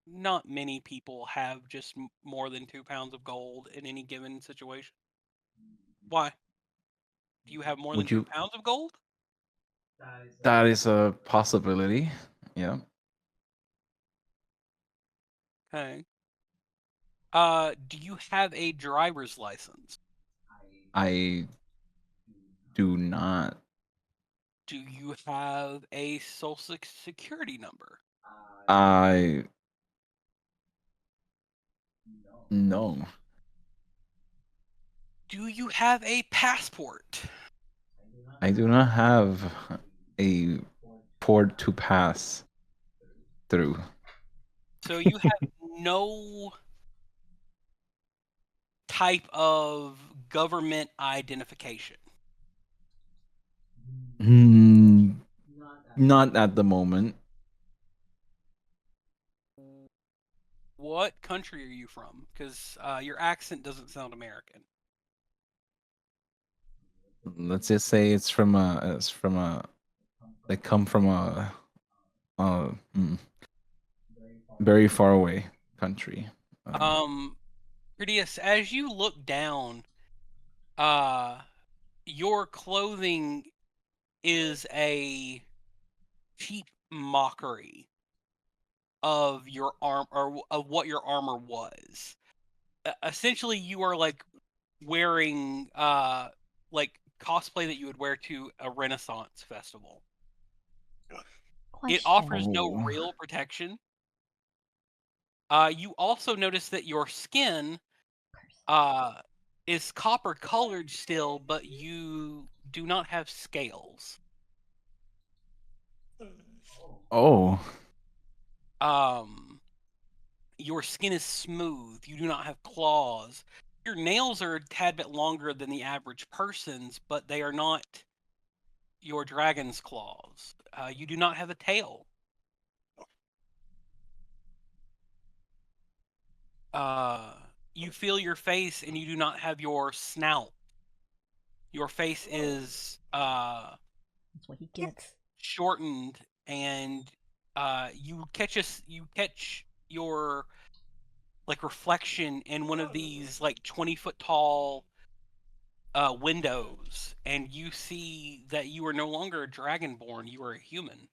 not many people have just more than 2 pounds of gold in any given situation. Why? Do you have more than Would 2 you? pounds of gold? That is a possibility. Yeah. Okay. Do you have a driver's license? I do not. Do you have a social security number? I no. Do you have a passport? I do not have a port to pass through. So you have no type of government identification. Not at the moment. What country are you from? Because your accent doesn't sound American. Let's just say it's from a. They come from a very far away country. Kerdeas, as you look down, your clothing is a cheap mockery of your arm or of what your armor was. Essentially, you are like wearing like cosplay that you would wear to a Renaissance festival. It offers no Oh. real protection. You also notice that your skin is copper colored still, but you do not have scales. Oh. Your skin is smooth. You do not have claws. Your nails are a tad bit longer than the average person's, but they are not your dragon's claws. You do not have a tail. You feel your face, and you do not have your snout. Your face is That's what he gets. shortened, and you catch your like reflection in one of these like 20-foot tall windows, and you see that you are no longer a dragonborn, you are a human.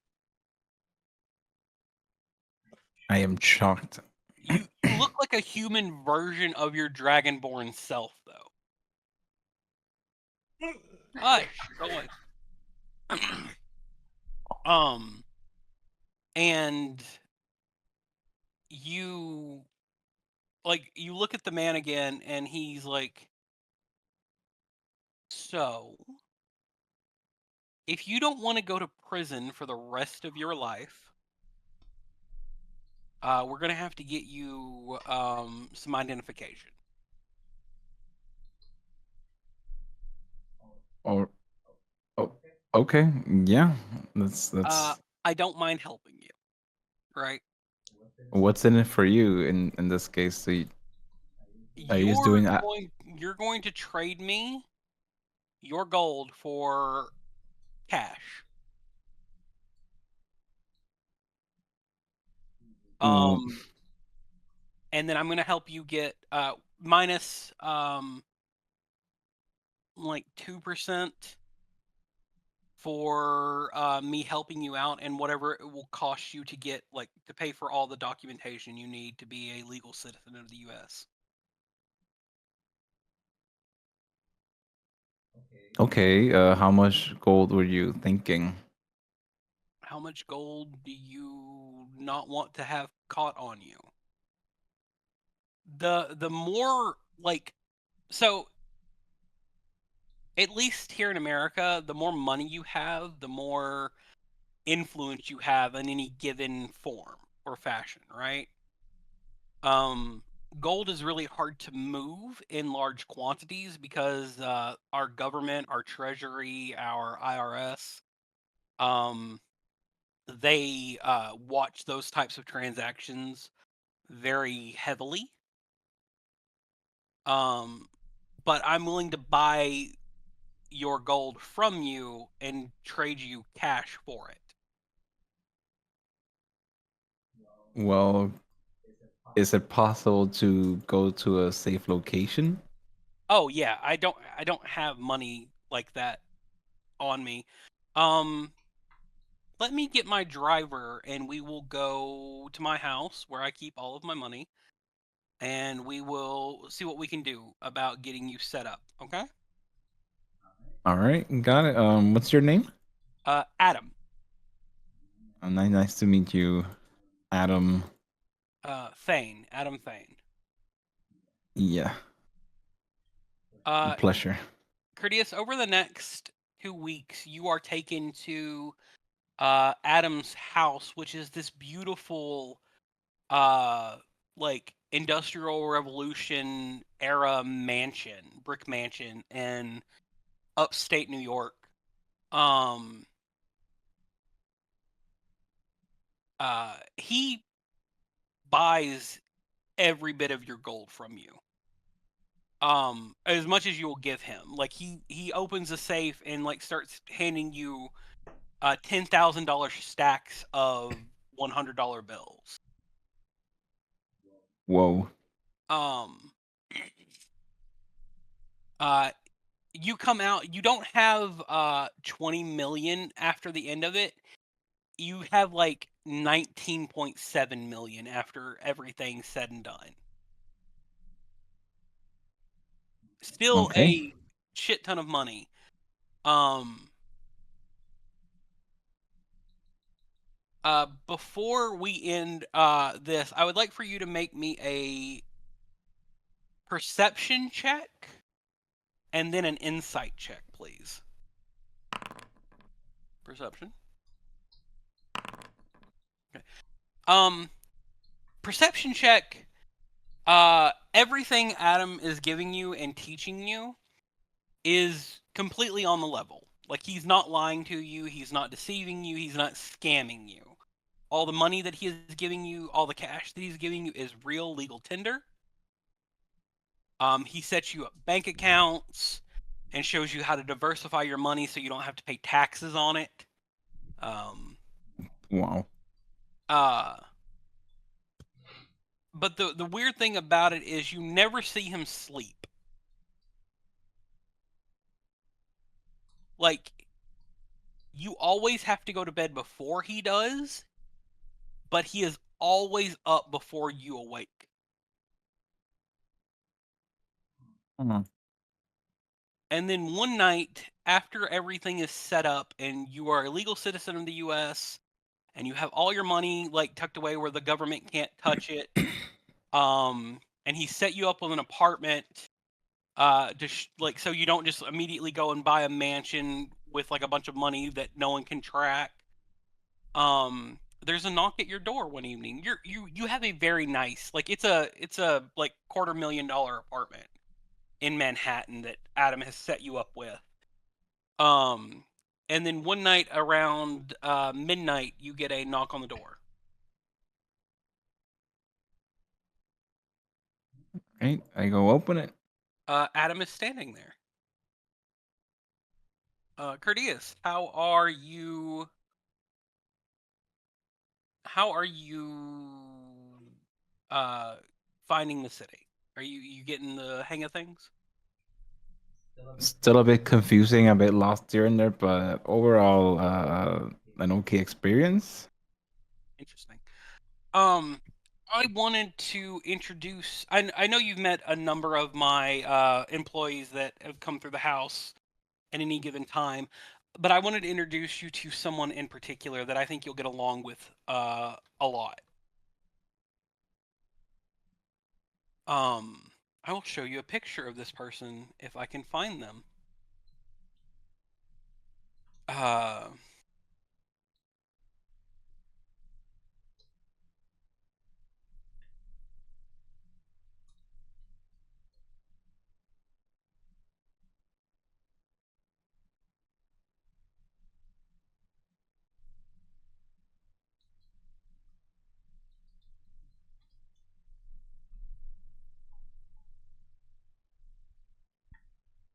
I am shocked. You look like a human version of your dragonborn self, though. Hush, go away. And you look at the man again, and he's like, so if you don't want to go to prison for the rest of your life, we're gonna have to get you some identification. Or oh, okay, yeah. That's I don't mind helping you, right? what's in it for you in this case. So are you just doing that? You're going to trade me your gold for cash. And then I'm going to help you get minus like 2% for me helping you out, and whatever it will cost you to get, like, to pay for all the documentation you need to be a legal citizen of the U.S. Okay, how much gold were you thinking? How much gold do you not want to have caught on you? The more, like, so at least here in America, the more money you have, the more influence you have in any given form or fashion, right? Gold is really hard to move in large quantities because our government, our treasury, our IRS, they watch those types of transactions very heavily. But I'm willing to buy your gold from you and trade you cash for it. Well, is it possible to go to a safe location? Oh yeah, I don't have money like that on me. Let me get my driver and we will go to my house where I keep all of my money, and we will see what we can do about getting you set up, okay? All right, got it. What's your name? Adam. Nice to meet you, Adam. Thane. Adam Thane. Yeah, Uh, pleasure. Kerdeas, over the next 2 weeks, you are taken to Adam's house, which is this beautiful, like, Industrial Revolution era mansion, brick mansion in upstate New York. He buys every bit of your gold from you. As much as you will give him. Like, he opens a safe and, like, starts handing you $10,000 stacks of $100 bills. Whoa. You come out, you don't have 20 million after the end of it. You have like 19.7 million after everything's said and done. Still Okay. a shit ton of money. Before we end this, I would like for you to make me a perception check and then an insight check, please. Perception. Okay. Perception check. Everything Adam is giving you and teaching you is completely on the level. Like, he's not lying to you, he's not deceiving you, he's not scamming you. All the money that he is giving you, all the cash that he's giving you is real legal tender. He sets you up bank accounts and shows you how to diversify your money so you don't have to pay taxes on it. Wow. But the weird thing about it is you never see him sleep. Like, you always have to go to bed before he does, but he is always up before you awake. Hmm. And then one night, after everything is set up and you are a legal citizen of the U.S. and you have all your money, like, tucked away where the government can't touch it, and he set you up with an apartment, like, so you don't just immediately go and buy a mansion with, like, a bunch of money that no one can track. There's a knock at your door one evening. You have a very nice, like, it's a like $250,000 apartment in Manhattan that Adam has set you up with. And then one night around midnight, you get a knock on the door. Right, I go open it. Adam is standing there. Kerdeas, how are you? How are you finding the city? Are you getting the hang of things? Still a bit confusing, a bit lost here and there, but overall, an okay experience. Interesting. I wanted to introduce. I know you've met a number of my employees that have come through the house at any given time, but I wanted to introduce you to someone in particular that I think you'll get along with a lot. I will show you a picture of this person if I can find them.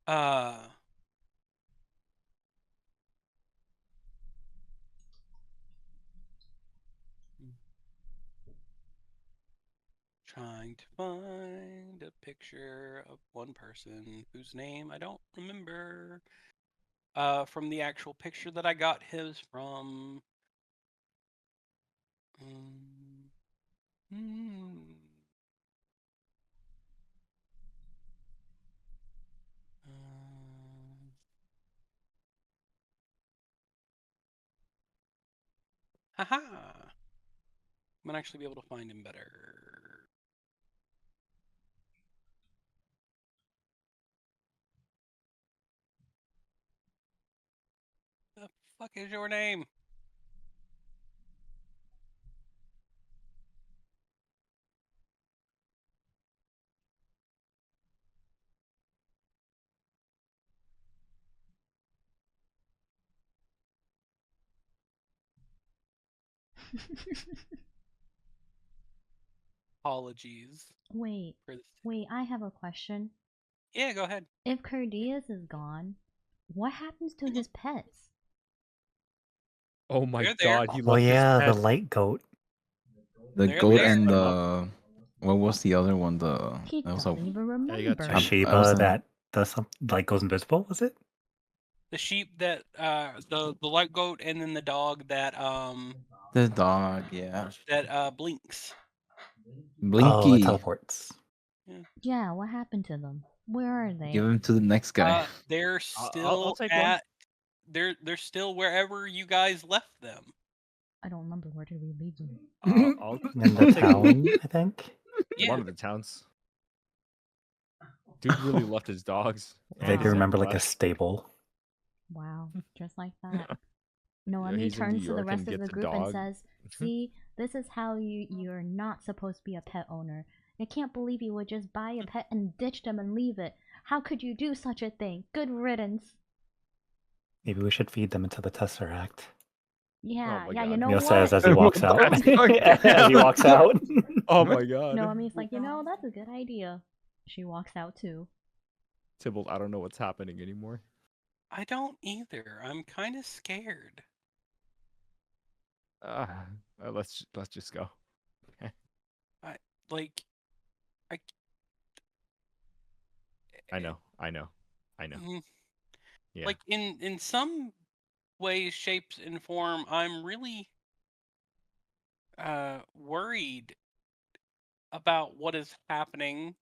Uh, Trying to find a picture of one person whose name I don't remember. From the actual picture that I got his from. Haha! I'm gonna actually be able to find him better. The fuck is your name? Apologies. Wait, For this. wait, I have a question. Yeah, go ahead. If Kerdeas is gone, what happens to his pets? Oh my They're there. god, he Oh left his yeah, the pets. light goat. The They're goat there. and the what was the other one? He That was doesn't even Yeah, you got remember. two. A I Sheba was that does something like goes invisible, was it? The sheep that the light goat and then the dog that the dog, yeah. blinks. Blinky. Oh, it teleports. Yeah, what happened to them? Where are they? Give him to the next guy. They're I'll still take one. they're still wherever you guys left them. I don't remember, where did we leave them? I'll In the take town, I think. Yeah. one of the towns. Dude really left his dogs. I and vaguely his remember like a flesh. stable. Wow, just like that. Noemi he's in New turns to the York rest and of the gets a group and dog. says, "See, this is how you're not supposed to be a pet owner. I can't believe you would just buy a pet and ditch them and leave it. How could you do such a thing? Good riddance." Maybe we should feed them into the Tesseract. Yeah, my yeah, you God. know Emille what? says as he walks out. What the fuck? As he walks out. Oh my god. Noemi's like, you know, that's a good idea. She walks out too. Tybalt, I don't know what's happening anymore. I don't either. I'm kind of scared. Let's just go. Like, I know. mm, Yeah. like in some ways, shapes, and form, I'm really worried about what is happening.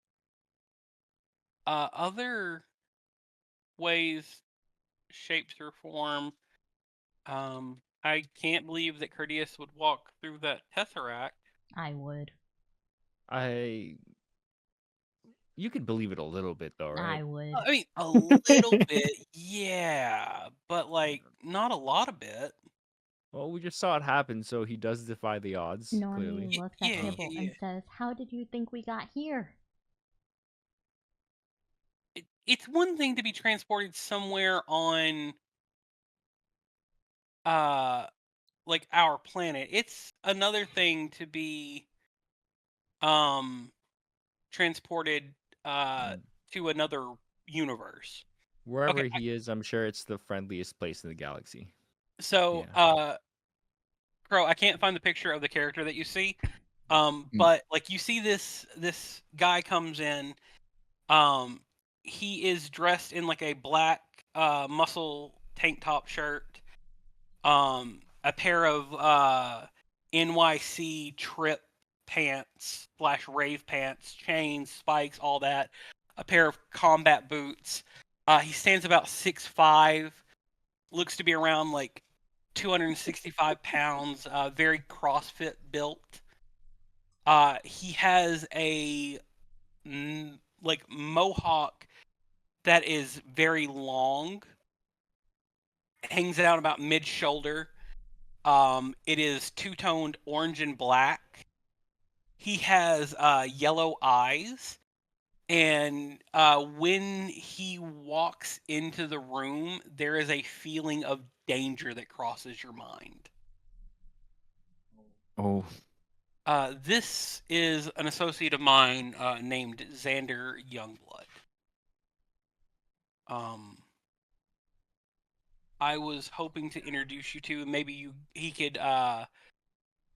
Other ways, shapes, or form, I can't believe that Kerdeas would walk through that tesseract. I would. You could believe it a little bit though, right? I would. I mean, a little bit, yeah, but like not a lot of bit. Well, we just saw it happen, so he does defy the odds, Noemi clearly. looks at Yeah, Tybalt yeah. and says, "How did you think we got here?" It's one thing to be transported somewhere on like our planet. It's another thing to be transported to another universe. Wherever Okay, he is, I'm sure it's the friendliest place in the galaxy. so Yeah. Crow, I can't find the picture of the character that you see. But like you see this guy comes in. He is dressed in like a black muscle tank top shirt, a pair of NYC trip pants / rave pants, chains, spikes, all that, a pair of combat boots. He stands about 6'5", looks to be around like 265 pounds, very CrossFit built. He has a like mohawk that is very long, hangs out about mid-shoulder. It is two-toned orange and black. He has yellow eyes, and when he walks into the room, there is a feeling of danger that crosses your mind. Oh. This is an associate of mine named Xander Youngblood. I was hoping to introduce you to. Maybe he could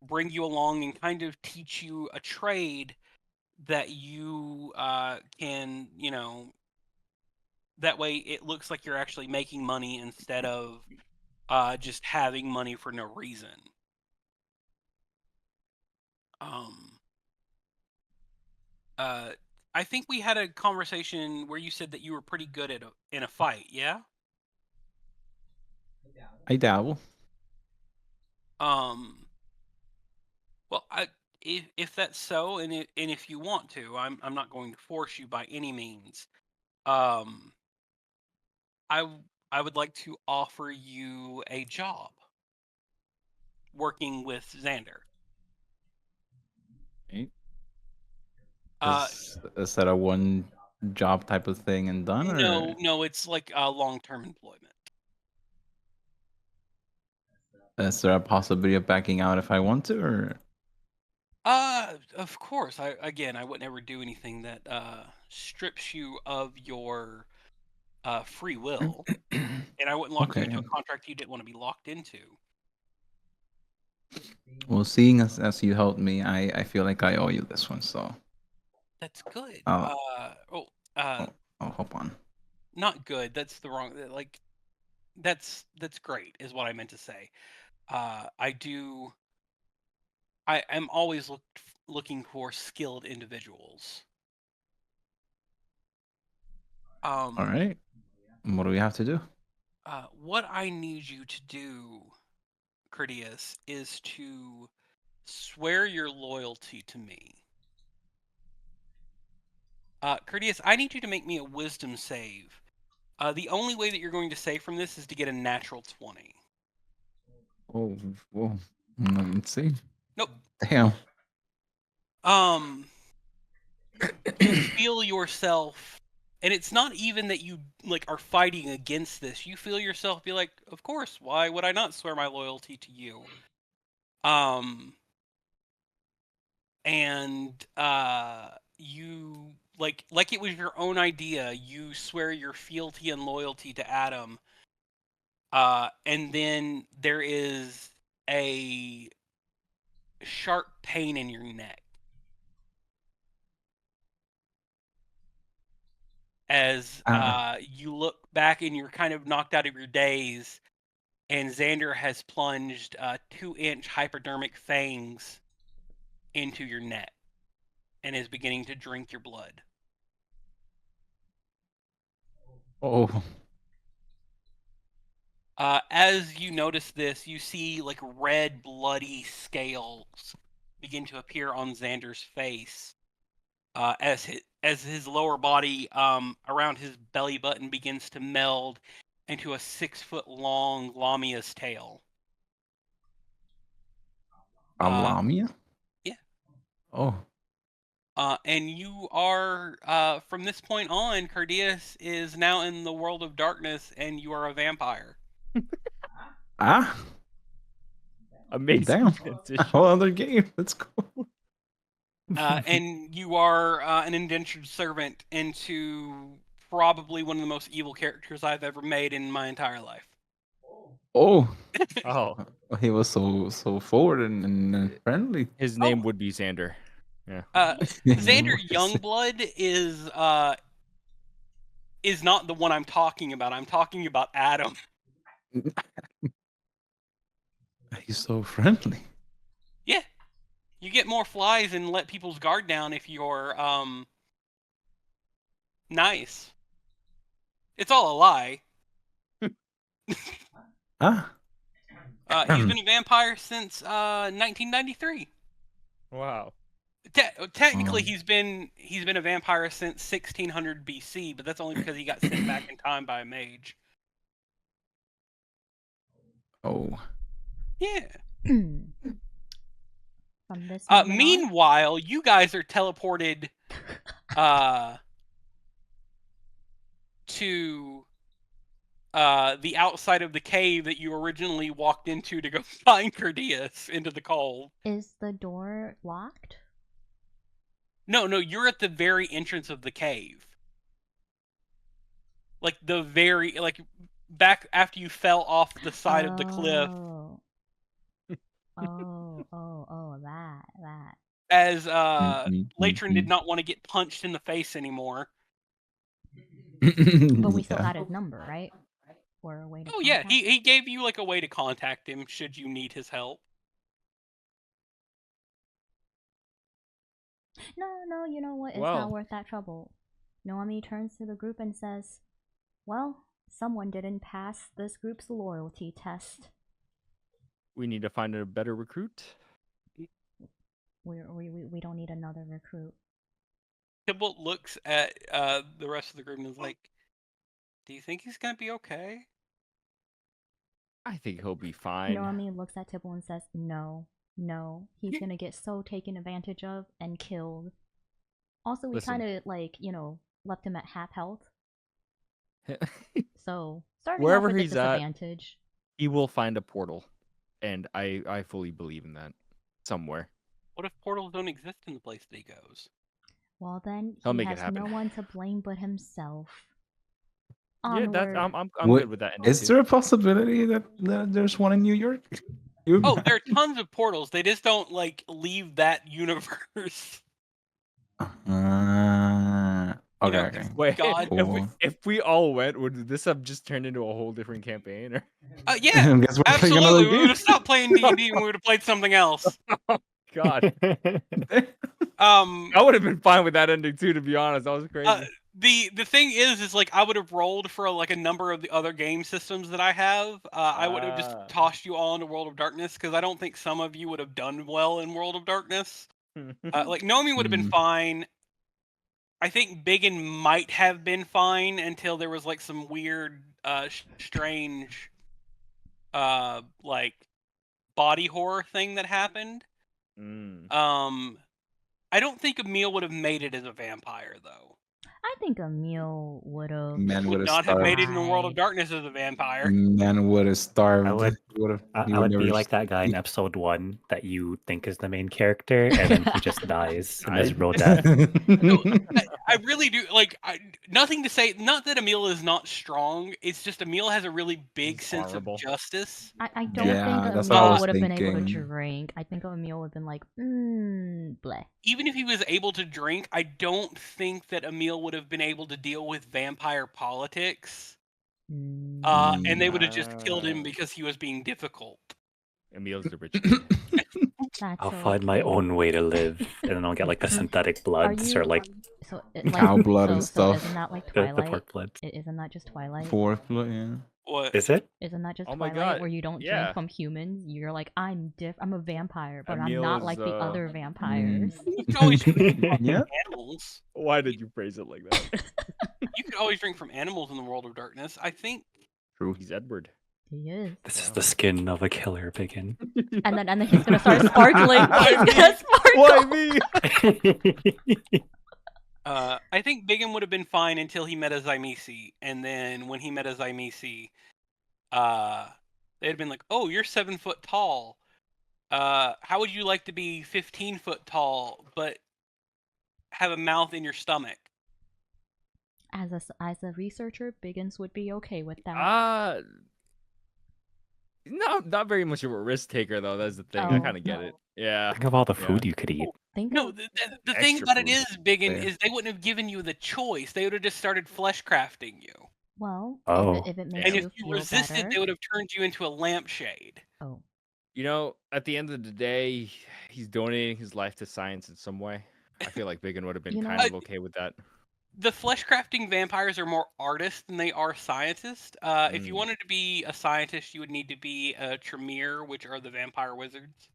bring you along and kind of teach you a trade that you can, that way it looks like you're actually making money instead of just having money for no reason. I think we had a conversation where you said that you were pretty good in a fight, yeah? I dabble. Well, if that's so, and if you want to, I'm not going to force you by any means. I would like to offer you a job working with Xander. Right. Is that a one job type of thing and done? Or? No, it's like long-term employment. Is there a possibility of backing out if I want to, or? Of course. I would never do anything that strips you of your free will, and I wouldn't lock you into a contract you didn't want to be locked into. Well, seeing as you helped me, I feel like I owe you this one, so. That's good. Oh, hold on. Not good. That's the wrong. Like, that's great, is what I meant to say. I am always looking for skilled individuals. All right. What do we have to do? What I need you to do, Kerdeas, is to swear your loyalty to me. Kerdeas, I need you to make me a wisdom save. The only way that you're going to save from this is to get a natural 20. Oh, whoa. Let's see. Nope. Damn. You feel yourself, and it's not even that you like are fighting against this. You feel yourself be like, of course, why would I not swear my loyalty to you? And you like it was your own idea. You swear your fealty and loyalty to Adam. And then there is a sharp pain in your neck as you look back and you're kind of knocked out of your daze, and Xander has plunged 2-inch hypodermic fangs into your neck and is beginning to drink your blood. Oh. As you notice this, you see like red, bloody scales begin to appear on Xander's face as his lower body around his belly button begins to meld into a 6-foot-long Lamia's tail. A Lamia? Yeah. Oh. And you are, from this point on, Kerdeas is now in the world of darkness, and you are a vampire. Amazing. Damn. Transition. A whole other game. Let's go. And you are an indentured servant into probably one of the most evil characters I've ever made in my entire life. Oh, Oh, he was so forward and friendly. his name would be Xander. Yeah. Xander Youngblood is not the one I'm talking about. I'm talking about Adam. He's so friendly. Yeah. You get more flies and let people's guard down if you're nice. It's all a lie. Ah, He's been a vampire since 1993. Wow. Technically, Oh. he's been a vampire since 1600 BC, but that's only because he got sent back in time by a mage. oh. Yeah. From this moment on? Meanwhile, you guys are teleported to the outside of the cave that you originally walked into to go find Kerdeas into the cold. Is the door locked? No, you're at the very entrance of the cave. Like back after you fell off the side of the cliff. That. As Latron did not want to get punched in the face anymore. But we still had his number, right? Or a way to yeah, contact? he gave you like a way to contact him should you need his help. No, you know what? It's Well. not worth that trouble. Noemi turns to the group and says, well, someone didn't pass this group's loyalty test. We need to find a better recruit. We don't need another recruit. Tybalt looks at the rest of the group and is like, do you think he's gonna be okay? I think he'll be fine. Noemi looks at Tybalt and says, no, he's gonna get so taken advantage of and killed. Also, we kind of, like, left him at half health. So, starting Wherever off with he's a at, disadvantage. he will find a portal. And I fully believe in that. Somewhere. What if portals don't exist in the place that he goes? Well, then He'll he make it has no happen. one to blame but himself. Yeah, Onward. I'm What- good with that. Is there a possibility that there's one in New York? Oh, there are tons of portals. They just don't like leave that universe. Okay. Wait, God, Cool. if we all went, would this have just turned into a whole different campaign? Or... Yeah, Guess we're playing another absolutely. We would game. have stopped playing D&D and we would have played something else. God, I I would have been fine with that ending too. To be honest, that was crazy. The thing is like I would have rolled for like a number of the other game systems that I have. I would have just tossed you all into World of Darkness because I don't think some of you would have done well in World of Darkness. Like Noemi would have been fine. I think Byggen might have been fine until there was like some weird, strange, like body horror thing that happened. I don't think Emille would have made it as a vampire though. I think Emille would have. Man Would would not have made it in the World of died. Darkness as a vampire. Man would have starved. I would He I would never be like that guy in episode 1 that you think is the main character, and then he just dies a miserable death. I really do like. Nothing to say. Not that Emille is not strong. It's just Emille has a really big He's sense horrible. of justice. I don't Yeah, think that's what I Emille was would have been able to thinking. drink. I think Emille would have been like, bleh. Even if he was able to drink, I don't think that Emille would have been able to deal with vampire politics. And they would have just killed him because he was being difficult. Emille's the rich kid. That's I'll find my own way to live, and then I'll get like the synthetic bloods you- or like So, Cow blood and so stuff. isn't that like the Twilight? pork bloods. Isn't that just Twilight? Fourth, yeah. What? Is it? Isn't that just Oh my Twilight God, where you don't yeah. drink from humans? You're like, I'm a vampire, but I'm Emille not is, like the other vampires. You could always drink from Yeah. animals. Why did you phrase it like that? You could always drink from animals in the World of Darkness. I think. True. He's Edward. He is. This is the skin of a killer, Byggen. And then he's gonna start sparkling. Why He's gonna sparkle. Why me? I think Byggen would have been fine until he met a Zymisi, and then when he met a Zymisi, they'd been like, "Oh, you're 7 foot tall. How would you like to be 15 foot tall, but have a mouth in your stomach?" As a researcher, Biggins would be okay with that. No, not very much of a risk taker though. That's the thing. I Oh, kind of get it. Yeah. Think of all the Yeah. food you could eat. Think No, of the thing Extra about it food. is, Byggen, Fair. is they wouldn't have given you the choice. They would have just started flesh crafting you. well, Oh. if it makes And you if you feel resisted, better. they would have turned you into a lampshade. Oh, You know, at the end of the day, he's donating his life to science in some way. I feel like Byggen would have been You know- kind of okay with that. The flesh crafting vampires are more artists than they are scientists. If you Mm. wanted to be a scientist, you would need to be a Tremere, which are the vampire wizards.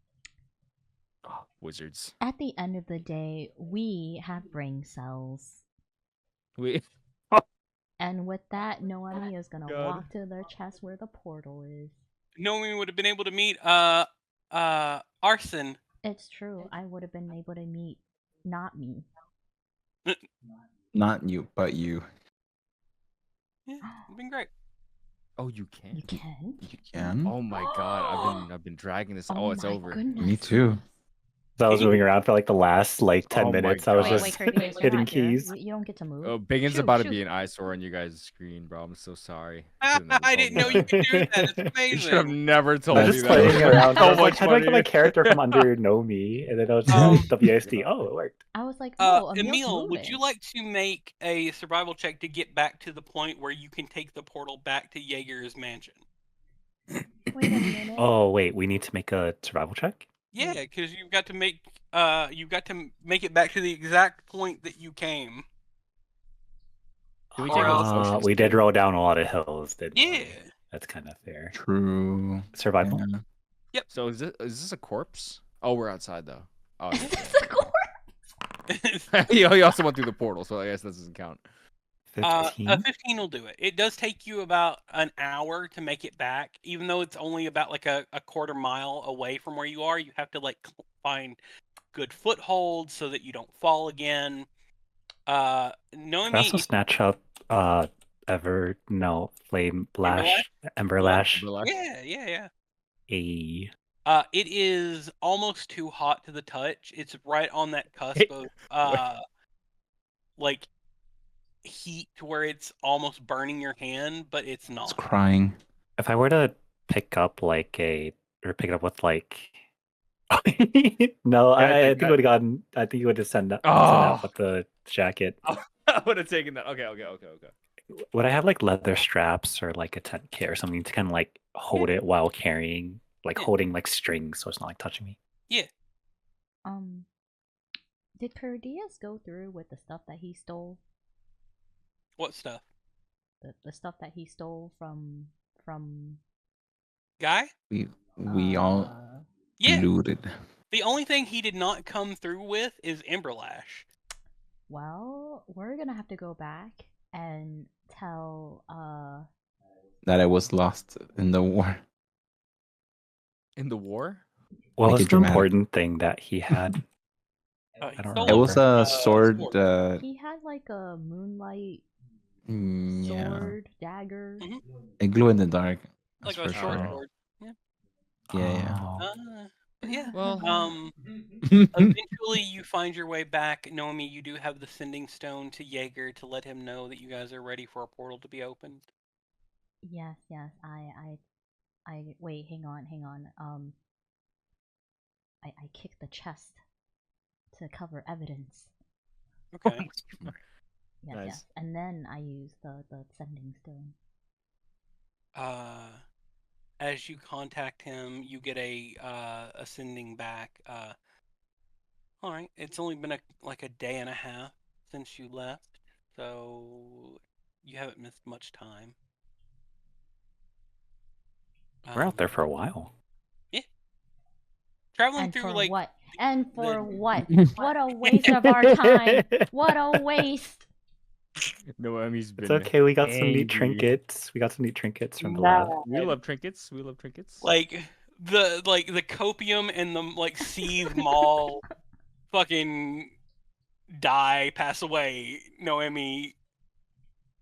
Wizards. at the end of the day, we have brain cells. We And with that, Noemi is gonna God. walk to their chest where the portal is. Noemi would have been able to meet Arson. It's true. I would have been able to meet not me. Not you, but you. Yeah, it'd been great. Oh, you can. You can? You can. Oh my god, I've been dragging this. Oh, it's my over. Goodness. Me too. So I was moving around for like the last like 10 Oh my minutes. I was God. Wait, just Kerdeas, you're hitting not here. keys. You don't get to move. Oh, Biggin's Shoot, about to shoot. be an eyesore on you guys' screen, bro. I'm so sorry. I didn't know you could do that. It's You should have amazing. never told I was me just that. playing around. So I was like, much how do I get my funnier. character from under Noemi? And then I was just Um, WSD. Oh, it worked. I was like, oh, Emille's Emille, would moving. you like to make a survival check to get back to the point where you can take the portal back to Jaeger's mansion? Wait a minute. Oh, wait. We need to make a survival check? Yeah, because you've got to make it back to the exact point that you came. Can we Or take all the else- potions We did too? roll down a lot of hills, didn't we? Yeah. That's kind of fair. True. Survival? Yeah. So is this a corpse? Oh, we're outside though. Oh, Is this a corpse? he also went through the portal, so I guess that doesn't count. 15? A 15 will do it. It does take you about an hour to make it back, even though it's only about like a quarter mile away from where you are. You have to like find good footholds so that you don't fall again. Can I Noemi, also snatch up Flame Lash, Ember Lash. yeah. A It is almost too hot to the touch. It's right on that cusp of like heat to where it's almost burning your hand, but it's It's not. crying. If I were to pick up like pick it up with like no, Yeah, I think it would have gotten. I think you would have sent out Oh. with the jacket. I would have taken that. Okay. Would I have like leather straps or like a tent kit or something to kind of like hold it while carrying, like Yeah. holding like strings, so it's not like touching me? Did Kerdeas go through with the stuff that he stole? What stuff? The stuff that he stole from Guy? We all Yeah. looted. The only thing he did not come through with is Emberlash. Well, we're gonna have to go back and tell That I was lost in the war. In the war? Well, Make it's it the dramatic. important thing that he had. He I don't stole It was remember. a sword. he had like a moonlight Yeah, sword dagger. Mhm. it glue in the dark. like That's a for short sure. sword. Yeah. Oh. Yeah. Well, Eventually you find your way back. Noemi, you do have the sending stone to Jaeger to let him know that you guys are ready for a portal to be opened. Yes. I wait. Hang on. I kicked the chest to cover evidence. Okay. Yes. Nice. And then I use the sending stone. As you contact him, you get a sending back. All right, it's only been like a day and a half since you left, so you haven't missed much time. We're out there for a while. Traveling And through for like what? And for the- what? What a waste of our time! What a waste! Noemi's been. It's okay. We got some angry. neat trinkets. We got some neat trinkets from the Nah. lab. We love trinkets. like the copium and the like seethe mall fucking pass away. Noemi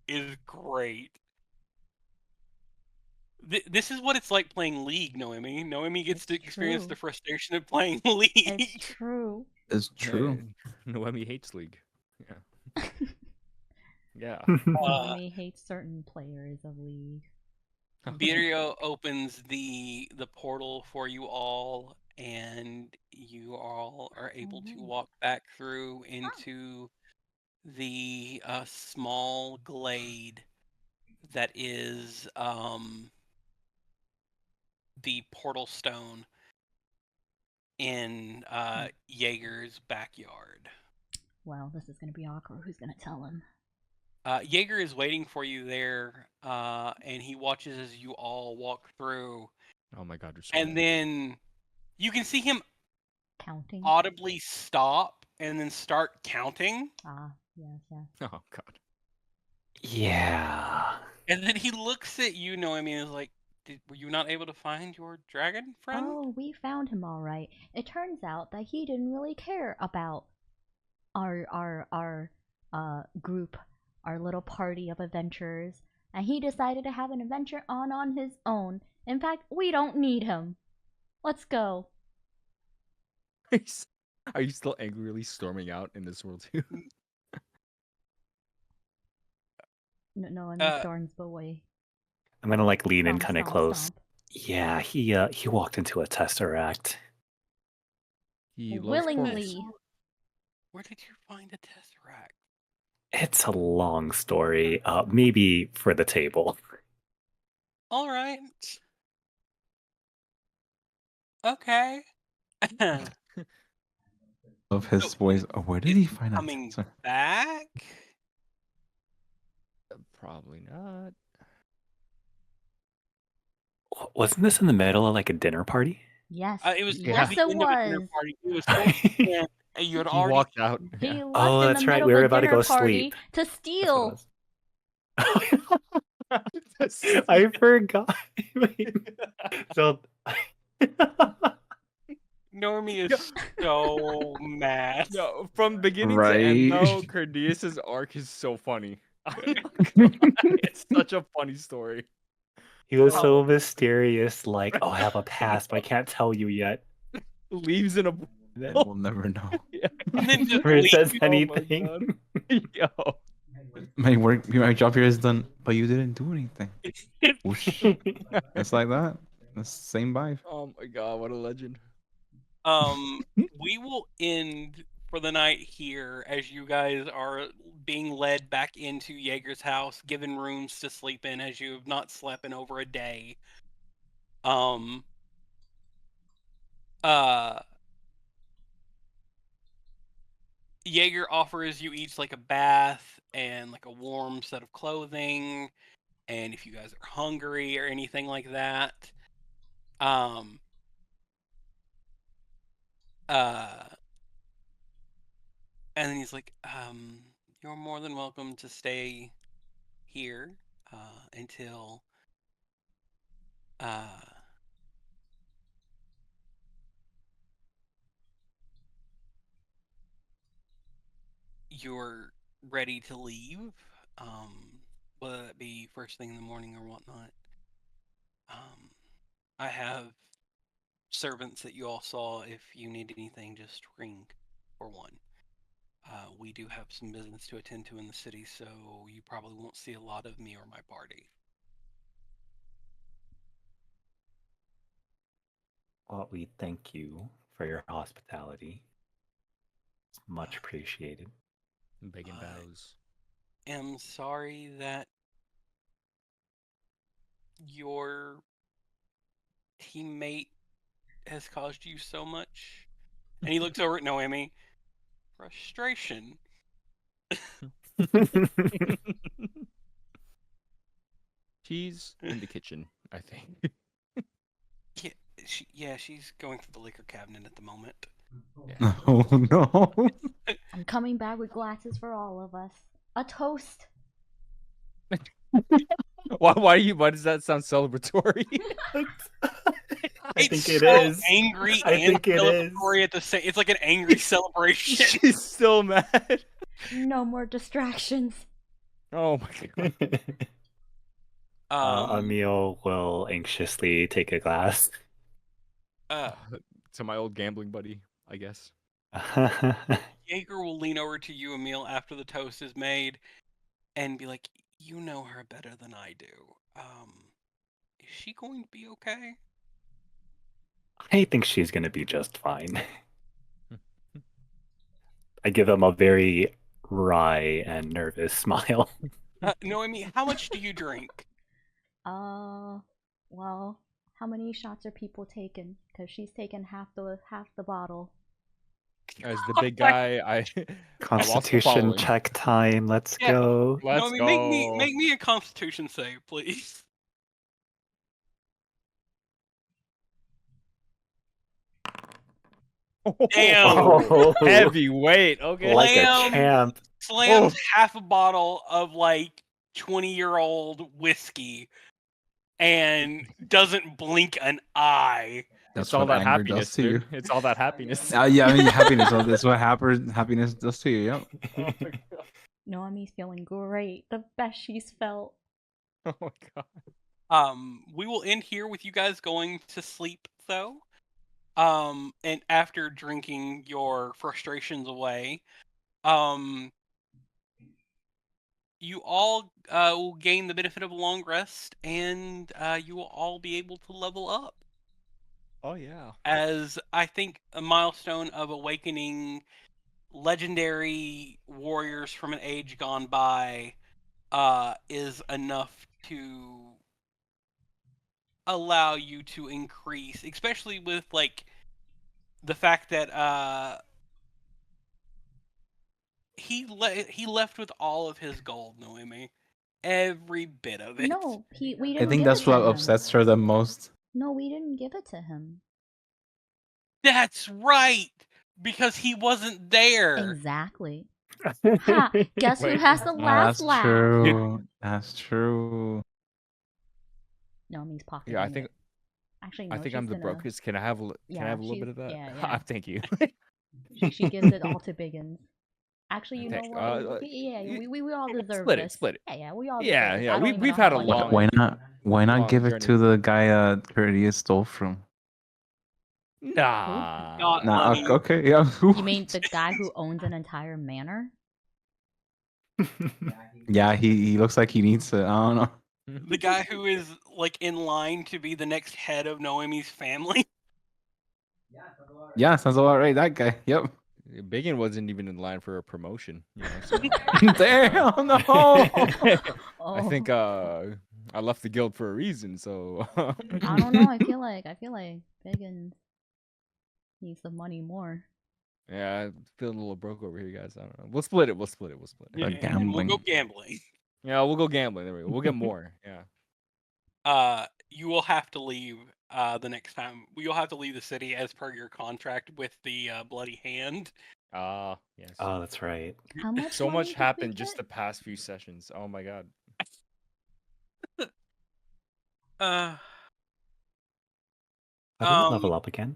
is great. This is what it's like playing League, Noemi. Noemi gets to It's experience true. the frustration of playing League. It's true. It's true. Noemi hates League. Yeah. Yeah. Noemi hates certain players of League. Birio opens the portal for you all, and you all are able to walk back through into the small glade that is the portal stone in Jaeger's backyard. Well, this is gonna be awkward. Who's gonna tell him? Jaeger is waiting for you there, and he watches as you all walk through. Oh my god, you're so And bad. then you can see him Counting. audibly stop and then start counting. Yes. Oh god. Yeah. And then he looks at you, Noemi, and is like, were you not able to find your dragon friend? Oh, we found him all right. It turns out that he didn't really care about our group, our little party of adventurers, and he decided to have an adventure on his own. In fact, we don't need him. Let's go. Are you still angrily storming out in this world too? No, I mean storms away. I'm gonna like lean in Stomp, kind of stomp, close. stomp. Yeah, he walked into a tesseract. He loves Willingly. Where did you find a tesseract? It's a long story. Maybe for the table. All right. Okay. Of his voice. Oh, where did he find that? Coming back? Probably not. Wasn't this in the middle of like a dinner party? Yes. It was Yes, the it end of a dinner was. party. It was towards the end, and you had He already walked out. He Yeah. left Oh, in that's the right. middle We were of a about to dinner go party sleep. to That's what steal. it was. I forgot. Wait. So Noemi is so mad. No, from beginning Right. to end though, Kerdeas' arc is so funny. I'm not gonna lie, it's such a funny story. he was so mysterious, like, oh, I have a past, but I can't tell you yet. Leaves in a Then we'll never know. And then just Before it says leaves. anything. Yo. My job here is done, but you didn't do anything. Whoosh. It's like that. It's the same vibe. Oh my god, what a legend. We will end for the night here as you guys are being led back into Jaeger's house, given rooms to sleep in as you have not slept in over a day. Jaeger offers you each like a bath and like a warm set of clothing, and if you guys are hungry or anything like that, and then he's like, you're more than welcome to stay here until you're ready to leave, whether that be first thing in the morning or whatnot. I have servants that you all saw. If you need anything, just ring for one. We do have some business to attend to in the city, so you probably won't see a lot of me or my party. Well, we thank you for your hospitality. It's much appreciated. Byggen bows. Am sorry that your teammate has caused you so much. And he looks over at Noemi. Frustration. She's in the kitchen, I think. She's going for the liquor cabinet at the moment. Yeah. Oh no. I'm coming back with glasses for all of us. A toast. Why does that sound celebratory? I think it so is. Angry I and think it is. celebratory at the same. It's like an angry celebration. She's still mad. No more distractions. Oh my god. Emille will anxiously take a glass. To my old gambling buddy, I guess. Jaeger will lean over to you, Emille, after the toast is made, and be like, "You know her better than I do. she going to be okay? I think she's gonna be just fine. I give him a very wry and nervous smile. Noemi, how much do you drink? Well, how many shots are people taking? Because she's taken half the bottle. As the big guy, I'm also Constitution following. check time. Let's Yeah. go. Let's Noemi, go. make me a Constitution save, please. Damn. Oh, Heavyweight. Okay. like a Slam. champ. Slams Oh. half a bottle of like 20-year-old whiskey and doesn't blink an eye. It's all what that anger happiness, does to you. dude. It's all that happiness. Yeah, I mean happiness. That's what happiness does to you. Yep. Noemi's feeling great. The best she's felt. Oh my god. We will end here with you guys going to sleep, though. And after drinking your frustrations away, you all will gain the benefit of a long rest, and you will all be able to level up. Oh yeah. As I think a milestone of awakening legendary warriors from an age gone by is enough to allow you to increase, especially with like the fact that he left with all of his gold, Noemi. Every bit of it. No, we didn't I think give that's it to what him. upsets her the most. No, we didn't give it to him. That's right, because he wasn't there. Exactly. Ha! Guess who Wait. has the last That's laugh? true. That's true. Noemi's pocketing Yeah, I think it. Actually, no, I think she's I'm the gonna... brokest. Can I have a little bit of that? Yeah. Thank you. She gives it all to Byggen. Actually, you know Okay, what? We all deserve split it, this. split it. Yeah, we all Yeah, deserve this. yeah, I don't even we've know had how a much long- Why not? Why not long give it to journey. the guy Kerdeas stole from? Nah. Not Nah, money. okay, yeah. You mean the guy who owns an entire manor? Yeah, he looks like he needs it. I don't know. The guy who is like in line to be the next head of Noemi's family. Yeah, sounds about right. That guy. Yep. Byggen wasn't even in line for a promotion. You know, so. Damn, no. I think I left the guild for a reason, so I don't know. I feel like Byggen needs the money more. yeah, I feel a little broke over here, guys. I don't know. We'll split it. Yeah, and gambling. we'll go gambling. Yeah, we'll go gambling. There we go. We'll get more. Yeah. You will have to leave the next time. You'll have to leave the city as per your contract with the bloody hand. Yes. Oh, that's right. How much? So money much did we happened just the get? past few sessions. Oh my god. Uh, How do we level up again?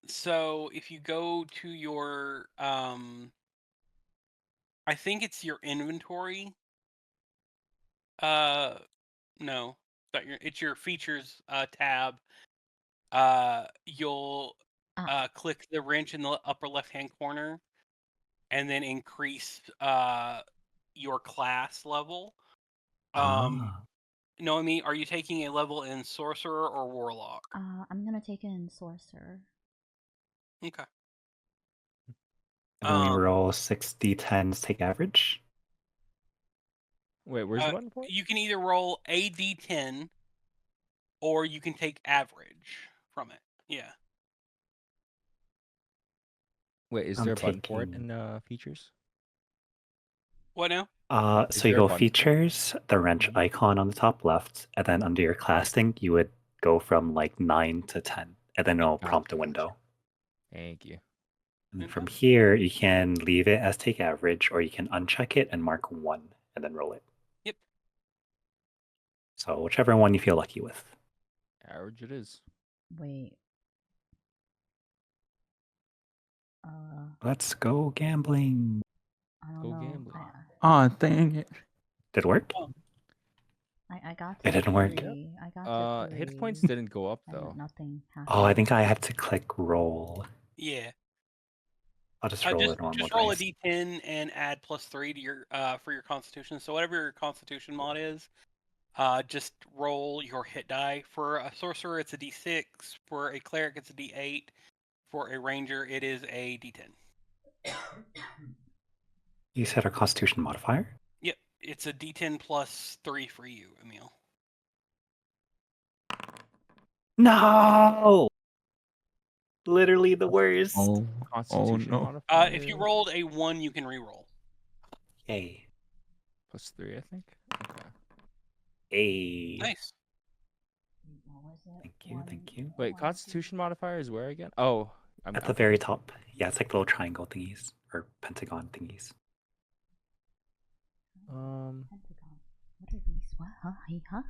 So if you go to your I think it's your inventory. No, it's your features tab. You'll click the wrench in the upper left-hand corner, and then increase your class level. Noemi, are you taking a level in sorcerer or warlock? I'm gonna take it in sorcerer. Okay. And then we roll 6d10s, take average. Wait, where's the button for it? You can either roll a d10, or you can take average from it. Yeah. Wait, is there a button for it in features? What now? So you go features, the wrench icon on the top left, and then under your class thing, you would go from like 9 to 10, and then it'll prompt a window. Thank you. And then from here, you can leave it as take average, or you can uncheck it and mark 1, and then roll it. Yep. So whichever one you feel lucky with. Average it is. Wait. Let's go gambling. I don't Go know. gambling. Oh, dang it. Did it work? I got. It didn't work. I got. Hit points didn't go up though. Nothing happened. Oh, I think I had to click roll. Yeah. I'll just roll it normal. Just roll a d10 and add +3 to your for your constitution. So whatever your constitution mod is, Just roll your hit die. For a sorcerer, it's a d6. For a cleric, it's a d8. For a ranger, it is a d10. You said our Constitution modifier? Yep, it's a d10 plus 3 for you, Emille. No! Literally the worst. Oh, Constitution no. modifier. If you rolled a 1, you can re-roll. Yay. +3, I think. Okay. Hey. Nice. What was it? Thank you, thank you. Wait, Constitution modifier is where again? Oh, At the very top. Yeah, it's like little triangle thingies or pentagon thingies. Pentagon. What are these? What? Huh? Hey, huh?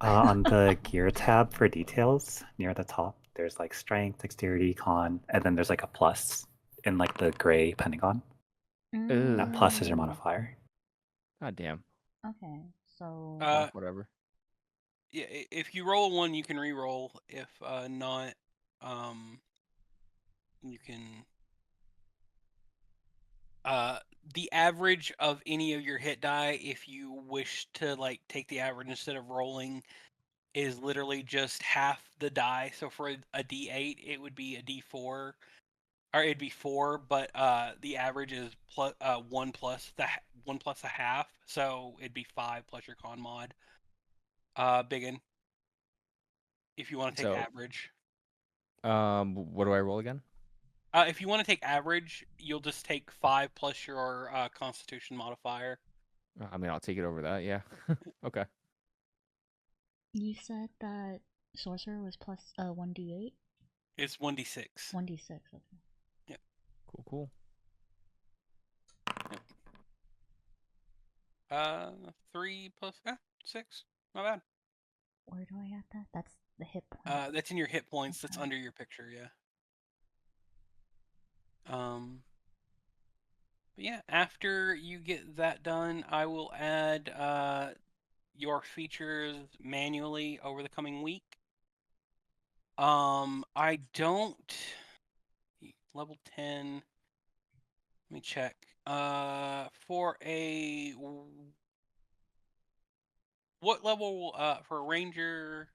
On the gear tab for details near the top, there's like strength, dexterity, con, and then there's like a plus in like the gray pentagon. That plus is your modifier. God damn. Okay, so Whatever. Yeah, if you roll a 1, you can re-roll. If not, you can. The average of any of your hit die, if you wish to like take the average instead of rolling, is literally just half the die. So for a d8, it would be a d4, or it'd be 4, but the average is plus 1 plus a half, so it'd be 5 plus your con mod. Byggen, if you want to take average. What do I roll again? If you want to take average, you'll just take 5 plus your Constitution modifier. I mean, I'll take it over that. Yeah. Okay. you said that sorcerer was plus 1d8? It's 1d6. 1d6, okay. Yep. Cool. Yep. 3 plus 6. Not bad. Where do I get that? That's the hit point. That's in your hit points. Okay. That's under your picture, yeah. But yeah, after you get that done, I will add your features manually over the coming week. I don't level 10. Let me check. For a what level for a ranger?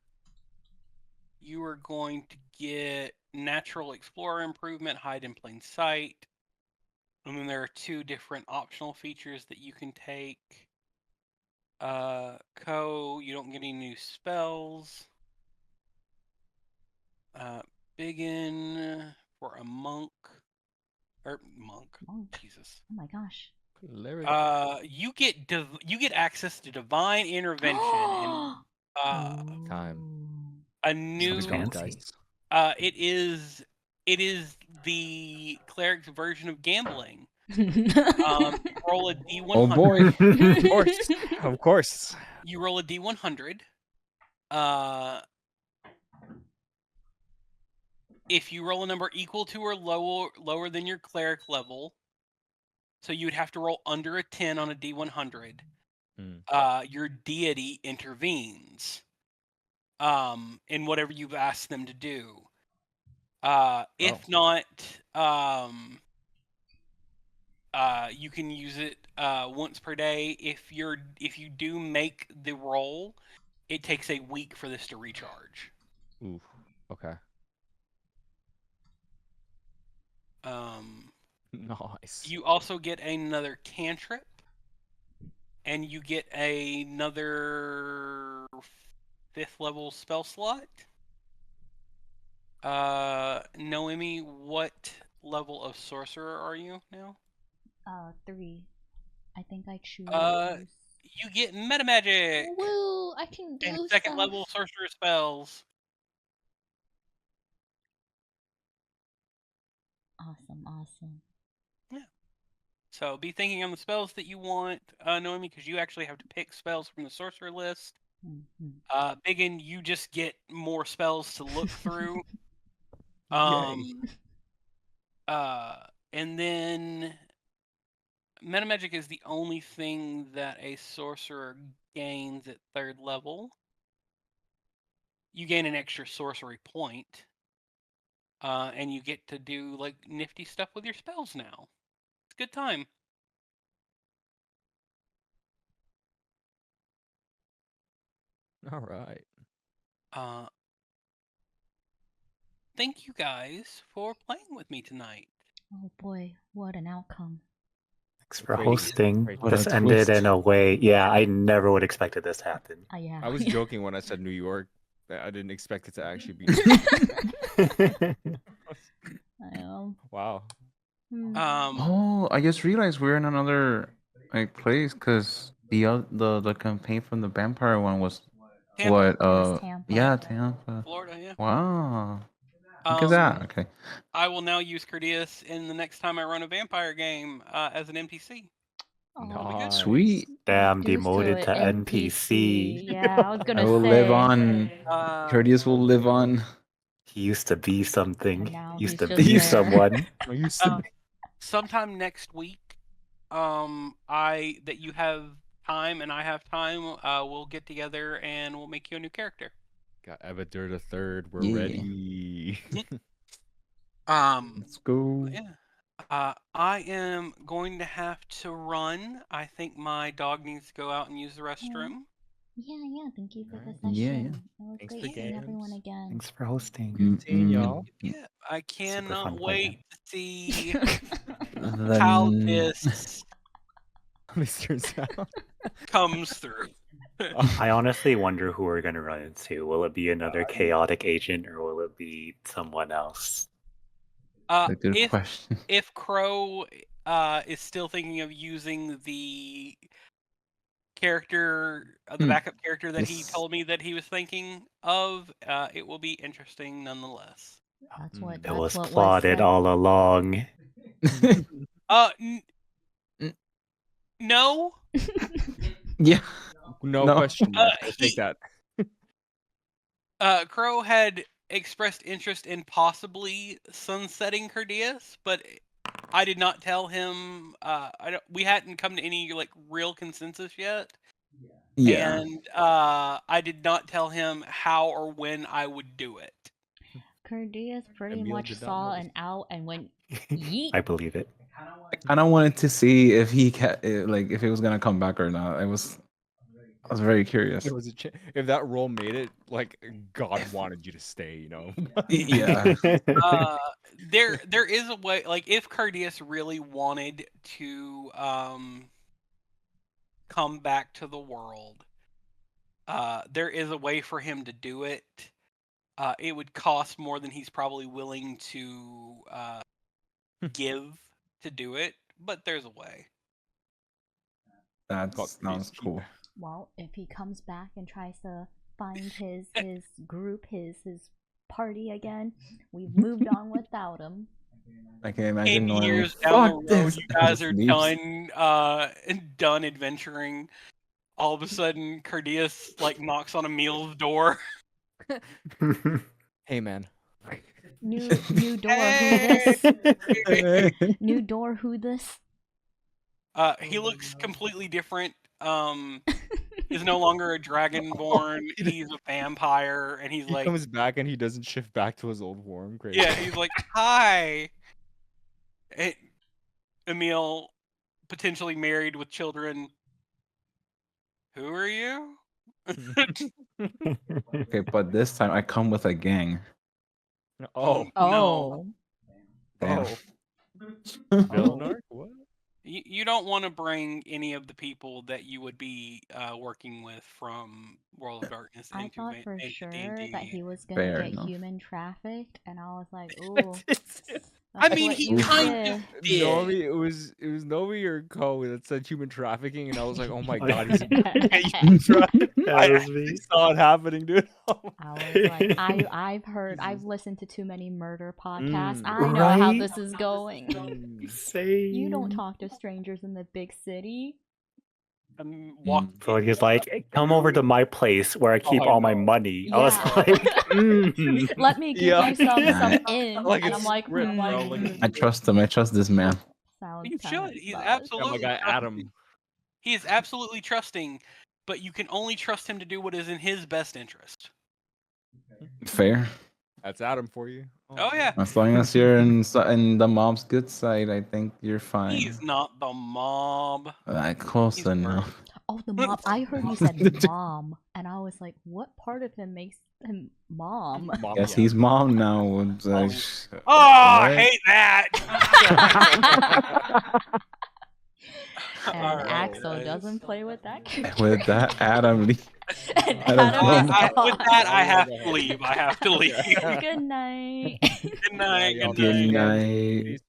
You are going to get natural explorer improvement, hide in plain sight. And then there are 2 different optional features that you can take. You don't get any new spells. Byggen for a monk. Monk. Jesus. Oh my gosh. You get access to divine intervention and Time. a new fancy. it is the cleric's version of gambling. Roll a D100. Oh boy. Of course. You roll a D100. If you roll a number equal to or lower than your cleric level, so you would have to roll under a 10 on a D100. Your deity intervenes in whatever you've asked them to do. If not, you can use it once per day. If you do make the roll, it takes a week for this to recharge. Ooh. Okay. Nice. You also get another cantrip, and you get another 5th level spell slot. Noemi, what level of sorcerer are you now? 3. I think I choose. You get meta magic. Woo! I can do and stuff. 2nd level sorcerer spells. Awesome. Yeah. So be thinking on the spells that you want, Noemi, because you actually have to pick spells from the sorcerer list. Byggen, you just get more spells to look through. And then metamagic is the only thing that a sorcerer gains at 3rd level. You gain an extra sorcery point. And you get to do like nifty stuff with your spells now. It's a good time. All right. Thank you guys for playing with me tonight. Oh boy, what an outcome. Thanks for Great. hosting. Great. What This a ended twist. in a way. Yeah, I never would expected this to happen. Yeah. I was joking when I said New York. I didn't expect it to actually be. Wow. Oh, I just realized we're in another like place because the campaign from the vampire one was Tampa, what? was Tampa. Yeah, Tampa. Florida, yeah. Wow. Look at that. Okay. I will now use Kerdeas in the next time I run a vampire game as an NPC. Nice. Sweet. Damn, Reduced demoted to NPC. Yeah, I was I gonna will say. live on. Kerdeas will live on. He used to be something. And now He used he's to just be there. someone. I used to be. Sometime next week, that you have time and I have time, we'll get together and we'll make you a new character. Got Evadur the Third. We're Yeah. ready. Let's go. Yeah. I am going to have to run. I think my dog needs to go out and use the restroom. Yeah, thank you for the Alright. session. Yeah. It was Thanks great for seeing everyone games. again. Thanks for hosting. Mm, Seeing mm. y'all. Yeah, I fun cannot playing wait to see Then- how this This turns out. comes through. I honestly wonder who we're gonna run into. Will it be another chaotic agent or will it be someone else? a good if question. if Crow is still thinking of using the character, the backup character that he Yes. told me that he was thinking of, it will be interesting nonetheless. That's what It was what plotted said. all along. No. Yeah. No, No. question mark. I take that. Crow had expressed interest in possibly sunsetting Kerdeas, but I did not tell him. We hadn't come to any like real consensus yet. Yeah. And I did not tell him how or when I would do it. Kerdeas pretty Emille much did not saw notice. an out and went yeet. I believe it. I kind of wanted to see if like if it was gonna come back or not. I was very curious. There was a if that role made it, like God wanted you to stay, you know. Yeah. There is a way, like if Kerdeas really wanted to come back to the world, there is a way for him to do it. It would cost more than he's probably willing to give to do it, but there's a way. That sounds cool. Well, if he comes back and tries to find his group, his party again, we've moved on without him. I can imagine 10 Noemi. years down the "Fuck road, this," you and guys just are leaves. done adventuring. All of a sudden, Kerdeas like knocks on Emille's door. Hey man. New door, who this? New door, who this? He looks completely different. He's no longer a dragonborn. He's a vampire, and he's He like, comes back and he doesn't shift back to his old form. Great. yeah, he's like, hi. Emille, potentially married with children. Who are you? Okay, but this time I come with a gang. Oh. No. Damn. Villanark? What? You don't want to bring any of the people that you would be working with from World of Darkness I into thought for into sure D&D. that he was gonna Fair get enough. human trafficked, and I was like, ooh. I mean, what he you kind did. of did. Noemi, it was Noemi or Co that said human trafficking, and I was like, oh my god, he's human trafficking. I actually saw it happening, dude. I was like, I've heard, I've listened to too many murder podcasts. Mm. I know how Right? this is going. You don't talk to strangers in the big city. Walk. So he's like, come over to my place where I keep I all my know. money. I was Yeah. like, Let me give Yeah. you some Nah. in, Like and it's I'm like, script, bro, like- I trust him. I trust this man. sounds You should. He's sus. Yeah, absolutely. my guy trusting. Adam. He is absolutely trusting, but you can only trust him to do what is in his best interest. Fair. That's Adam for you. Oh yeah. As long as you're in the mob's good side, I think you're fine. He's not the mob. Close He's enough. Oh, the mom. I heard you said mom, and I was like, what part of him makes him mom? Mom, Guess yeah. he's mom now. It's like, Oh, I what? hate that. And Alright, Axyl guys. doesn't play with that. With that, Adam Lee. And Adam Adam Lee. is gone. With that, I have to leave. I have to leave. Good night. Good night. y'all. Good night. Good night. Peace.